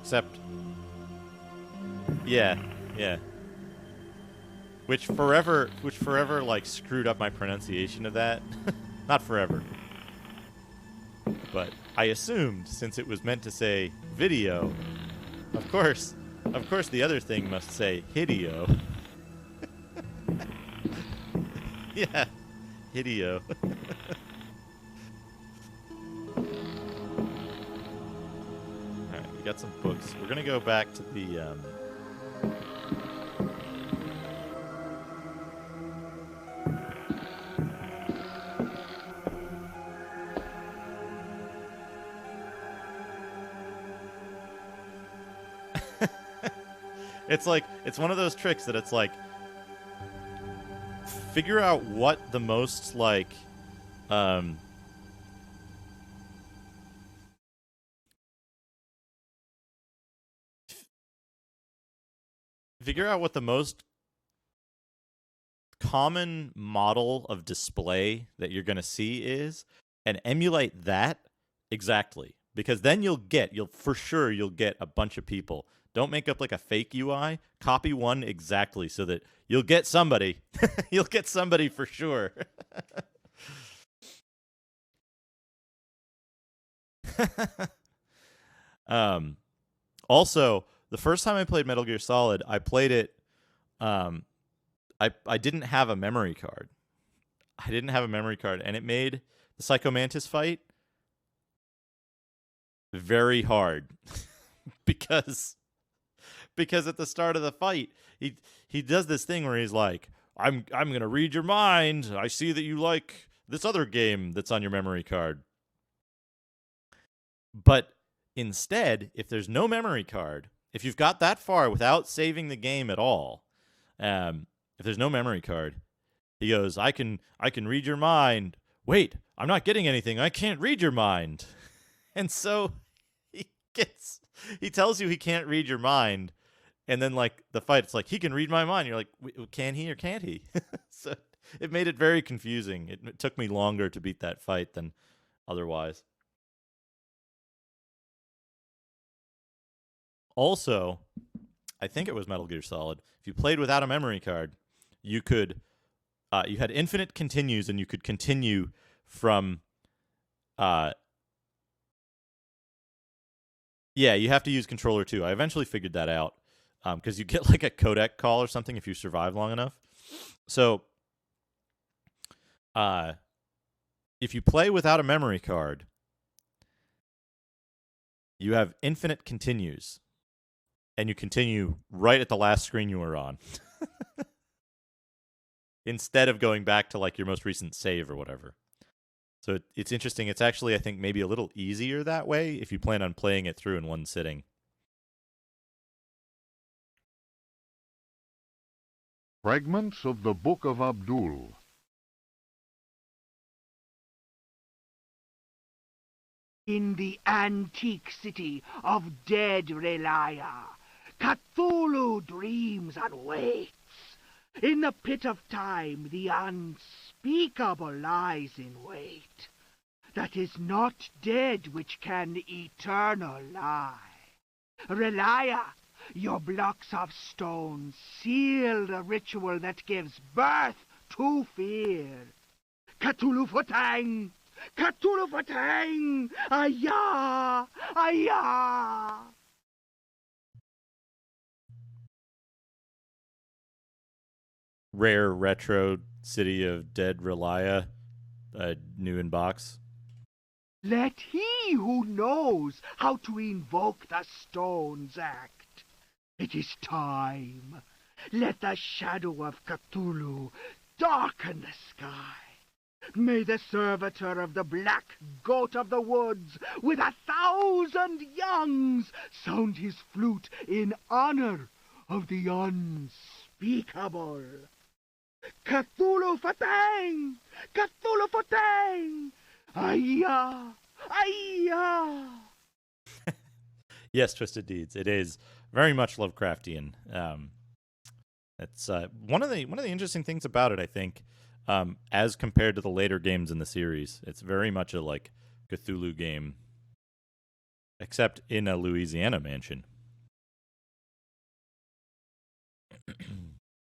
Except... Yeah. Which forever, like, screwed up my pronunciation of that. Not forever. But I assumed, since it was meant to say video, of course the other thing must say Hideo. Yeah, Hideo. got some books. We're gonna go back to the. It's like, it's one of those tricks that it's like, figure out what the most, like, figure out what the most common model of display that you're going to see is, and emulate that exactly. Because then you'll get a bunch of people. Don't make up like a fake UI. Copy one exactly so that you'll get somebody. You'll get somebody for sure. Also, the first time I played Metal Gear Solid, I played it. I didn't have a memory card. And it made the Psycho Mantis fight very hard because at the start of the fight, he does this thing where he's like, I'm gonna read your mind. I see that you like this other game that's on your memory card. But instead, if there's no memory card, if you've got that far without saving the game at all, if there's no memory card, he goes, I can read your mind. Wait, I'm not getting anything. I can't read your mind. And so he tells you he can't read your mind. And then, like, the fight, it's like, he can read my mind. You're like, can he or can't he? So it made it very confusing. It took me longer to beat that fight than otherwise. Also, I think it was Metal Gear Solid. If you played without a memory card, you could, you had infinite continues, and you could continue from, yeah, you have to use controller too. I eventually figured that out, because you get like a codec call or something if you survive long enough. So, if you play without a memory card, you have infinite continues. And you continue right at the last screen you were on. Instead of going back to like your most recent save or whatever. So it's interesting. It's actually, I think, maybe a little easier that way if you plan on playing it through in one sitting. Fragments of the Book of Abdul. In the antique city of dead Relaya, Cthulhu dreams and waits. In the pit of time, the unspeakable lies in wait. That is not dead which can eternal lie. Relaya, your blocks of stone seal the ritual that gives birth to fear. Cthulhu Fatang! Cthulhu Fatang! Ayah! Ayah! Rare retro city of dead Relaya, new in box. Let he who knows how to invoke the stones act. It is time. Let the shadow of Cthulhu darken the sky. May the servitor of the black goat of the woods with 1,000 youngs sound his flute in honor of the unspeakable. Cthulhu Fatang! Cthulhu Fatang! Ayah! Ayah! Yes, Twisted Deeds. It is very much Lovecraftian. It's one of the interesting things about it, I think, as compared to the later games in the series. It's very much a like Cthulhu game, except in a Louisiana mansion.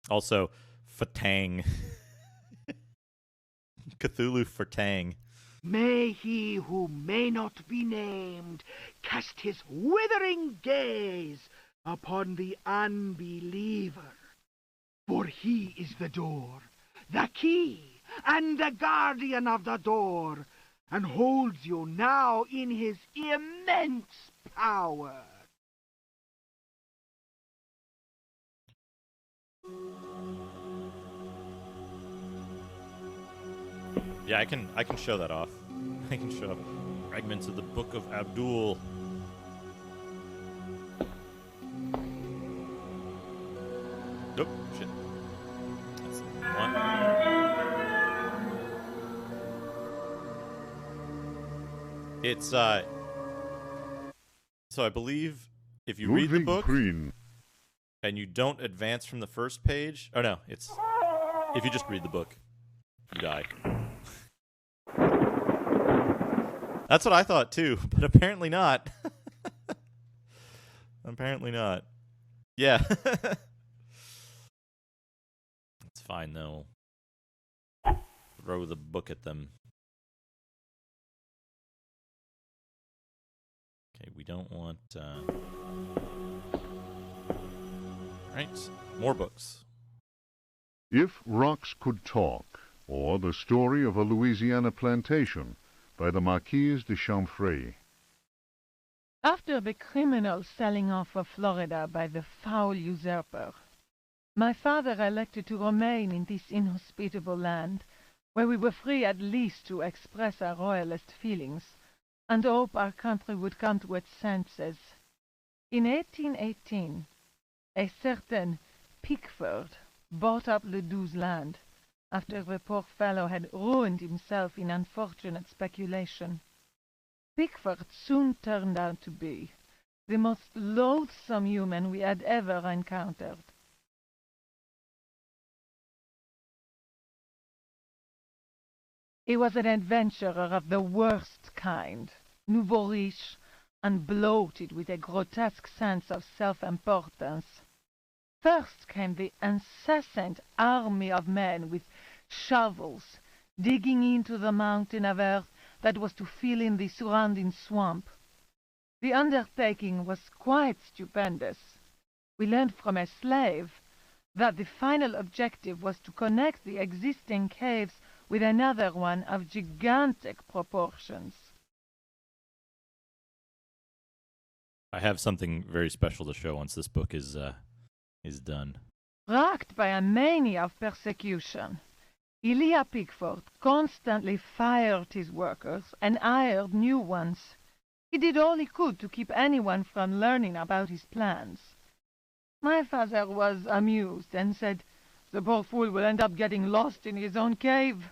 Also, Fatang. Cthulhu Fatang. May he who may not be named cast his withering gaze upon the unbeliever. For he is the door, the key, and the guardian of the door, and holds you now in his immense power. Yeah, I can show that off. I can show fragments of the Book of Abdul. Nope, shit. That's the one. It's so I believe if you read the Ludwig book Prien. and you don't advance from the first page, oh no, it's if you just read the book, you die. That's what I thought too, but apparently not. Apparently not. Yeah. It's fine though. Throw the book at them. Okay, we don't want right, more books. If Rocks Could Talk, or The Story of a Louisiana Plantation, by the Marquise de Chamfray. After the criminal selling off of Florida by the foul usurper, my father elected to remain in this inhospitable land, where we were free at least to express our royalist feelings, and hope our country would come to its senses. In 1818, a certain Pickford bought up Ledoux's land, after the poor fellow had ruined himself in unfortunate speculation. Pickford soon turned out to be the most loathsome human we had ever encountered. He was an adventurer of the worst kind, nouveau riche, and bloated with a grotesque sense of self-importance. First came the incessant army of men with shovels, digging into the mountain of earth that was to fill in the surrounding swamp. The undertaking was quite stupendous. We learned from a slave that the final objective was to connect the existing caves with another one of gigantic proportions. I have something very special to show once this book is done. Racked by a mania of persecution, Elia Pickford constantly fired his workers and hired new ones. He did all he could to keep anyone from learning about his plans. My father was amused and said, "The poor fool will end up getting lost in his own cave."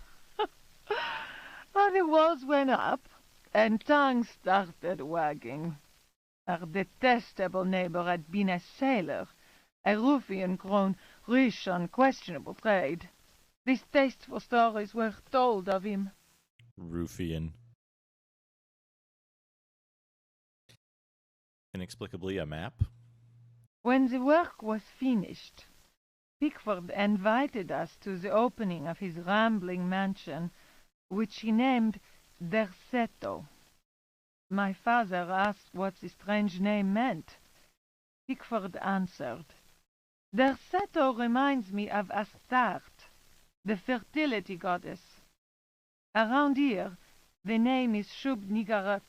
But the walls went up, and tongues started wagging. Our detestable neighbor had been a sailor, a ruffian grown rich on questionable trade. Distasteful stories were told of him. Ruffian. Inexplicably, a map? When the work was finished, Pickford invited us to the opening of his rambling mansion, which he named Derceto. My father asked what the strange name meant. Pickford answered, "Derceto reminds me of Astarte, the fertility goddess. Around here, the name is Shub-Niggurath.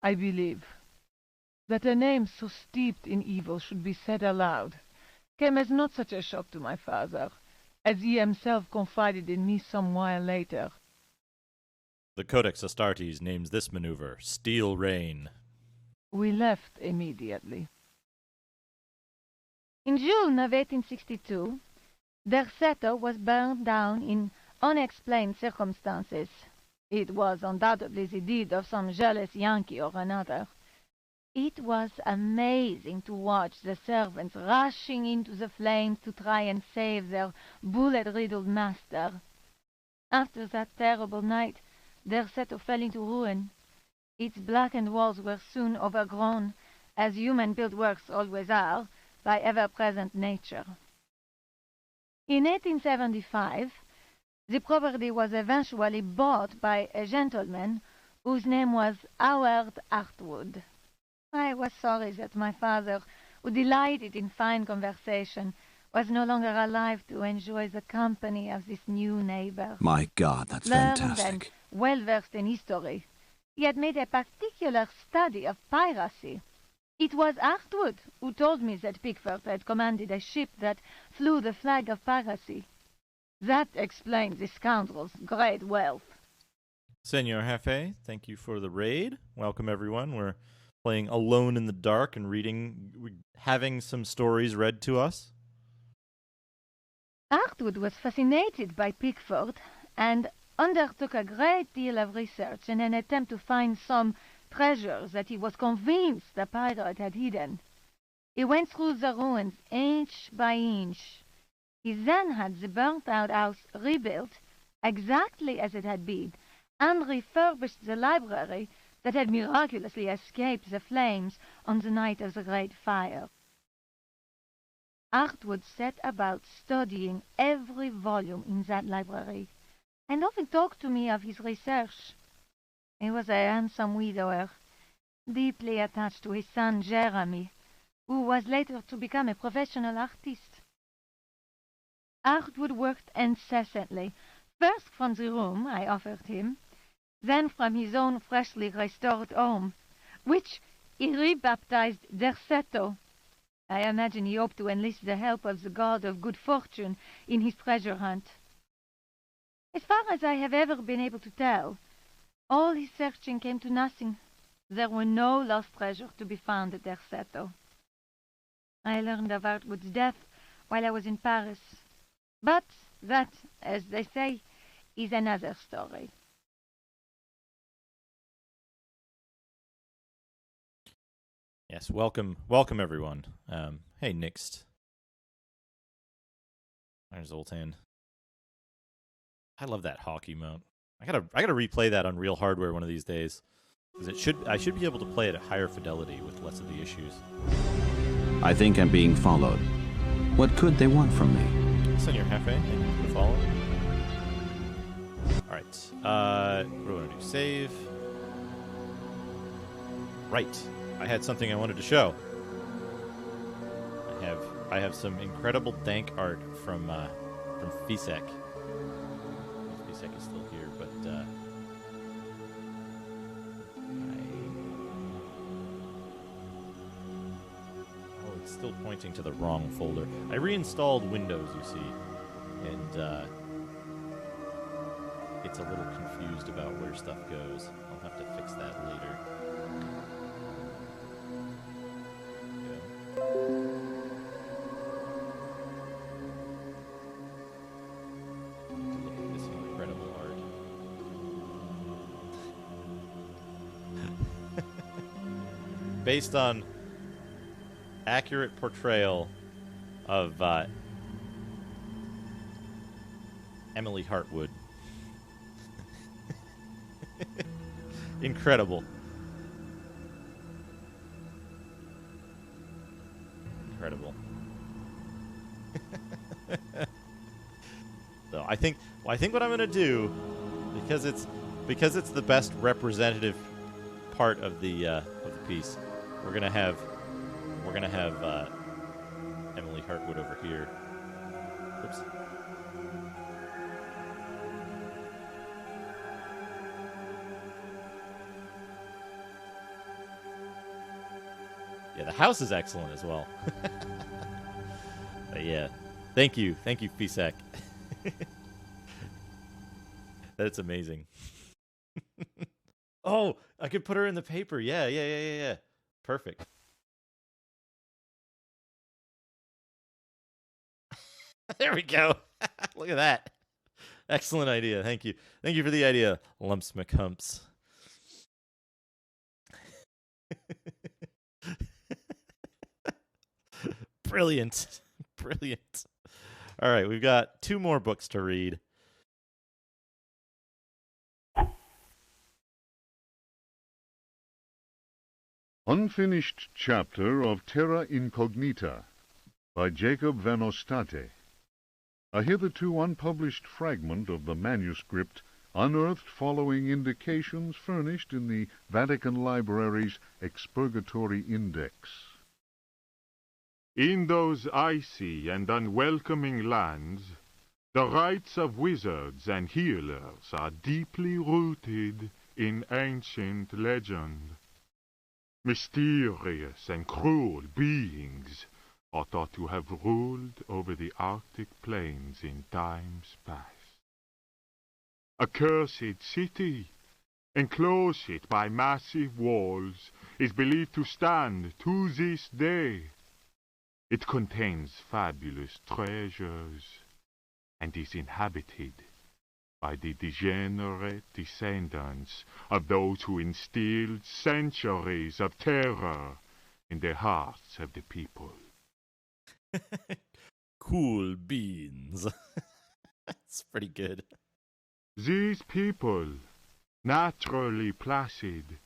I believe that a name so steeped in evil should be said aloud came as not such a shock to my father, as he himself confided in me some while later." The Codex Astartes names this maneuver Steel Rain. We left immediately. In June of 1862, Derceto was burned down in unexplained circumstances. It was undoubtedly the deed of some jealous Yankee or another. It was amazing to watch the servants rushing into the flames to try and save their bullet-riddled master. After that terrible night, Derceto fell into ruin. Its blackened walls were soon overgrown, as human-built works always are, by ever-present nature. In 1875, the property was eventually bought by a gentleman whose name was Howard Hartwood. I was sorry that my father, who delighted in fine conversation, was no longer alive to enjoy the company of this new neighbor. My God, that's Learned fantastic. and well-versed in history, he had made a particular study of piracy. It was Artwood who told me that Pickford had commanded a ship that flew the flag of piracy. That explains the scoundrel's great wealth. Senor Jefe, thank you for the raid. Welcome, everyone. We're playing Alone in the Dark and having some stories read to us. Artwood was fascinated by Pickford and undertook a great deal of research in an attempt to find some treasures that he was convinced the pirate had hidden. He went through the ruins inch by inch. He then had the burnt-out house rebuilt exactly as it had been, and refurbished the library that had miraculously escaped the flames on the night of the Great Fire. Artwood set about studying every volume in that library, and often talked to me of his research. He was a handsome widower, deeply attached to his son Jeremy, who was later to become a professional artist. Artwood worked incessantly, first from the room I offered him, then from his own freshly restored home, which he rebaptized Derceto. I imagine he hoped to enlist the help of the god of good fortune in his treasure hunt. As far as I have ever been able to tell, all his searching came to nothing. There were no lost treasure to be found at Derceto. I learned of Artwood's death while I was in Paris. But that, as they say, is another story. Yes, welcome everyone. Hey, Nixt. There's Zoltan. I love that hockey mode. I gotta replay that on real hardware one of these days, because I should be able to play it at higher fidelity with less of the issues. I think I'm being followed. What could they want from me? Senor Jefe, thank you for the follow. Alright, what do I want to do? Save. Right. I had something I wanted to show. I have some incredible dank art from Fisek. Fisek is still here, but it's still pointing to the wrong folder. I reinstalled Windows, you see, and it's a little confused about where stuff goes. I'll have to fix that later. Look at this incredible art. Based on accurate portrayal of Emily Hartwood. Incredible. Incredible. So I think what I'm gonna do, because it's the best representative part of the piece, we're gonna have Emily Hartwood over here. Oops. Yeah, the house is excellent as well. But yeah, thank you, Fisek. That's amazing. Oh, I could put her in the paper. Yeah. Perfect. There we go. Look at that. Excellent idea. Thank you for the idea, Lumps McHumps. Brilliant. All right, we've got 2 more books to read. Unfinished Chapter of Terra Incognita by Jacob van Ostade. A hitherto unpublished fragment of the manuscript unearthed following indications furnished in the Vatican Library's Expurgatory Index. In those icy and unwelcoming lands, the rites of wizards and healers are deeply rooted in ancient legend. Mysterious and cruel beings are thought to have ruled over the Arctic plains in times past. A cursed city, enclosed by massive walls, is believed to stand to this day. It contains fabulous treasures and is inhabited by the degenerate descendants of those who instilled centuries of terror in the hearts of the people. Cool beans. That's pretty good. These people, naturally placid,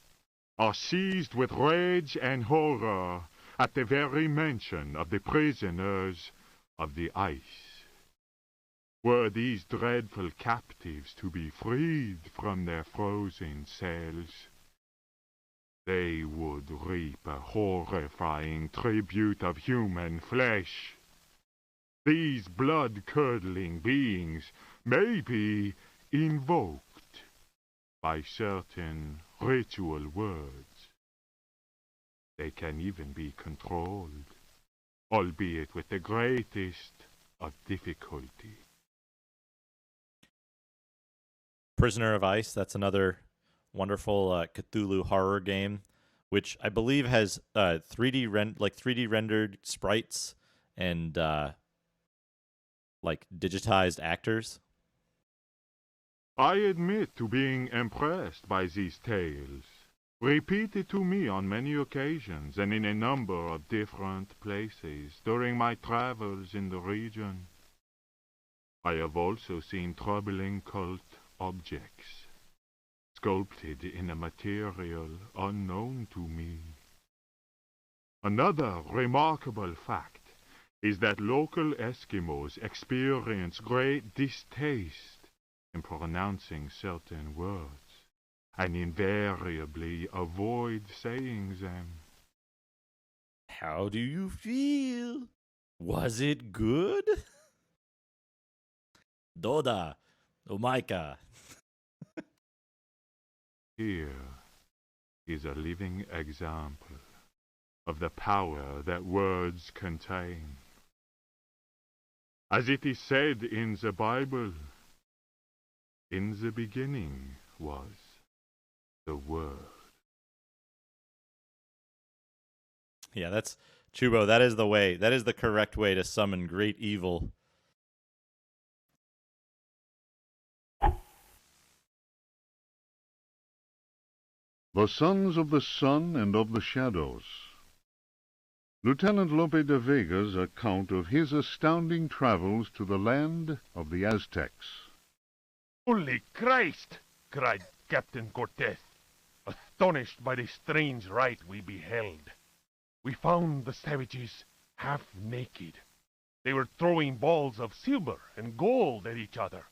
are seized with rage and horror at the very mention of the prisoners of the ice. Were these dreadful captives to be freed from their frozen cells, they would reap a horrifying tribute of human flesh. These blood-curdling beings may be invoked by certain ritual words. They can even be controlled, albeit with the greatest of difficulty. Prisoner of Ice, that's another wonderful Cthulhu horror game, which I believe has 3D rendered sprites and like digitized actors. I admit to being impressed by these tales, repeated to me on many occasions and in a number of different places during my travels in the region. I have also seen troubling cult objects, sculpted in a material unknown to me. Another remarkable fact is that local Eskimos experience great distaste in pronouncing certain words, and invariably avoid saying them. How do you feel? Was it good? Doda, Omaika. Here is a living example of the power that words contain. As it is said in the Bible, in the beginning was the Word. Yeah, that's Chubo. That is the way. That is the correct way to summon great evil. The Sons of the Sun and of the Shadows. Lieutenant Lope de Vega's account of his astounding travels to the land of the Aztecs. Holy Christ! Cried Captain Cortez, astonished by the strange rite we beheld. We found the savages half naked. They were throwing balls of silver and gold at each other.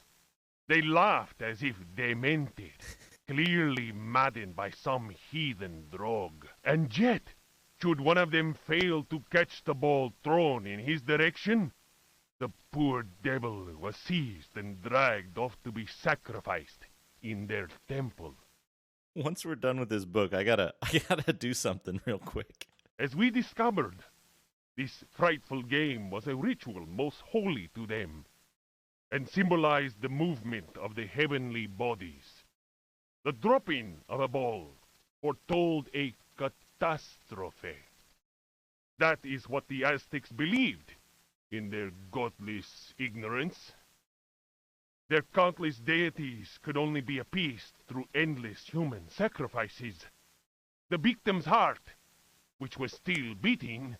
They laughed as if demented, clearly maddened by some heathen drug. And yet, should one of them fail to catch the ball thrown in his direction, the poor devil was seized and dragged off to be sacrificed in their temple. Once we're done with this book, I gotta do something real quick. As we discovered, this frightful game was a ritual most holy to them, and symbolized the movement of the heavenly bodies. The dropping of a ball foretold a catastrophe. That is what the Aztecs believed in their godless ignorance. Their countless deities could only be appeased through endless human sacrifices. The victim's heart, which was still beating,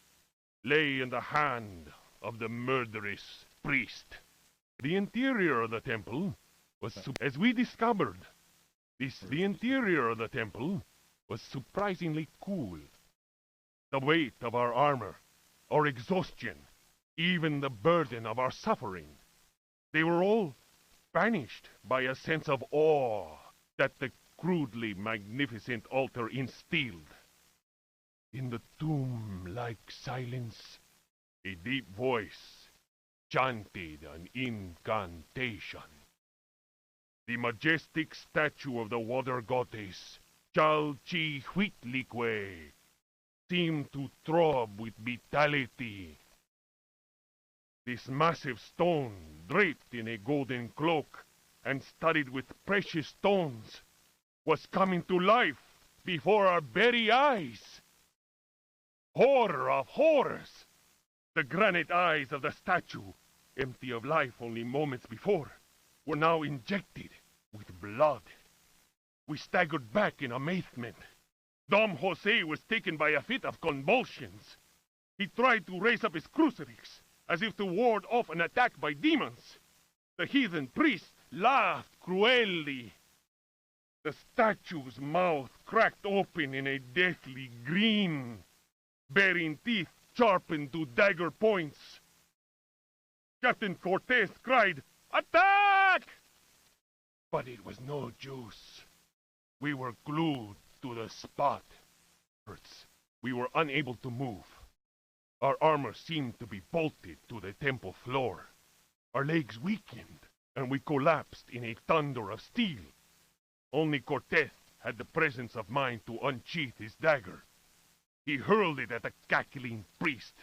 lay in the hand of the murderous priest. The interior of the temple was, as we discovered, the interior of the temple was surprisingly cool. The weight of our armor, our exhaustion, even the burden of our suffering, they were all banished by a sense of awe that the crudely magnificent altar instilled. In the tomb-like silence, a deep voice chanted an incantation. The majestic statue of the water goddess, Chalchihuitlicue, seemed to throb with vitality. This massive stone, draped in a golden cloak and studded with precious stones, was coming to life before our very eyes. Horror of horrors! The granite eyes of the statue, empty of life only moments before, were now injected with blood. We staggered back in amazement. Dom Jose was taken by a fit of convulsions. He tried to raise up his crucifix, as if to ward off an attack by demons. The heathen priest laughed cruelly. The statue's mouth cracked open in a deathly grin, bearing teeth sharpened to dagger points. Captain Cortez cried, "Attack!" But it was no use. We were glued to the spot. We were unable to move. Our armor seemed to be bolted to the temple floor. Our legs weakened, and we collapsed in a thunder of steel. Only Cortez had the presence of mind to unsheath his dagger. He hurled it at the cackling priest.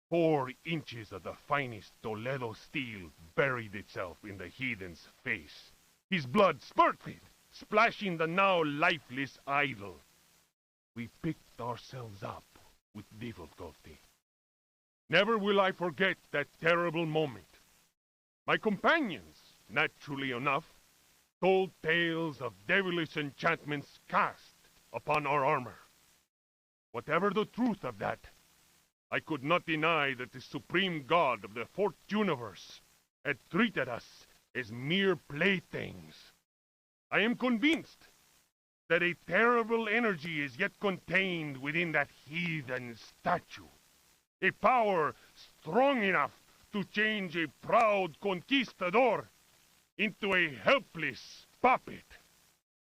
4 inches of the finest Toledo steel buried itself in the heathen's face. His blood spurted, splashing the now lifeless idol. We picked ourselves up with difficulty. Never will I forget that terrible moment. My companions, naturally enough, told tales of devilish enchantments cast upon our armor. Whatever the truth of that, I could not deny that the supreme god of the 4th universe had treated us as mere playthings. I am convinced that a terrible energy is yet contained within that heathen statue. A power strong enough to change a proud conquistador into a helpless puppet.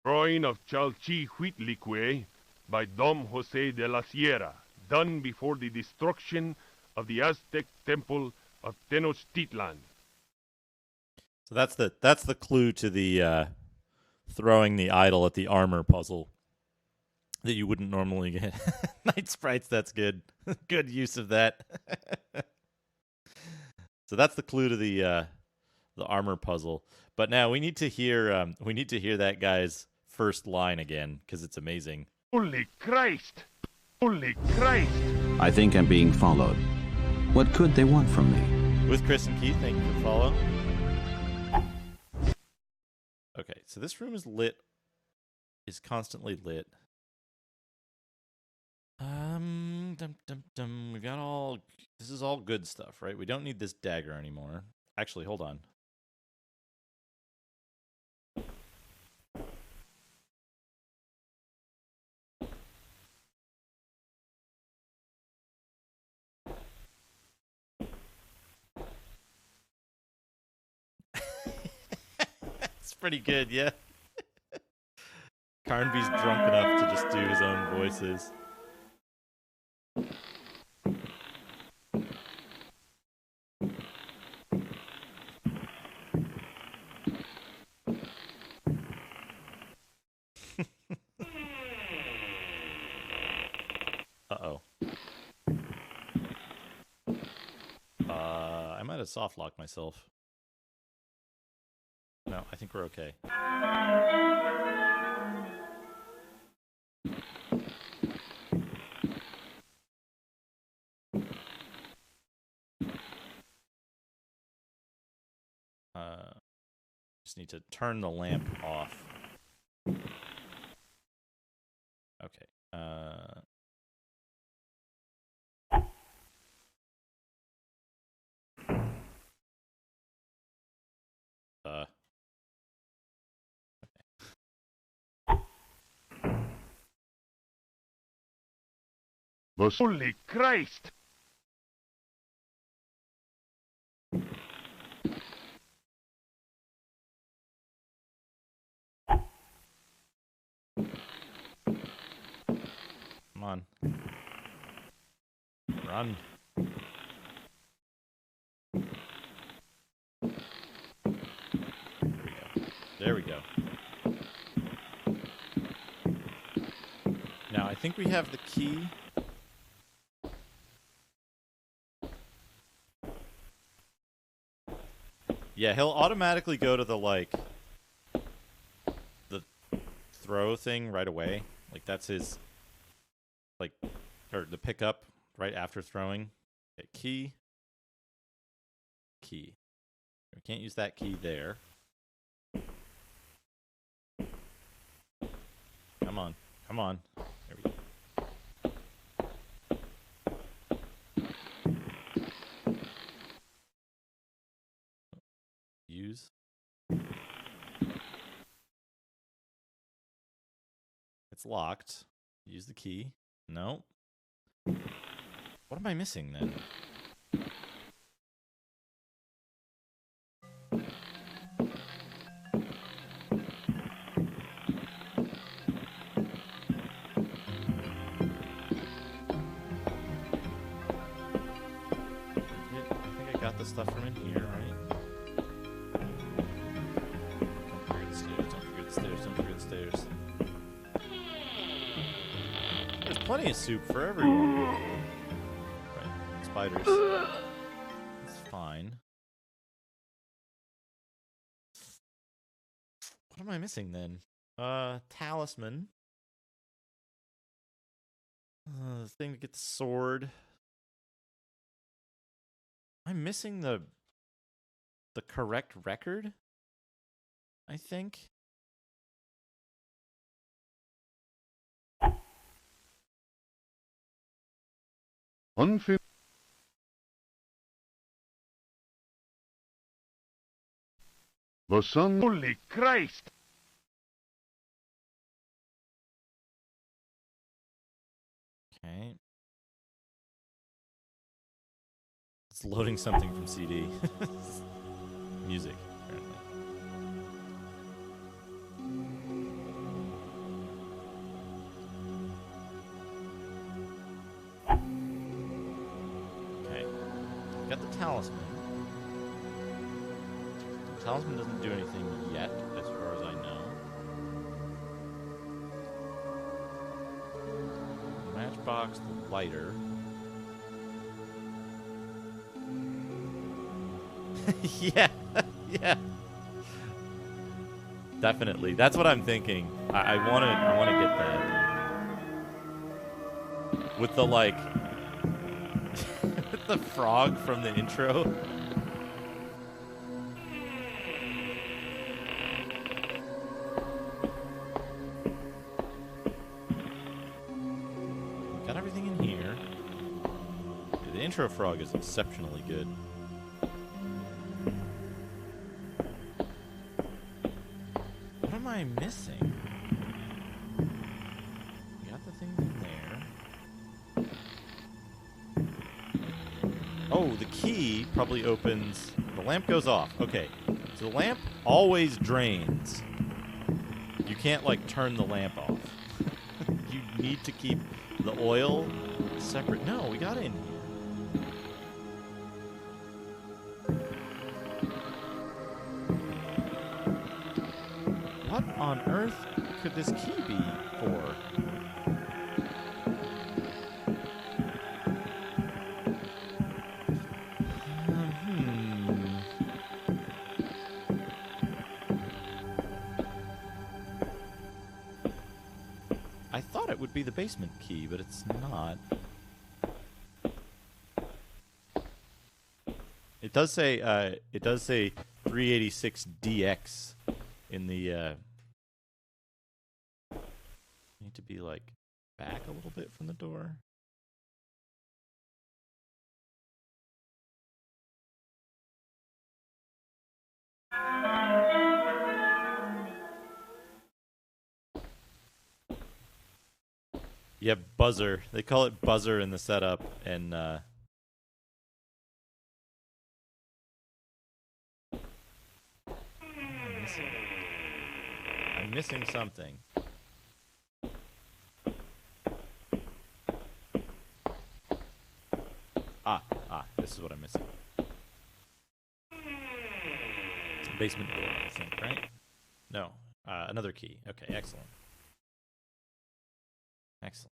Drawing of Chalchihuitlicue by Dom Jose de la Sierra, done before the destruction of the Aztec temple of Tenochtitlan. So that's the clue to the throwing the idol at the armor puzzle that you wouldn't normally get. Night sprites, that's good. Good use of that. So that's the clue to the armor puzzle. But now we need to hear that guy's first line again because it's amazing. Holy Christ! Holy Christ! I think I'm being followed. What could they want from me? With Chris and Keith, thank you for follow. Okay, so this room is constantly lit. We got this is all good stuff, right? We don't need this dagger anymore. Actually, hold on. It's pretty good, yeah. Carnby's drunk enough to just do his own voices. Uh-oh. I might have soft locked myself. No, I think we're okay. Just need to turn the lamp off. Okay. Holy Christ! Come on. Run. There we go. Now, I think we have the key Yeah, he'll automatically go to the, like, the throw thing right away. Like, that's his, like, or the pickup right after throwing. Okay, key. Key. We can't use that key there. Come on. Come on. There we go. Use. It's locked. Use the key. No. What am I missing then? I think I got the stuff from in here, right? Don't forget the stairs, don't forget the stairs, don't forget the stairs. There's plenty of soup for everyone. Right, spiders. It's fine. What am I missing then? Talisman. The thing to get the sword. I'm missing the correct record, I think. Unfinished. The sun. Holy Christ! Okay. It's loading something from CD. Music, apparently. Okay. Got the talisman. The talisman doesn't do anything yet, as far as I know. Matchbox, the lighter. Yeah, yeah. Definitely. That's what I'm thinking. I wanna get that. With the, like, with the frog from the intro. Got everything in here. The intro frog is exceptionally good. What am I missing? Got the things in there. Oh, the key probably opens... The lamp goes off. Okay. So the lamp always drains. You can't, like, turn the lamp off. You need to keep the oil separate. No, we got it in here. What on earth could this key be for? I thought it would be the basement key, but it's not. It does say 386DX in the need to be like back a little bit from the door. Yeah, buzzer. They call it buzzer in the setup, and I'm missing something. This is what I'm missing. Basement door, I think, right? No, another key. Okay, excellent. Excellent.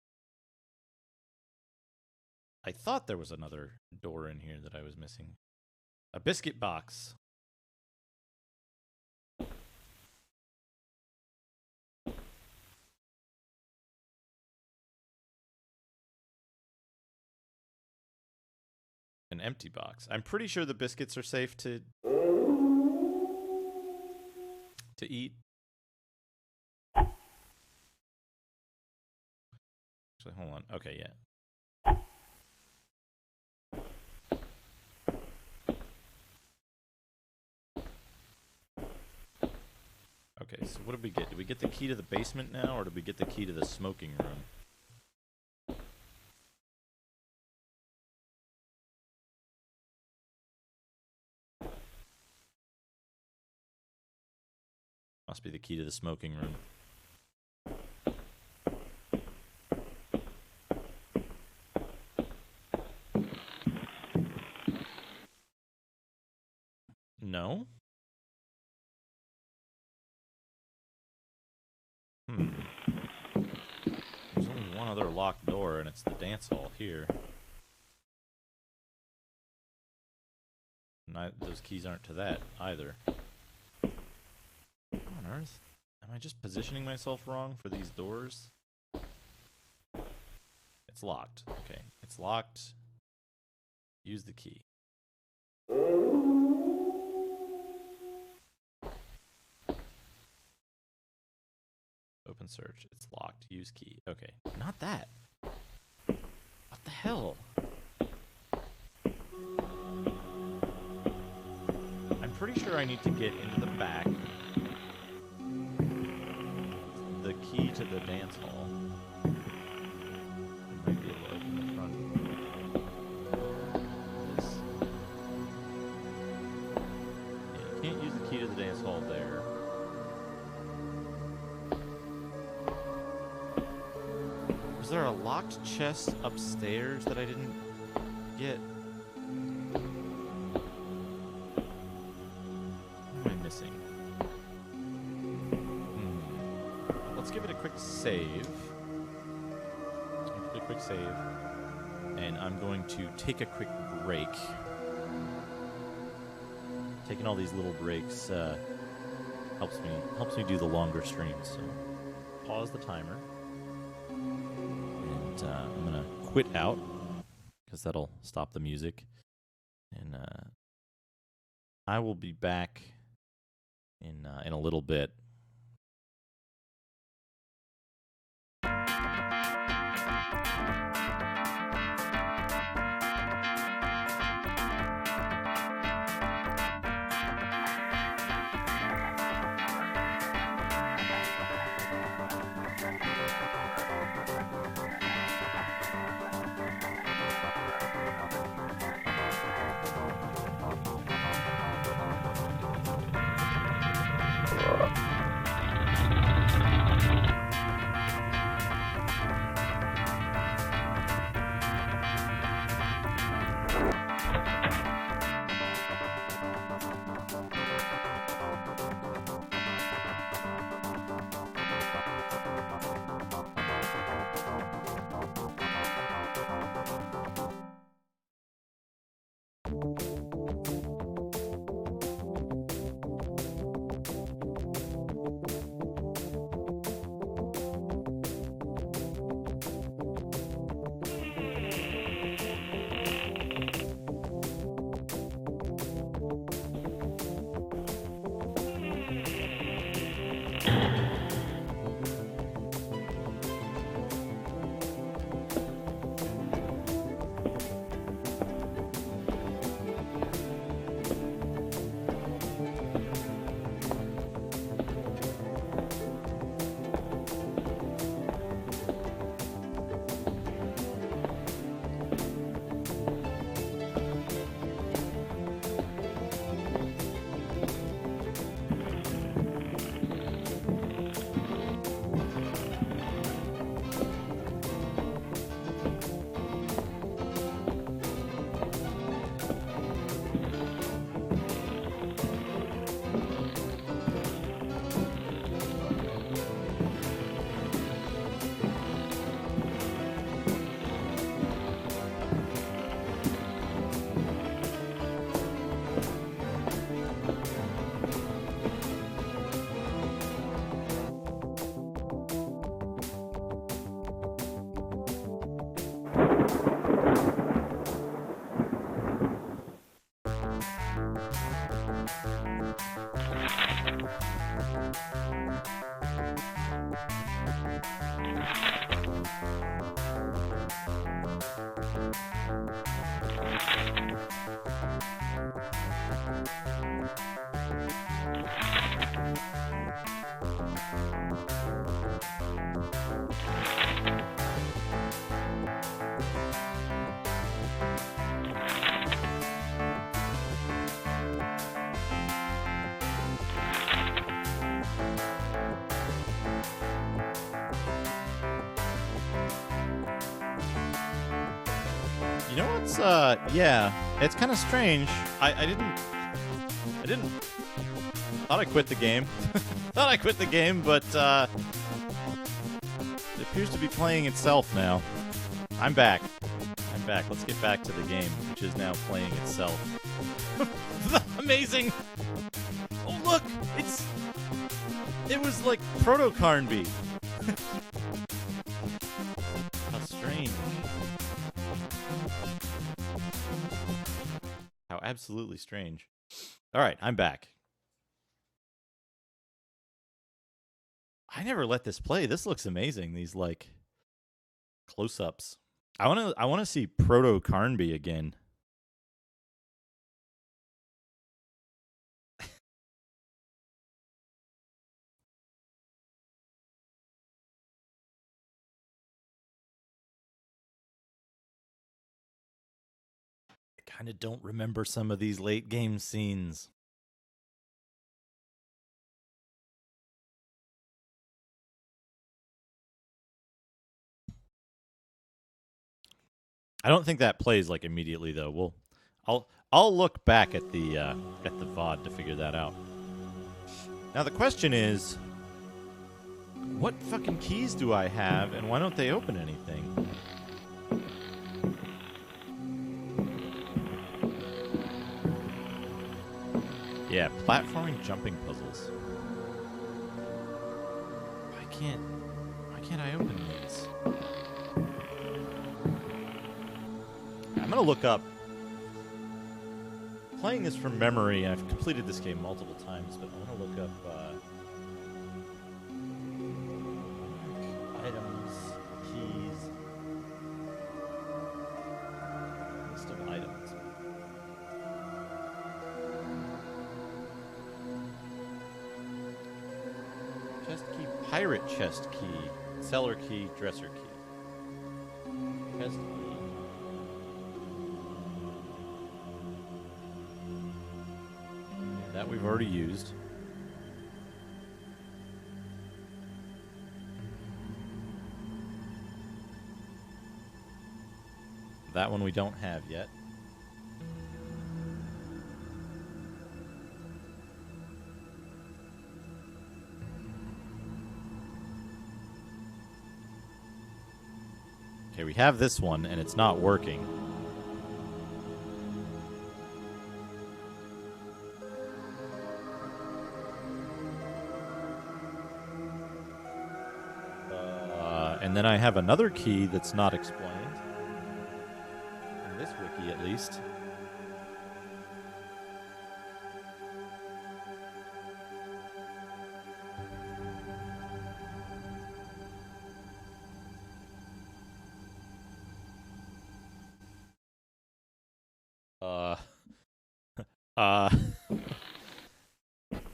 I thought there was another door in here that I was missing. A biscuit box. An empty box. I'm pretty sure the biscuits are safe to eat. Actually, hold on. Okay, yeah. Okay, so what did we get? Did we get the key to the basement now, or did we get the key to the smoking room? Must be the key to the smoking room. No? There's only one other locked door, and it's the dance hall here. Those keys aren't to that either. What on earth? Am I just positioning myself wrong for these doors? It's locked. Okay, it's locked. Use the key. Open search. It's locked. Use key. Okay. Not that. What the hell? I'm pretty sure I need to get into the back. The key to the dance hall. I might be able to open the front. This. Yeah, you can't use the key to the dance hall there. Was there a locked chest upstairs that I didn't get? What am I missing? Let's give it a quick save. And I'm going to take a quick break. Taking all these little breaks helps me do the longer streams. So pause the timer. I'm gonna quit out because that'll stop the music, and I will be back in a little bit. You know what's, yeah, it's kind of strange. I didn't, thought I quit the game. Thought I quit the game, but, it appears to be playing itself now. I'm back. Let's get back to the game, which is now playing itself. Amazing! Oh, look! It was like Proto-Carnby. How strange. How absolutely strange. Alright, I'm back. I never let this play. This looks amazing. These, like, close-ups. I wanna see Proto-Carnby again. I kind of don't remember some of these late game scenes. I don't think that plays like immediately though. I'll look back at the VOD to figure that out. Now the question is, what fucking keys do I have, and why don't they open anything? Yeah, platforming jumping puzzles. Why can't I open these? I'm gonna look up. Playing this from memory, I've completed this game multiple times, but I'm gonna look up items, keys, list of items. Chest key, pirate chest key, cellar key, dresser key. Chest key. That we've already used. That one we don't have yet. Okay, we have this one, and it's not working. And then I have another key that's not explained. In this wiki, at least.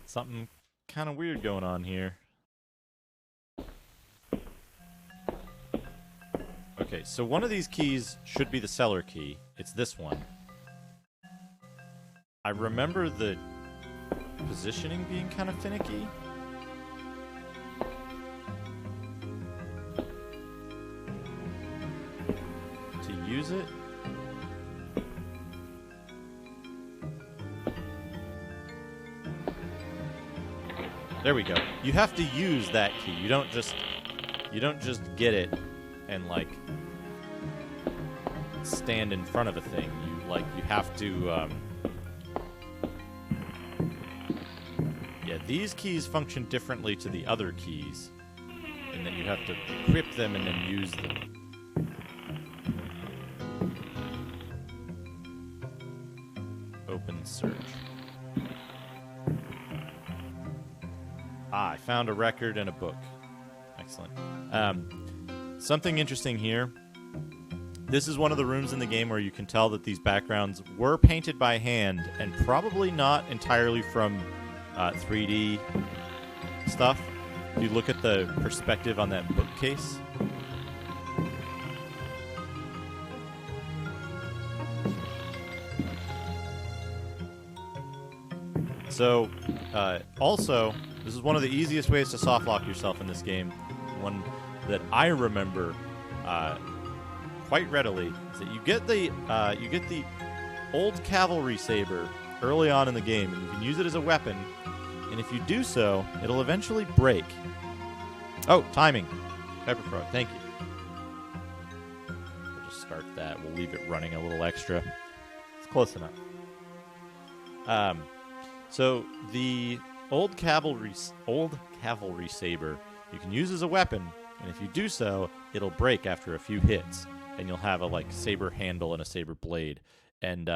Something kind of weird going on here. Okay, so one of these keys should be the cellar key. It's this one. I remember the positioning being kind of finicky. To use it. There we go. You have to use that key. You don't just get it and like stand in front of a thing. You have to yeah, these keys function differently to the other keys in that you have to equip them and then use them. Open search. I found a record and a book. Excellent. Something interesting here. This is one of the rooms in the game where you can tell that these backgrounds were painted by hand and probably not entirely from 3D stuff. If you look at the perspective on that bookcase. So, also, this is one of the easiest ways to soft lock yourself in this game. One that I remember quite readily is that you get the old cavalry saber early on in the game, and you can use it as a weapon. And if you do so, it'll eventually break. Oh, timing. Pepperfrog, thank you. We'll just start that. We'll leave it running a little extra. It's close enough. So the old cavalry saber you can use as a weapon, and if you do so, it'll break after a few hits, and you'll have a saber handle and a saber blade, and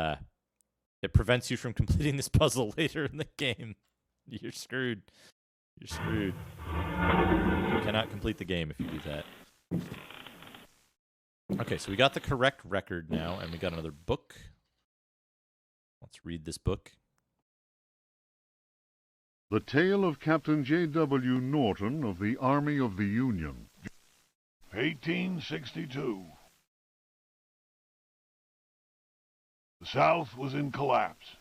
it prevents you from completing this puzzle later in the game. You're screwed. You're screwed. You cannot complete the game if you do that. Okay, so we got the correct record now, and we got another book. Let's read this book. The Tale of Captain J.W. Norton of the Army of the Union. 1862. The South was in collapse.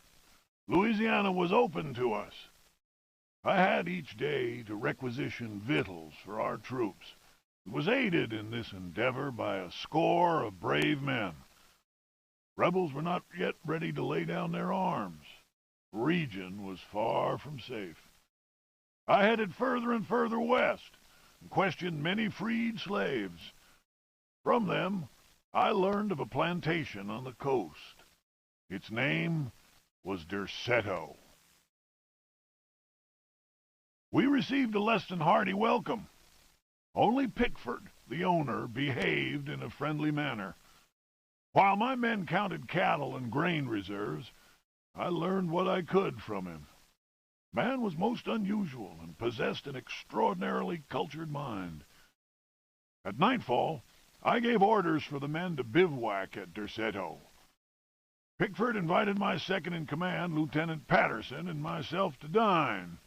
Louisiana was open to us. I had each day to requisition victuals for our troops. It was aided in this endeavor by a score of brave men. Rebels were not yet ready to lay down their arms. The region was far from safe. I headed further and further west and questioned many freed slaves. From them, I learned of a plantation on the coast. Its name was Derceto. We received a less than hearty welcome. Only Pickford, the owner, behaved in a friendly manner. While my men counted cattle and grain reserves, I learned what I could from him. Man was most unusual and possessed an extraordinarily cultured mind. At nightfall, I gave orders for the men to bivouac at Derceto. Pickford invited my second-in-command, Lieutenant Patterson, and myself to dine.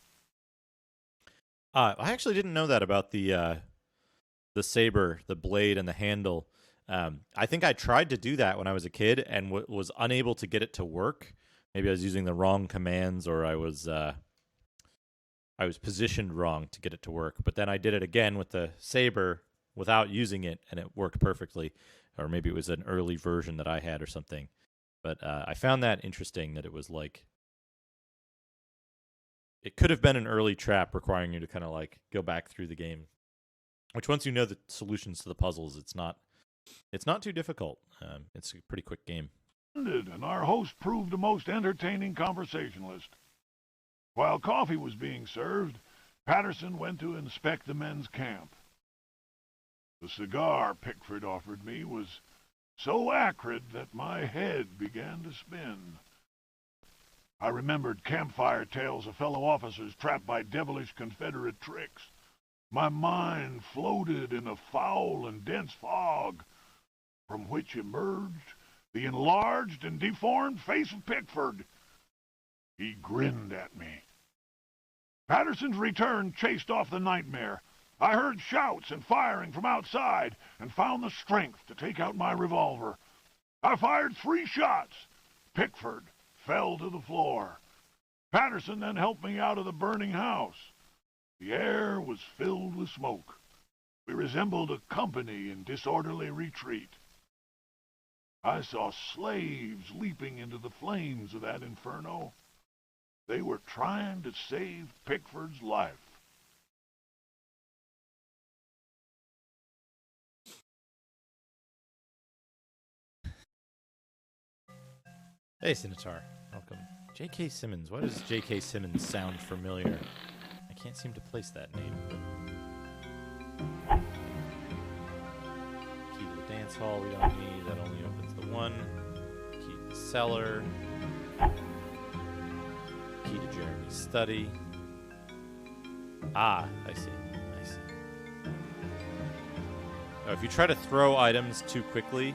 I actually didn't know that about the saber, the blade, and the handle. I think I tried to do that when I was a kid and was unable to get it to work. Maybe I was using the wrong commands, or I was positioned wrong to get it to work. But then I did it again with the saber without using it, and it worked perfectly. Or maybe it was an early version that I had or something. But I found that interesting that it was it could have been an early trap requiring you to kind of go back through the game. Which once you know the solutions to the puzzles, it's not too difficult. It's a pretty quick game. And our host proved a most entertaining conversationalist. While coffee was being served, Patterson went to inspect the men's camp. The cigar Pickford offered me was so acrid that my head began to spin. I remembered campfire tales of fellow officers trapped by devilish Confederate tricks. My mind floated in a foul and dense fog, from which emerged the enlarged and deformed face of Pickford. He grinned at me. Patterson's return chased off the nightmare. I heard shouts and firing from outside and found the strength to take out my revolver. I fired 3 shots. Pickford fell to the floor. Patterson then helped me out of the burning house. The air was filled with smoke. We resembled a company in disorderly retreat. I saw slaves leaping into the flames of that inferno. They were trying to save Pickford's life. Hey, Sinitar. Welcome. J.K. Simmons. Why does J.K. Simmons sound familiar? I can't seem to place that name. Key to the dance hall we don't need. That only opens the one. Key to the cellar. Key to Jeremy's study. Ah, I see. Oh, if you try to throw items too quickly,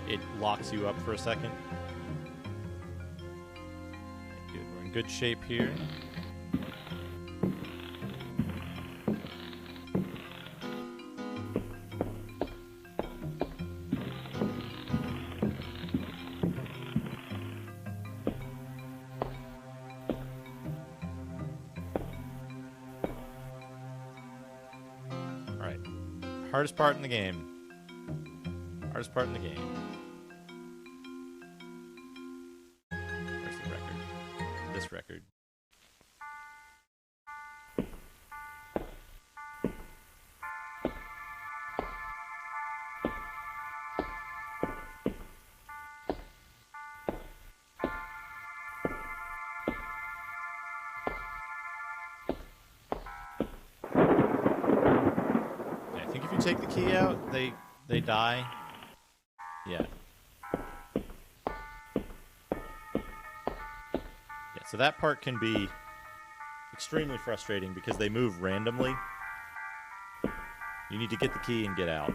it locks you up for a second. Good. We're in good shape here. Hardest part in the game. Hardest part in the game. Where's the record? This record. I think if you take the key out, they die. Yeah. Yeah, so that part can be extremely frustrating because they move randomly. You need to get the key and get out.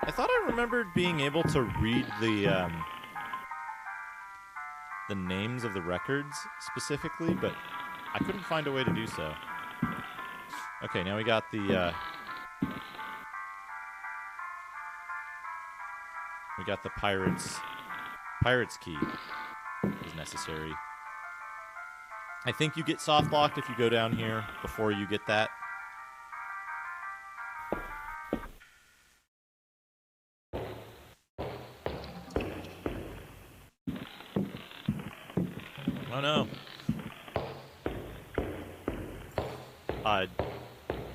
I thought I remembered being able to read the names of the records specifically, but I couldn't find a way to do so. Okay, now we got the pirate's key is necessary. I think you get soft locked if you go down here before you get that. Oh no.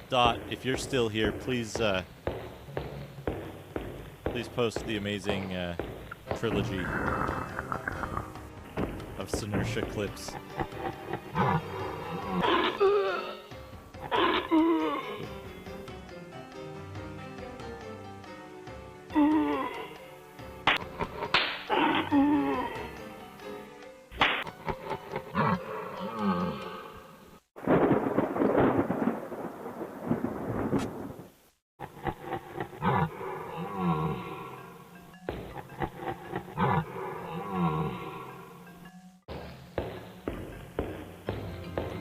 Dot, if you're still here, please post the amazing trilogy of Sinersha clips.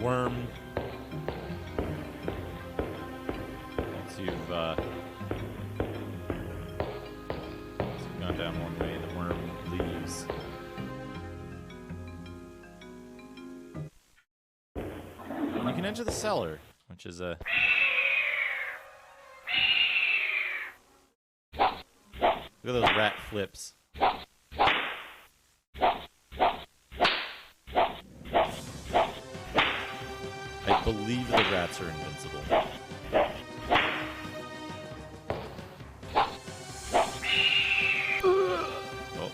Worm. Once you've gone down one way, the worm leaves. And you can enter the cellar, which is a... Look at those rat flips. I believe the rats are invincible. Oh.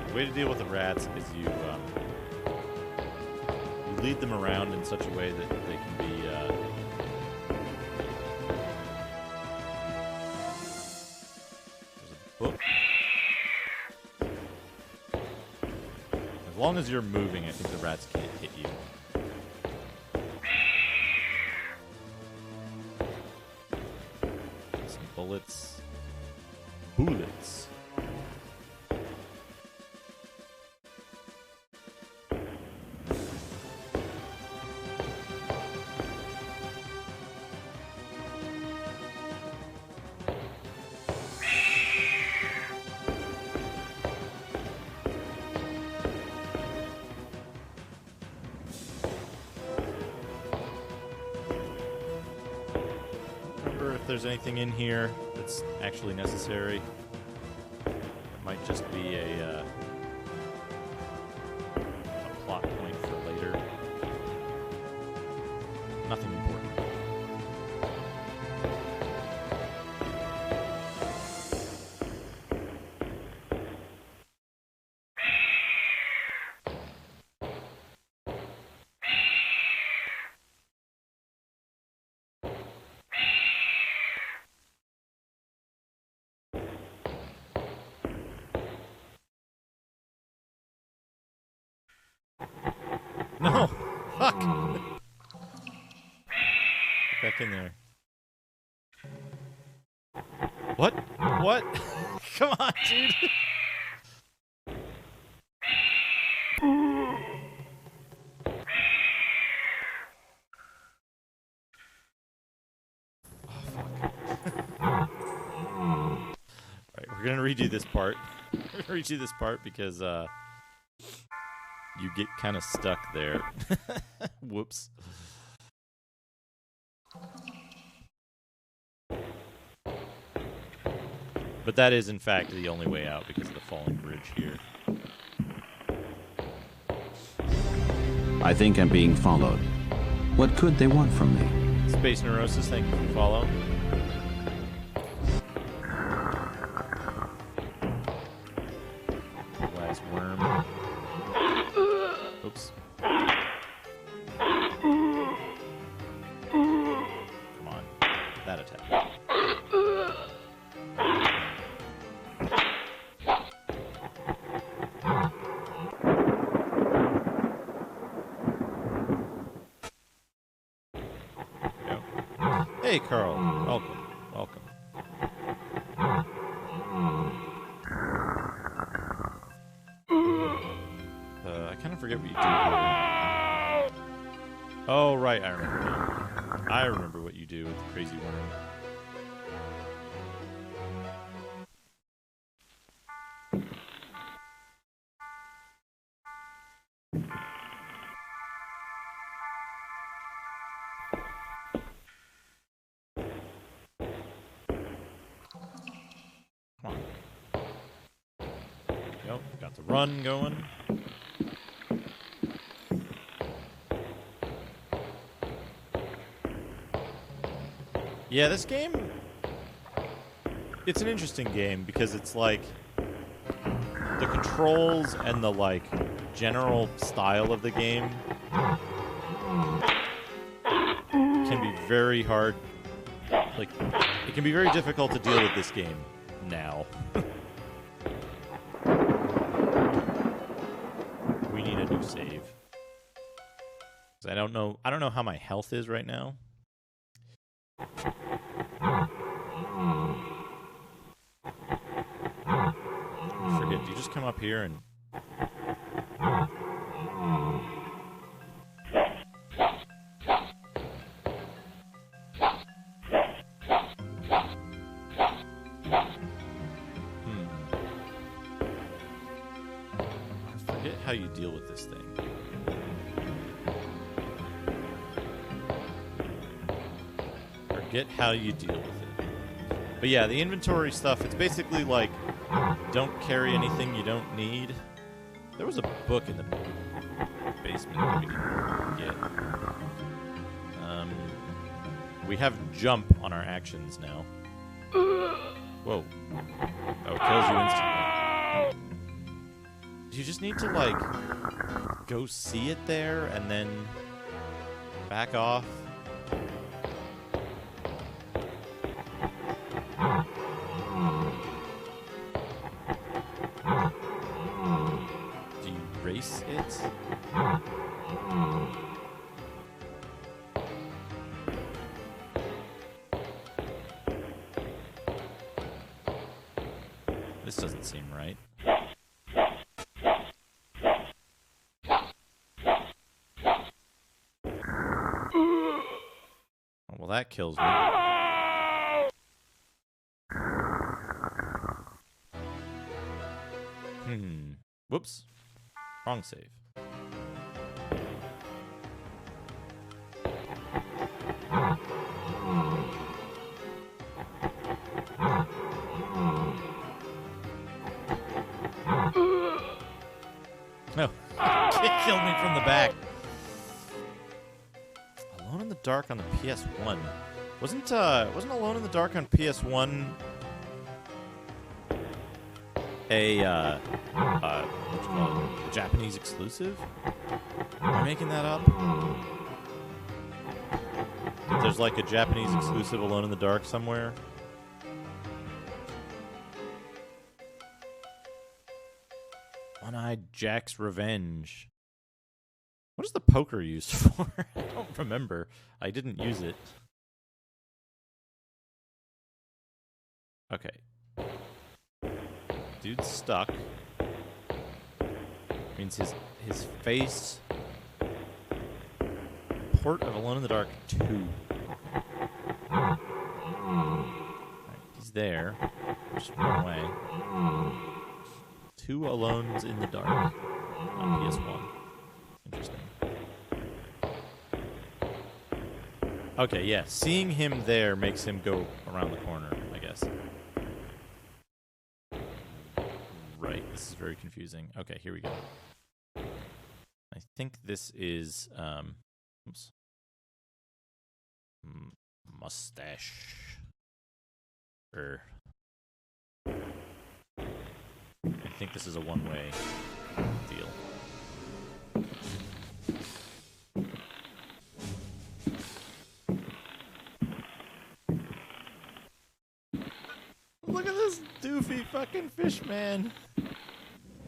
The way to deal with the rats is you lead them around in such a way that they can be there's a book. As long as you're moving, I think the rats can't hit you. Some bullets. Bullets. If there's anything in here that's actually necessary. It might just be a plot point for later. Nothing important. No! Fuck! Get back in there. What? What? Come on, dude! redo this part. Redo this part because you get kind of stuck there. Whoops. But that is, in fact, the only way out because of the falling bridge here. I think I'm being followed. What could they want from me? Space Neurosis, thank you for follow. Last worm. Oops. Come on. That attack. Hey, Carl. Welcome. Welcome. I kind of forget what you do here. Oh, right. I remember now. I remember what you do with the crazy worm. Got the run going. Yeah, this game, it's an interesting game because it's like the controls and the like general style of the game can be very hard. Like, it can be very difficult to deal with this game now. We need a new save. 'Cause I don't know how my health is right now. Forget, do you just come up here and... I forget how you deal with this thing. Forget how you deal with it. But yeah, the inventory stuff, it's basically like, don't carry anything you don't need. There was a book in the basement that we didn't get. We have jump on our actions now. Whoa. Oh, it kills you instantly. You just need to, like, go see it there and then back off. Do you race it? This doesn't seem right. Oh, well, that kills me. Whoops. Wrong save. No. It killed me from the back. Alone in the Dark on the PS1. Wasn't Alone in the Dark on PS1 a what you call it? A Japanese exclusive? Am I making that up? That there's like a Japanese exclusive Alone in the Dark somewhere? One-Eyed Jack's Revenge. What is the poker used for? I don't remember. I didn't use it. Okay. Dude's stuck. Means his face. Port of Alone in the Dark 2. Alright, he's there. just run away. Two Alones in the Dark on PS1. Interesting. Okay, yeah. Seeing him there makes him go around the corner, I guess. Right. This is very confusing. Okay, here we go. I think this is, oops. Mustache. I think this is a one-way deal. Look at this doofy fucking fish man.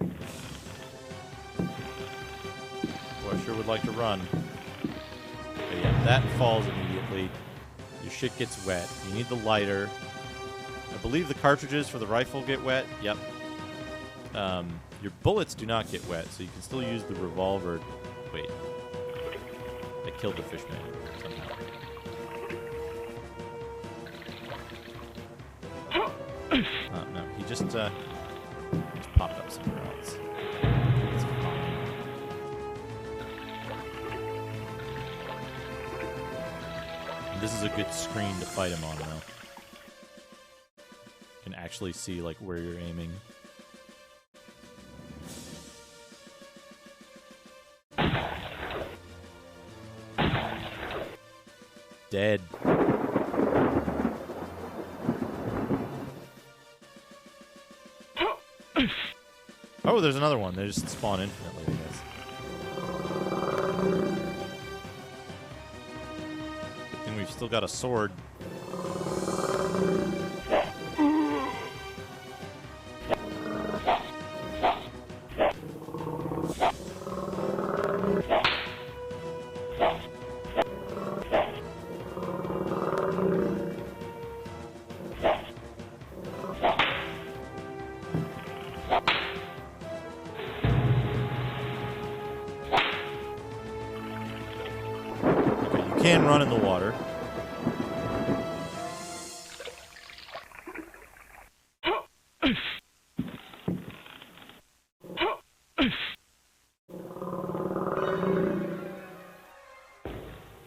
Boy, I sure would like to run. But yeah, that falls immediately. Your shit gets wet. You need the lighter. I believe the cartridges for the rifle get wet. Yep. Your bullets do not get wet, so you can still use the revolver. Wait. I killed the fish man somehow. No, he just popped up somewhere else. It's fine. And this is a good screen to fight him on, though. You can actually see, like, where you're aiming. Dead. Oh, there's another one. They just spawn infinitely, I guess. Good thing we've still got a sword. Can run in the water.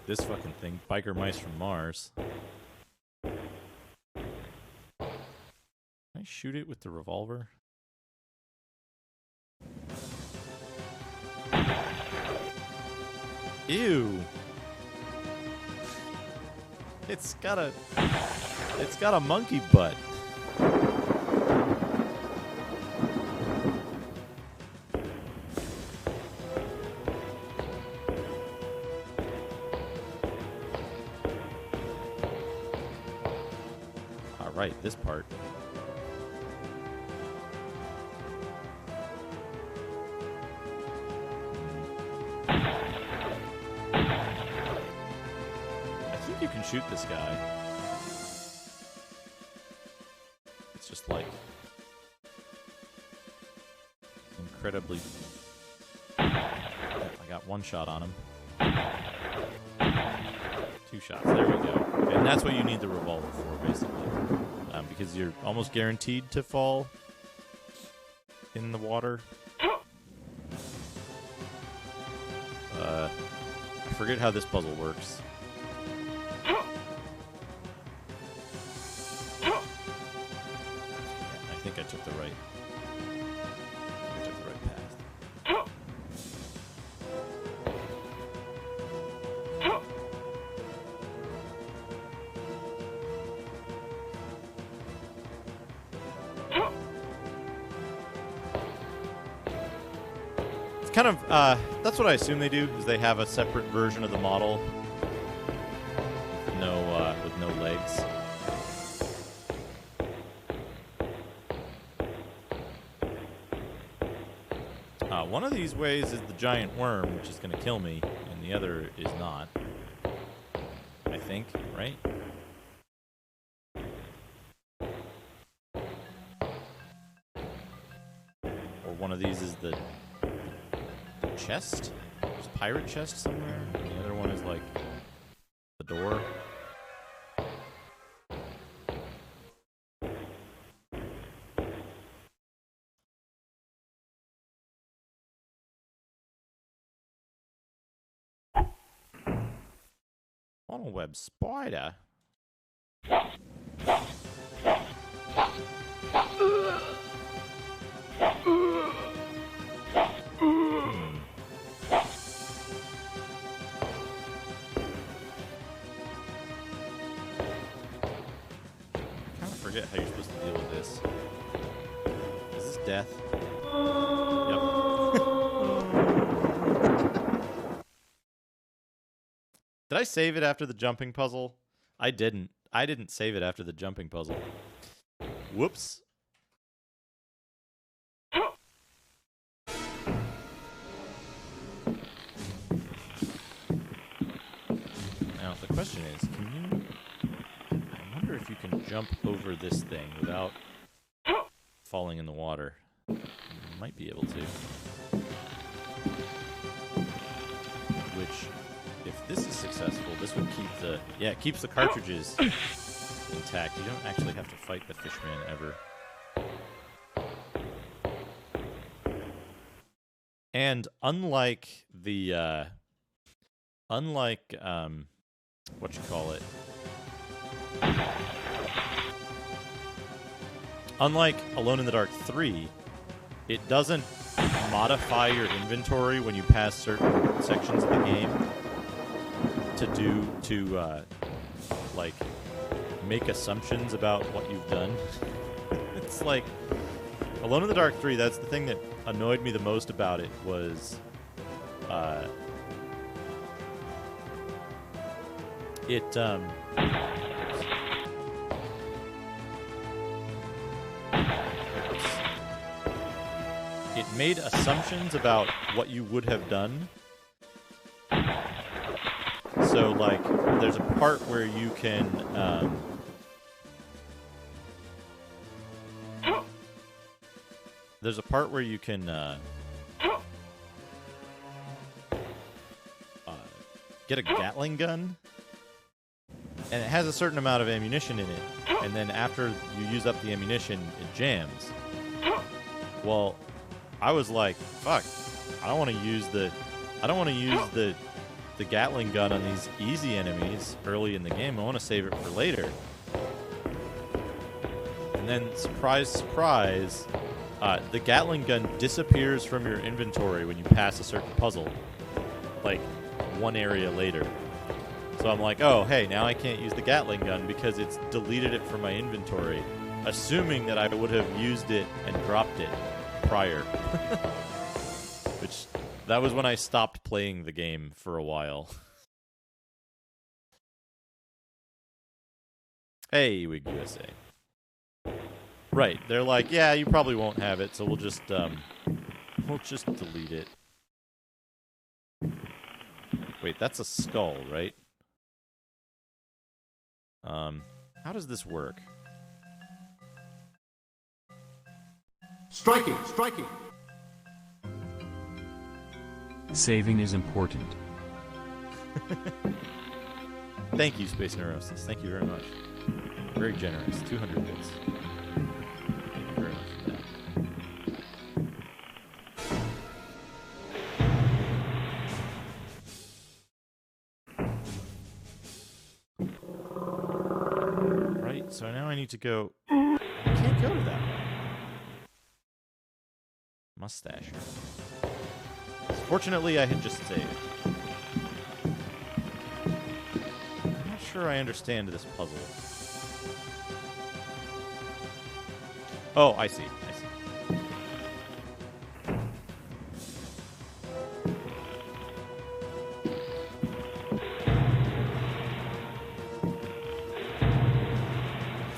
This fucking thing, biker mice from Mars. Can I shoot it with the revolver? Ew. It's got a monkey butt. All right, this part. You can shoot this guy. It's just like incredibly. I got one shot on him. Two shots. There we go. And that's what you need the revolver for, basically, because you're almost guaranteed to fall in the water. I forget how this puzzle works. I think I took the right path. It's kind of that's what I assume they do, is they have a separate version of the model with no legs. One of these ways is the giant worm, which is going to kill me, and the other is not. I think, right? Or one of these is the chest? There's a pirate chest somewhere. And the other one is like the door. Funnel web spider. I kind of forget how you're supposed to deal with this. Is this death? Yep. Did I save it after the jumping puzzle? I didn't. I didn't save it after the jumping puzzle. Whoops. Now, the question is, can you... I wonder if you can jump over this thing without falling in the water. You might be able to. Which, if this is successful, this would keep the... Yeah, it keeps the cartridges intact. You don't actually have to fight the fishman ever. And unlike the... what you call it? Unlike Alone in the Dark 3, it doesn't modify your inventory when you pass certain sections of the game to like make assumptions about what you've done. It's like Alone in the Dark 3, that's the thing that annoyed me the most about it was it made assumptions about what you would have done. So, like, there's a part where you can, get a Gatling gun, and it has a certain amount of ammunition in it, and then after you use up the ammunition, it jams. Well, I was like, fuck, I don't want to use the Gatling gun on these easy enemies early in the game. I want to save it for later. And then, surprise, surprise, the Gatling gun disappears from your inventory when you pass a certain puzzle, like one area later. So I'm like, oh, hey, now I can't use the Gatling gun because it's deleted it from my inventory, assuming that I would have used it and dropped it prior. Which, that was when I stopped playing the game for a while. Hey, Wig USA. Right, they're like, yeah, you probably won't have it, so we'll just delete it. Wait, that's a skull, right? How does this work? Striking! Striking! Saving is important. Thank you, Space Neurosis. Thank you very much. Very generous. 200 bits. Thank you very much for that. Right, so now I need to go... I can't go to that one. Mustache. Fortunately, I had just saved. I'm not sure I understand this puzzle. Oh, I see. I see.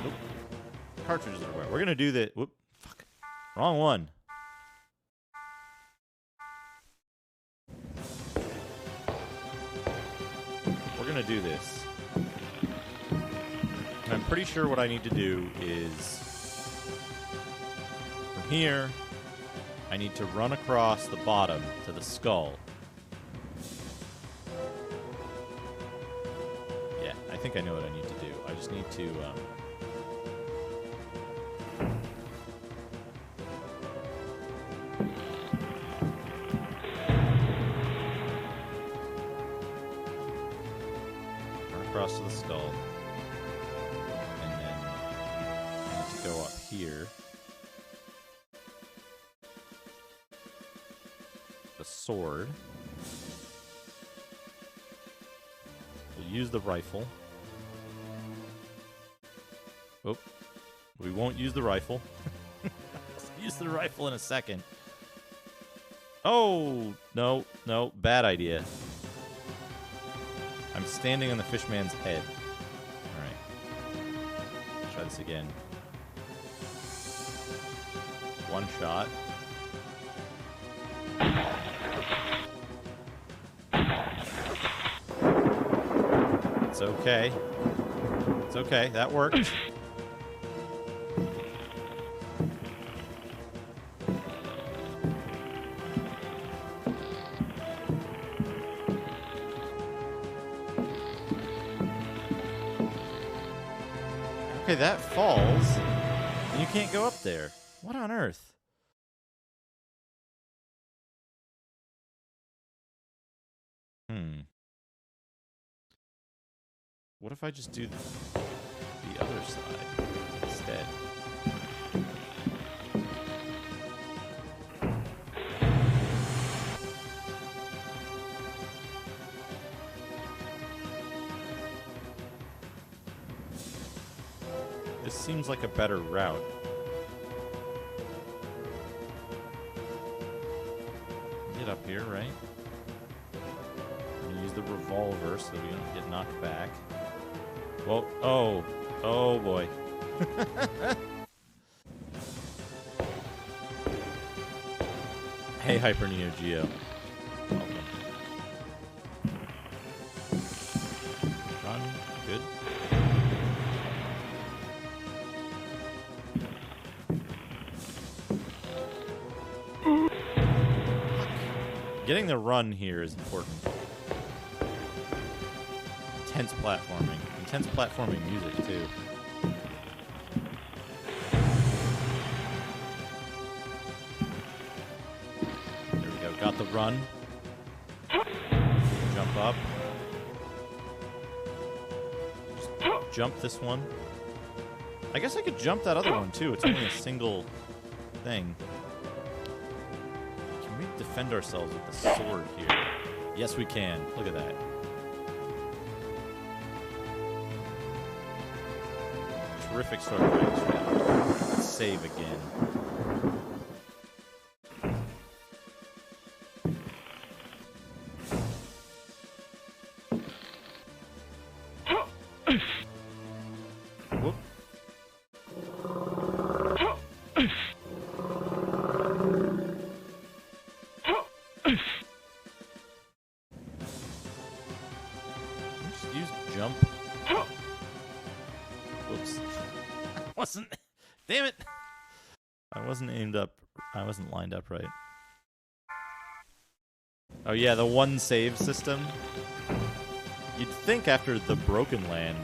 Nope. Cartridges are where. We're gonna do the... Whoop. Fuck. Wrong one. We're gonna do this. And I'm pretty sure what I need to do is from here I need to run across the bottom to the skull. Yeah, I think I know what I need to do. I just need to across to the skull. And then I need to go up here. The sword. We'll use the rifle. Oh, we won't use the rifle. I'll use the rifle in a second. Oh, no, bad idea. I'm standing on the fishman's head. Alright. Try this again. One shot. It's okay. It's okay, that worked. Okay, that falls, and you can't go up there. What on earth? What if I just do the other side instead? This seems like a better route. Get up here, right? I'm gonna use the revolver so we don't get knocked back. Well, oh boy. Hey, Hyper Neo Geo. Welcome. Run, good. Getting the run here is important. Intense platforming. Intense platforming music, too. There we go. Got the run. Jump up. Just jump this one. I guess I could jump that other one, too. It's only a single thing. Can we defend ourselves with the sword here? Yes, we can. Look at that. Terrific start to this round. Let's save again. Whoop. Just use jump. Whoops. Damn it! I wasn't aimed up. I wasn't lined up right. Oh yeah, the one save system. You'd think after the Broken Land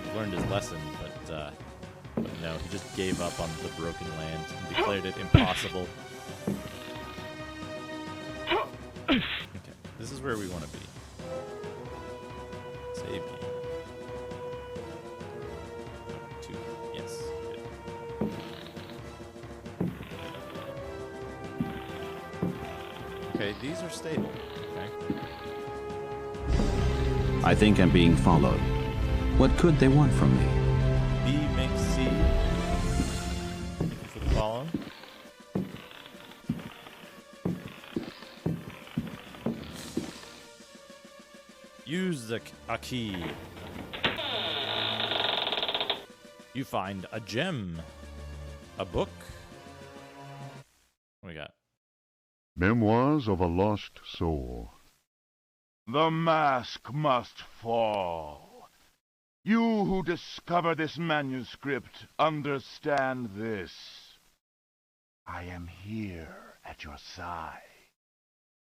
he learned his lesson, but no, he just gave up on the Broken Land and declared it impossible. Okay, this is where we want to be. Save game. Two. Yes. Good. Okay, these are stable. Okay. I think I'm being followed. What could they want from me? B makes C. Thank you for the follow. Use a key. You find a gem. A book. What we got? Memoirs of a Lost Soul. The mask must fall. You who discover this manuscript understand this. I am here at your side.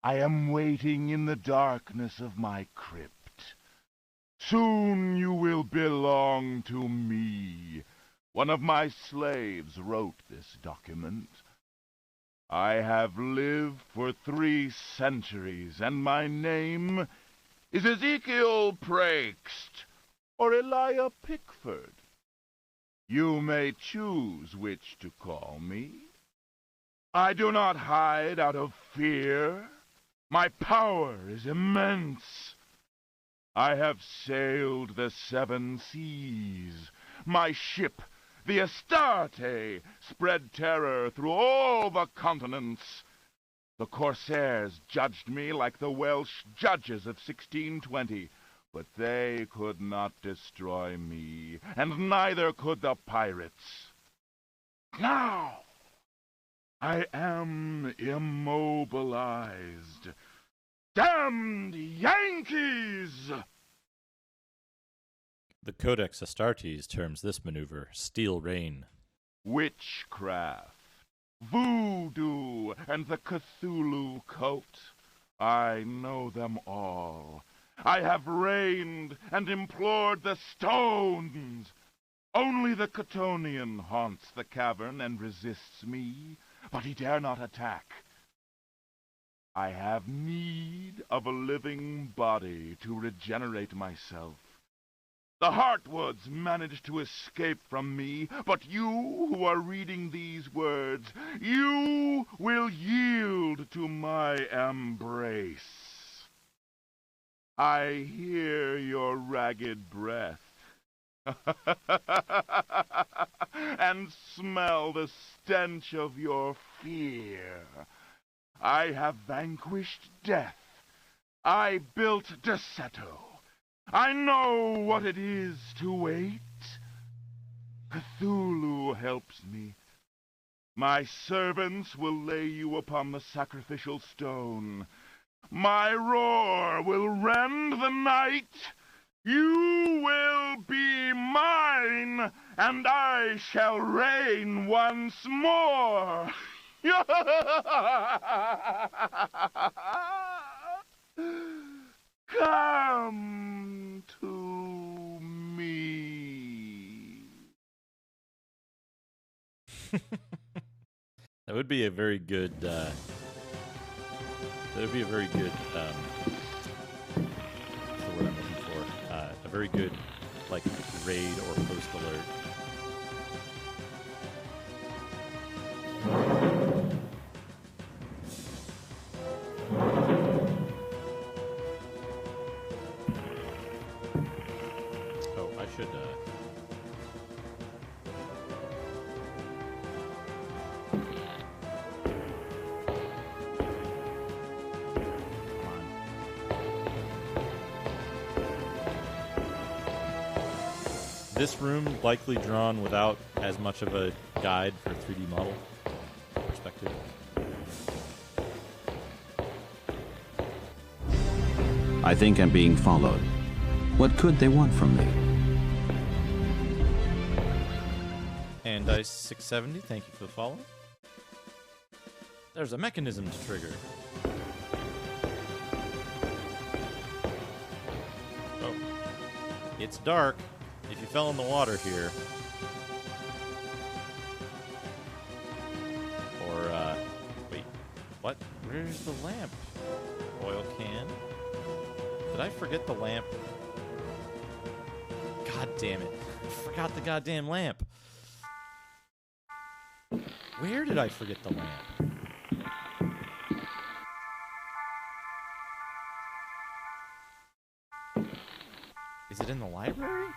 I am waiting in the darkness of my crypt. Soon you will belong to me. One of my slaves wrote this document. I have lived for 3 centuries, and my name is Ezekiel Praxt, or Elijah Pickford. You may choose which to call me. I do not hide out of fear. My power is immense. I have sailed the 7 seas. My ship, the Astarte, spread terror through all the continents. The corsairs judged me like the Welsh judges of 1620, but they could not destroy me, and neither could the pirates. Now, I am immobilized. Damned Yankees! The Codex Astartes terms this maneuver Steel Rain. Witchcraft, voodoo, and the Cthulhu cult. I know them all. I have reigned and implored the stones. Only the Catonian haunts the cavern and resists me, but he dare not attack. I have need of a living body to regenerate myself. The Heartwoods managed to escape from me, but you who are reading these words, you will yield to my embrace. I hear your ragged breath and smell the stench of your fear. I have vanquished death. I built Derceto. I know what it is to wait. Cthulhu helps me. My servants will lay you upon the sacrificial stone. My roar will rend the night. You will be mine, and I shall reign once more. Come to me. That would be a very good. That would be a very good. What's the word I'm looking for? A very good, like, raid or post alert. Oh, I should. This room likely drawn without as much of a guide for 3D model perspective. I think I'm being followed. What could they want from me? And Dice 670, thank you for the follow. There's a mechanism to trigger. Oh. It's dark. If you fell in the water here, or, wait, what? Where's the lamp? Oil can? Did I forget the lamp? God damn it. I forgot the goddamn lamp. Where did I forget the lamp? Is it in the library?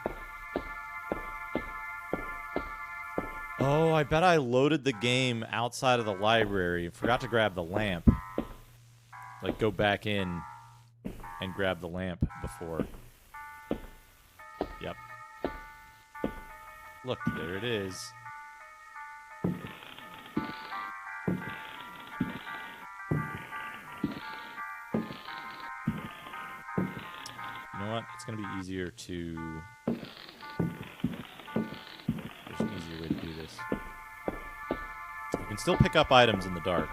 Oh, I bet I loaded the game outside of the library and forgot to grab the lamp. Like, go back in and grab the lamp before. Yep. Look, there it is. You know what? It's going to be easier to... There's an easier way to do this. You can still pick up items in the dark.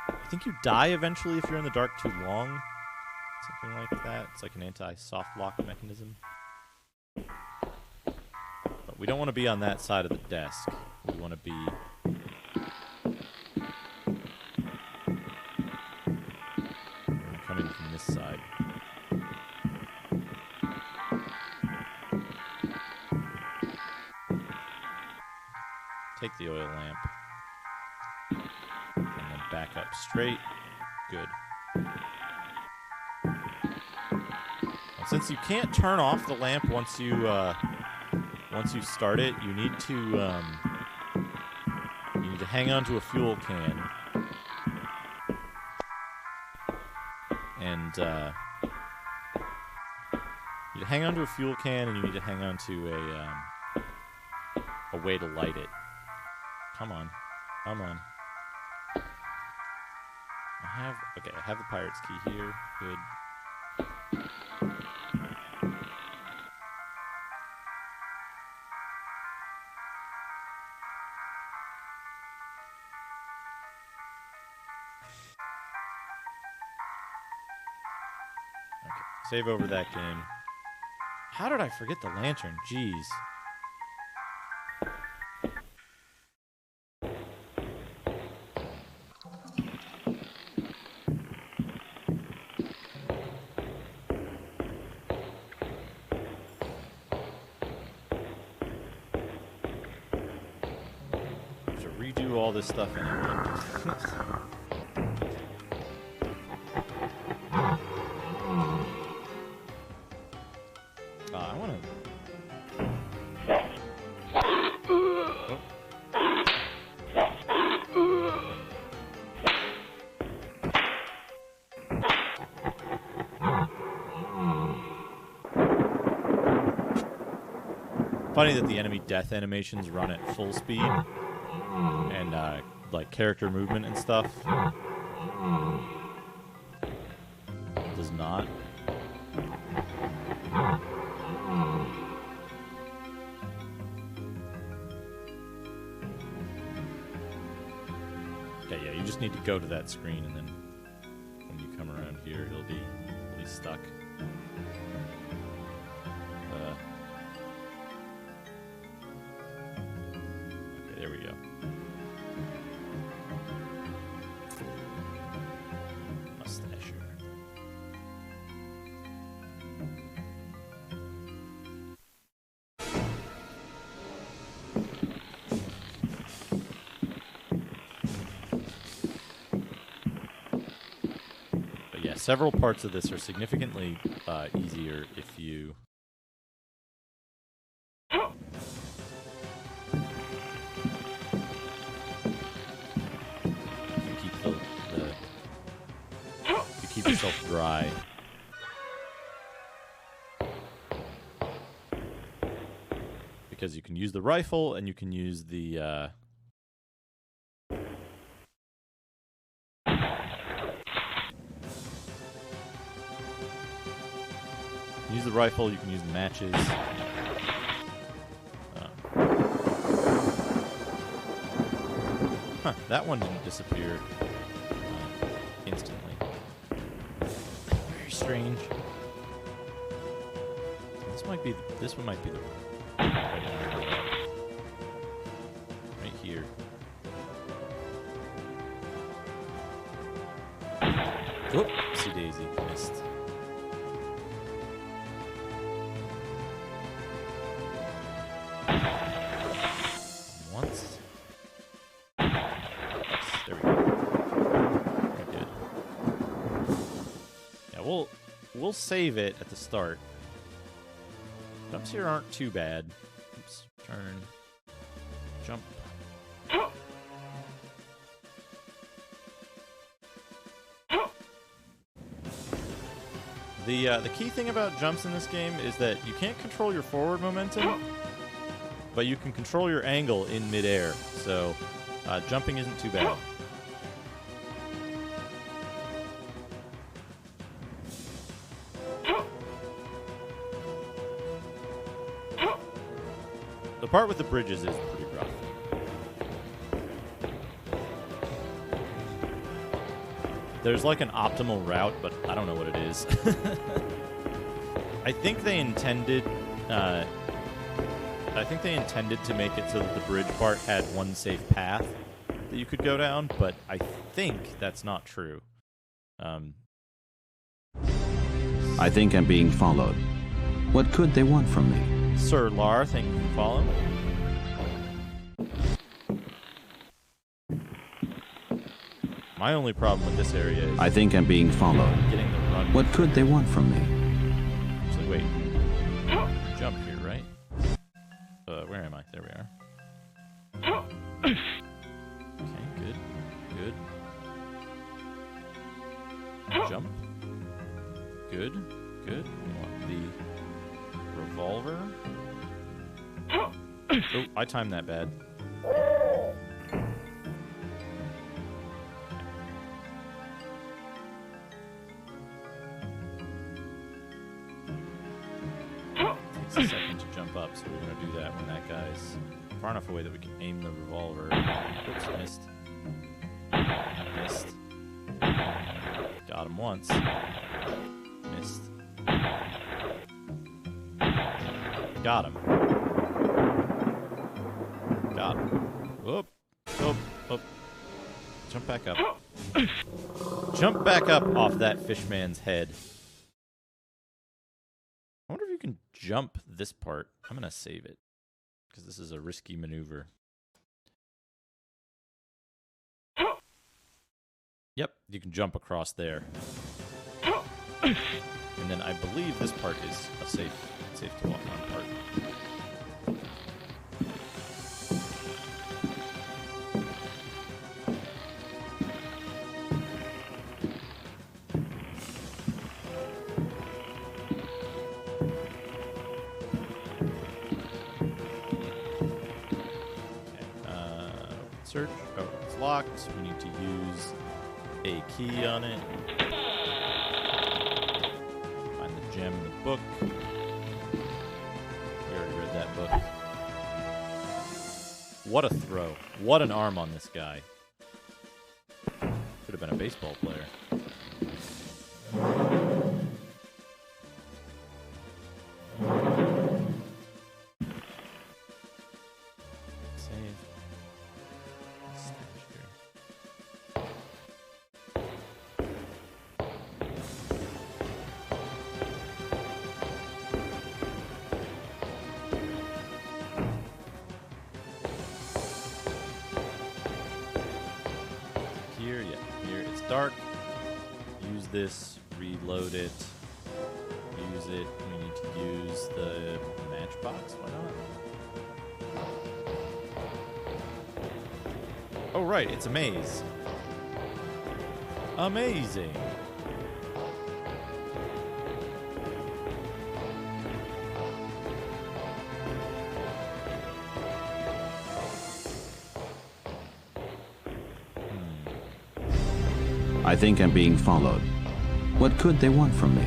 I think you die eventually if you're in the dark too long. Something like that. It's like an anti-soft lock mechanism. But we don't want to be on that side of the desk. We want to be... coming from this side. the oil lamp. And then back up straight. Good. Now, since you can't turn off the lamp once you start it, you need to hang on to a fuel can. And you need to hang on to a fuel can, and you need to hang on to a way to light it. Come on. Come on. I have the pirate's key here. Good. Okay, save over that game. How did I forget the lantern? Jeez. All this stuff anyway. I want to. Funny that the enemy death animations run at full speed. And, like, character movement and stuff does not. Okay, yeah, you just need to go to that screen, and then when you come around here, he'll be stuck. Okay, there we go. Several parts of this are significantly easier if you keep yourself dry. Because you can use the rifle and you can use the use the rifle, you can use the matches. That one didn't disappear instantly. Very strange. This one might be the right here. Oopsie daisy, missed. Once. Yes, there we go. Very good. Yeah, we'll save it at the start. Jumps here aren't too bad. Oops, turn. Jump. The key thing about jumps in this game is that you can't control your forward momentum, but you can control your angle in midair, so jumping isn't too bad. The part with the bridges is pretty rough. There's like an optimal route, but I don't know what it is. I think they intended to make it so that the bridge part had one safe path that you could go down, but I think that's not true. I think I'm being followed. What could they want from me? Sir Lar, thank you for following. My only problem with this area is I think I'm being followed. getting the run. What could they want from me? Actually, wait. Jump here, right? Where am I? There we are. Okay, good. Good. Jump. Good. Good. We want the revolver. Oh, I timed that bad. Takes a second to jump up, so we're going to do that when that guy's far enough away that we can aim the revolver. Oops, missed. Missed. Got him once. Missed. Got him. Got him. Whoop. Whoop. Whoop. Jump back up. Jump back up off that fishman's head. I wonder if you can jump this part. I'm going to save it, because this is a risky maneuver. Yep, you can jump across there. And then I believe this part is a safe to walk on part. Search. Oh, it's locked. So we need to use a key on it. Find the gem in the book. We already read that book. What a throw. What an arm on this guy. Could have been a baseball player. Dark. Use this, reload it, use it. We need to use the matchbox. Why not? Oh, right, it's a maze. Amazing. I think I'm being followed. What could they want from me?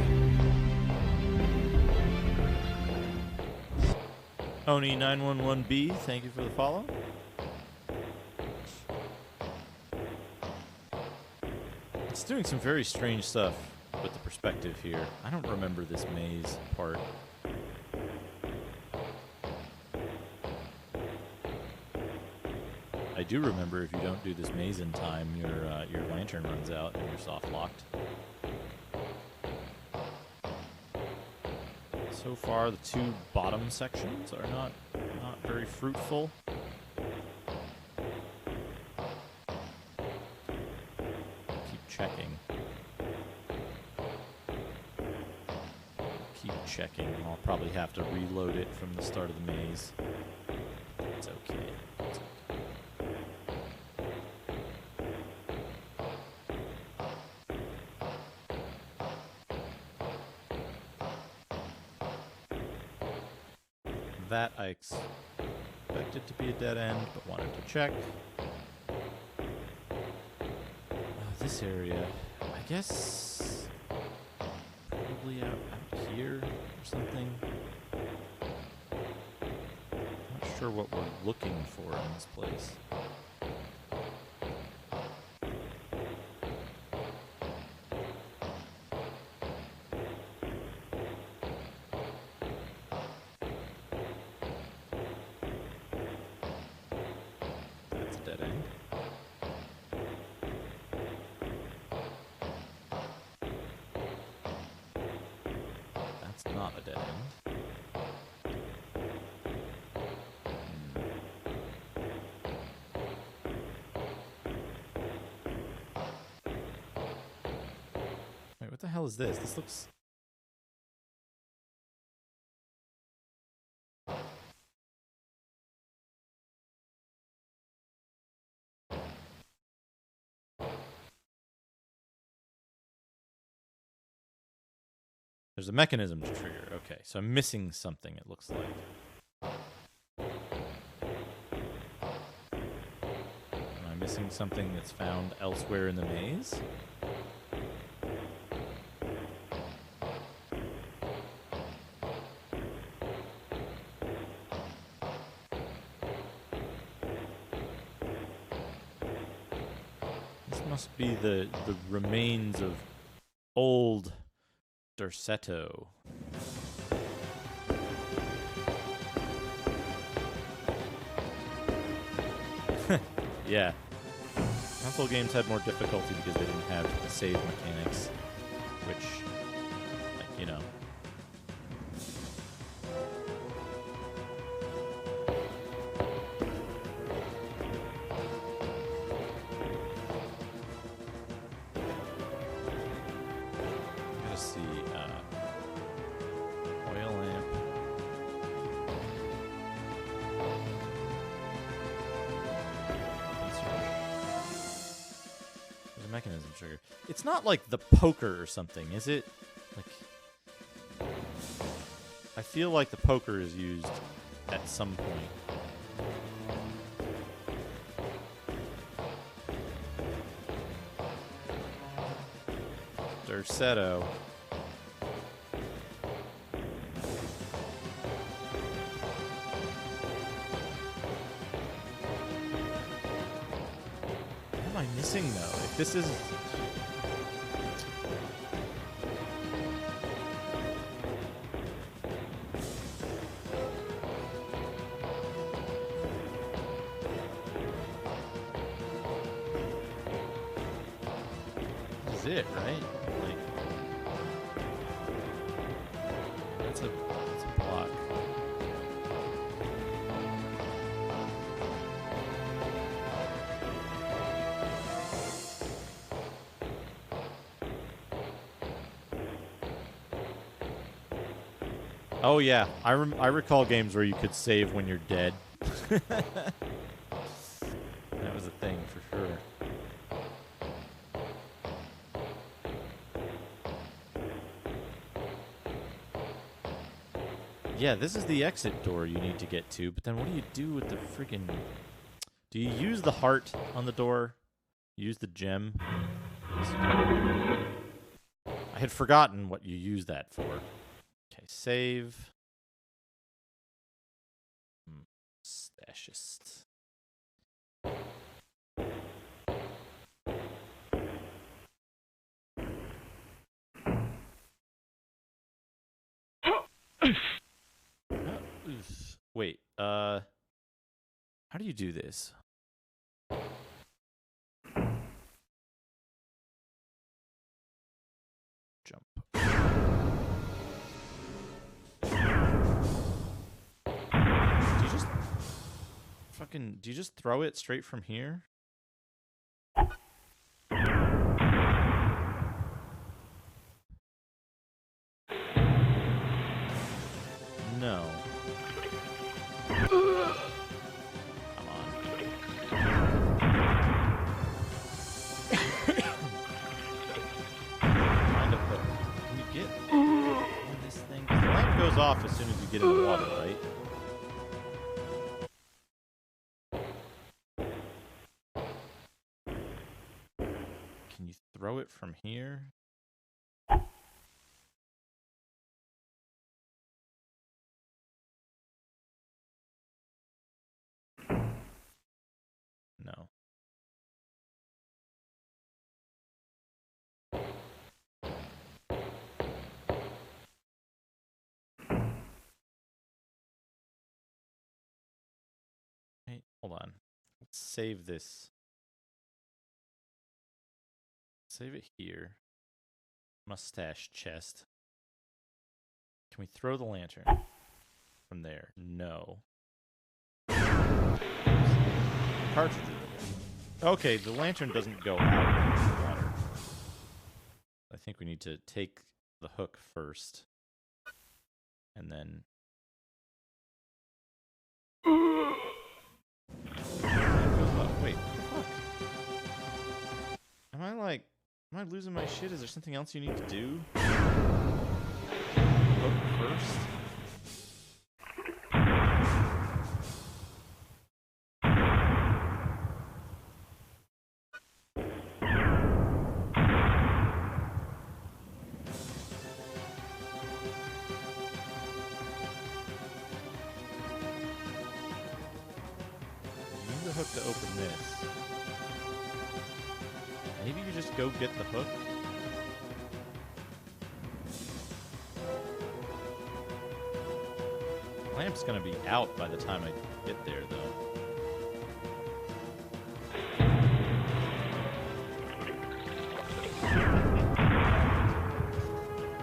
Oni911B, thank you for the follow. It's doing some very strange stuff with the perspective here. I don't remember this maze part. I do remember if you don't do this maze in time, your lantern runs out and you're soft locked. So far, the two bottom sections are not very fruitful. Keep checking. Keep checking. I'll probably have to reload it from the start of the maze. It's okay. It's okay. That I expected to be a dead end, but wanted to check. This area, I guess, probably out here or something. Not sure what we're looking for in this place. Not a dead end. hell is this? This looks... There's a mechanism to trigger. Okay, so I'm missing something, it looks like. Am I missing something that's found elsewhere in the maze? This must be the remains of old Derceto. Yeah. Console games had more difficulty because they didn't have the save mechanics, which, like, you know. Gotta see, oil lamp. There's a mechanism trigger. It's not like the poker or something, is it? Like, I feel like the poker is used at some point. Derceto. What am I missing though? If this is... This is it, right? Like, that's a block. Oh yeah, I recall games where you could save when you're dead. That was a thing for sure. Yeah, this is the exit door you need to get to, but then what do you do with the freaking... Do you use the heart on the door? Use the gem? I had forgotten what you use that for. Okay, save. Stashist. Wait, how do you do this? Jump. Do you just throw it straight from here? No. Come on. Find a hook. Can you get on this thing? The light goes off as soon as you get in the water, right? Can you throw it from here? No. Hey, hold on. Let's save this. Save it here. Mustache chest. Can we throw the lantern from there? No. Cartridge. Okay, the lantern doesn't go out in the water. I think we need to take the hook first. And then... Wait, what the fuck? Am I losing my shit? Is there something else you need to do? Hook first? The hook to open this. Maybe you just go get the hook? The lamp's gonna be out by the time I get there, though.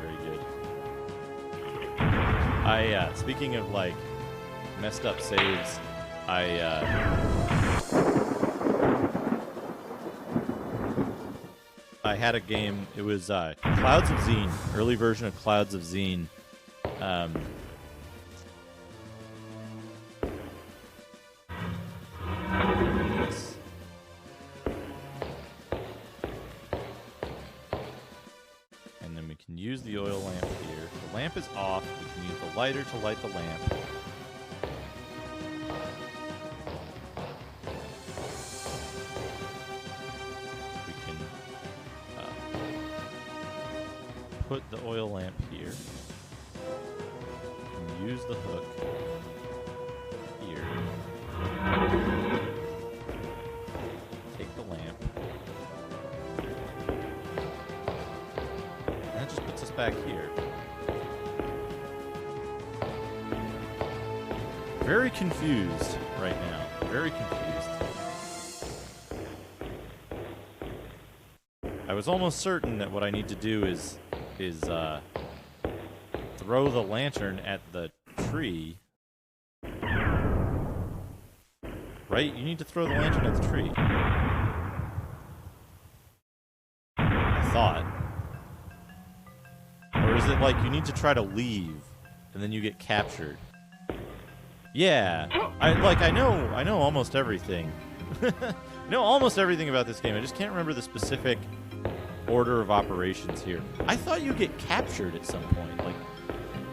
Very good. Speaking of, like, messed up saves, I had a game. It was Clouds of Xene, early version of Clouds of Xene. This. And then we can use the oil lamp here. The lamp is off. We can use the lighter to light the lamp. Put the oil lamp here. And use the hook here. Take the lamp. And that just puts us back here. Very confused right now. Very confused. I was almost certain that what I need to do is throw the lantern at the tree. Right? You need to throw the lantern at the tree. I thought. Or is it like you need to try to leave and then you get captured? Yeah. I know almost everything. I know almost everything about this game. I just can't remember the specific order of operations here. I thought you get captured at some point. Like,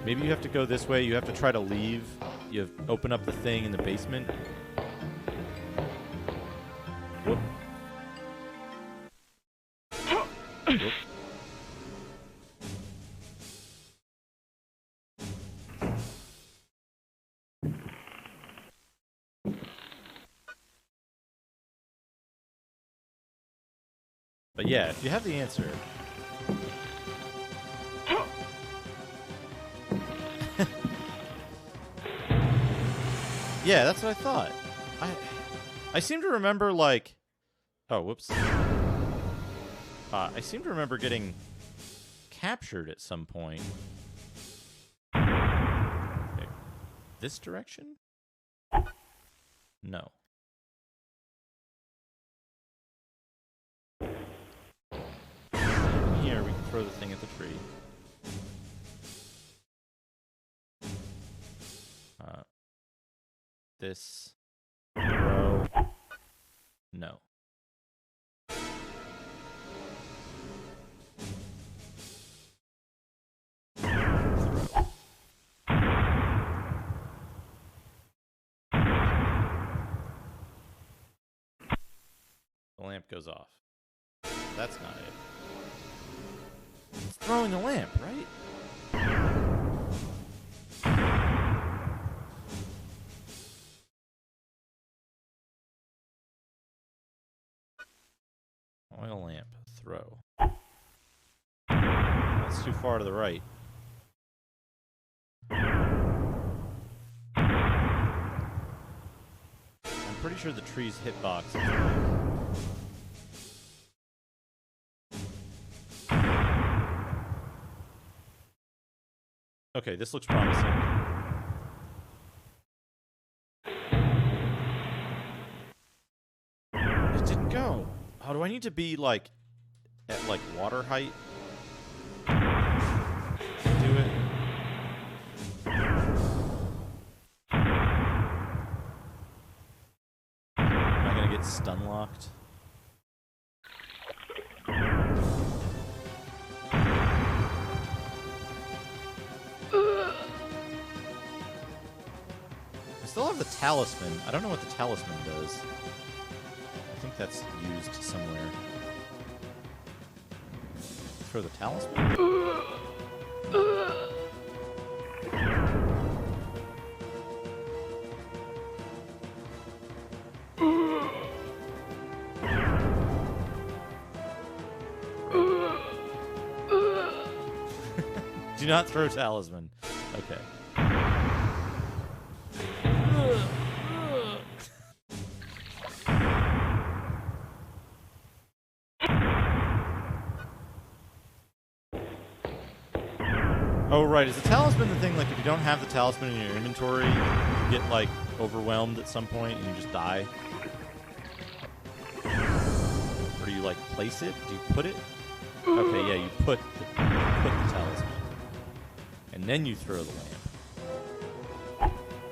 maybe you have to go this way, you have to try to leave, you have to open up the thing in the basement. Whoop. Whoop. But yeah, if you have the answer... Yeah, that's what I thought. I seem to remember, like... Oh, whoops. I seem to remember getting captured at some point. Okay. This direction? No. Here, we can throw the thing at the tree. This. Throw. No. Throw. The lamp goes off. That's not it. It's throwing the lamp, right? Oil lamp, throw. That's too far to the right. I'm pretty sure the tree's hitbox is right. Okay, this looks promising. It didn't go. Oh, do I need to be, like, at, like, water height? unlocked. I still have the talisman. I don't know what the talisman does. I think that's used somewhere. Throw the talisman? Do not throw talisman. Okay. Oh, right. Is the talisman the thing, like, if you don't have the talisman in your inventory, you get, like, overwhelmed at some point and you just die? Or do you, like, place it? Do you put it? Okay, yeah, you put the talisman. And then you throw the lamp.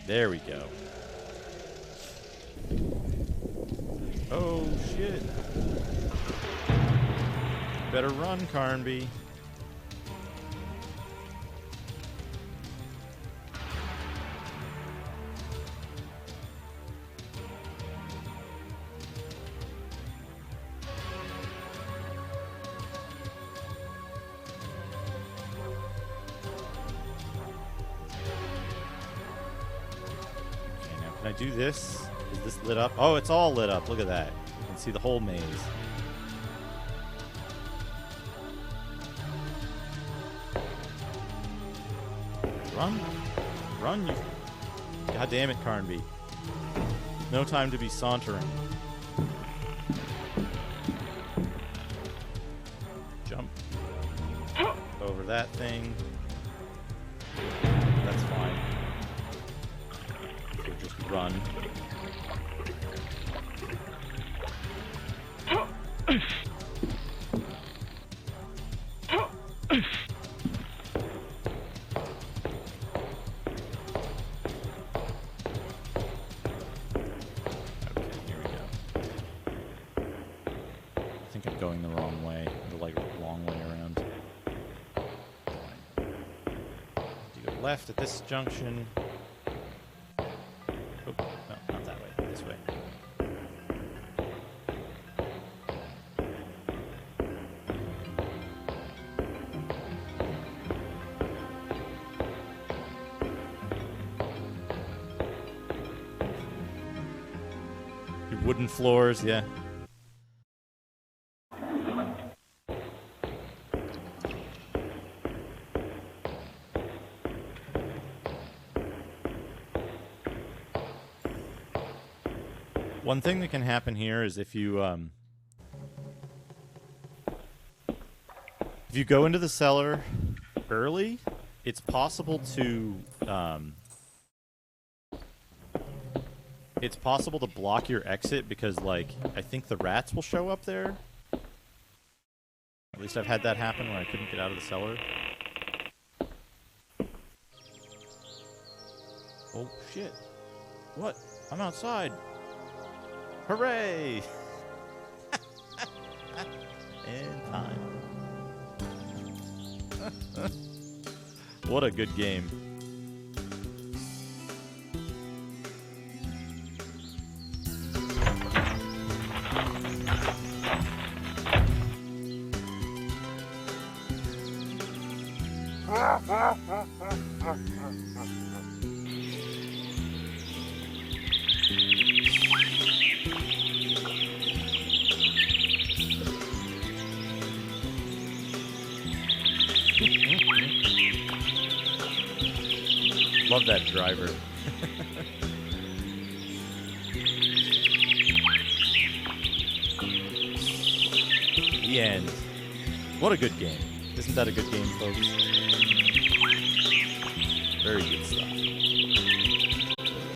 There we go. Oh, shit. Better run, Carnby. Can I do this? Is this lit up? Oh, it's all lit up. Look at that. You can see the whole maze. Run. Run, you... God damn it, Carnby. No time to be sauntering. Jump. Over that thing. That's fine. So just run. Going the wrong way, the like long way around. You go left at this junction. Oh, no, not that way. This way. Your wooden floors, yeah. One thing that can happen here is if you go into the cellar early, it's possible to block your exit because, like, I think the rats will show up there. At least I've had that happen where I couldn't get out of the cellar. Oh shit! What? I'm outside. Hooray! And time. What a good game. Love that driver. The end. What a good game. Isn't that a good game, folks? Very good stuff.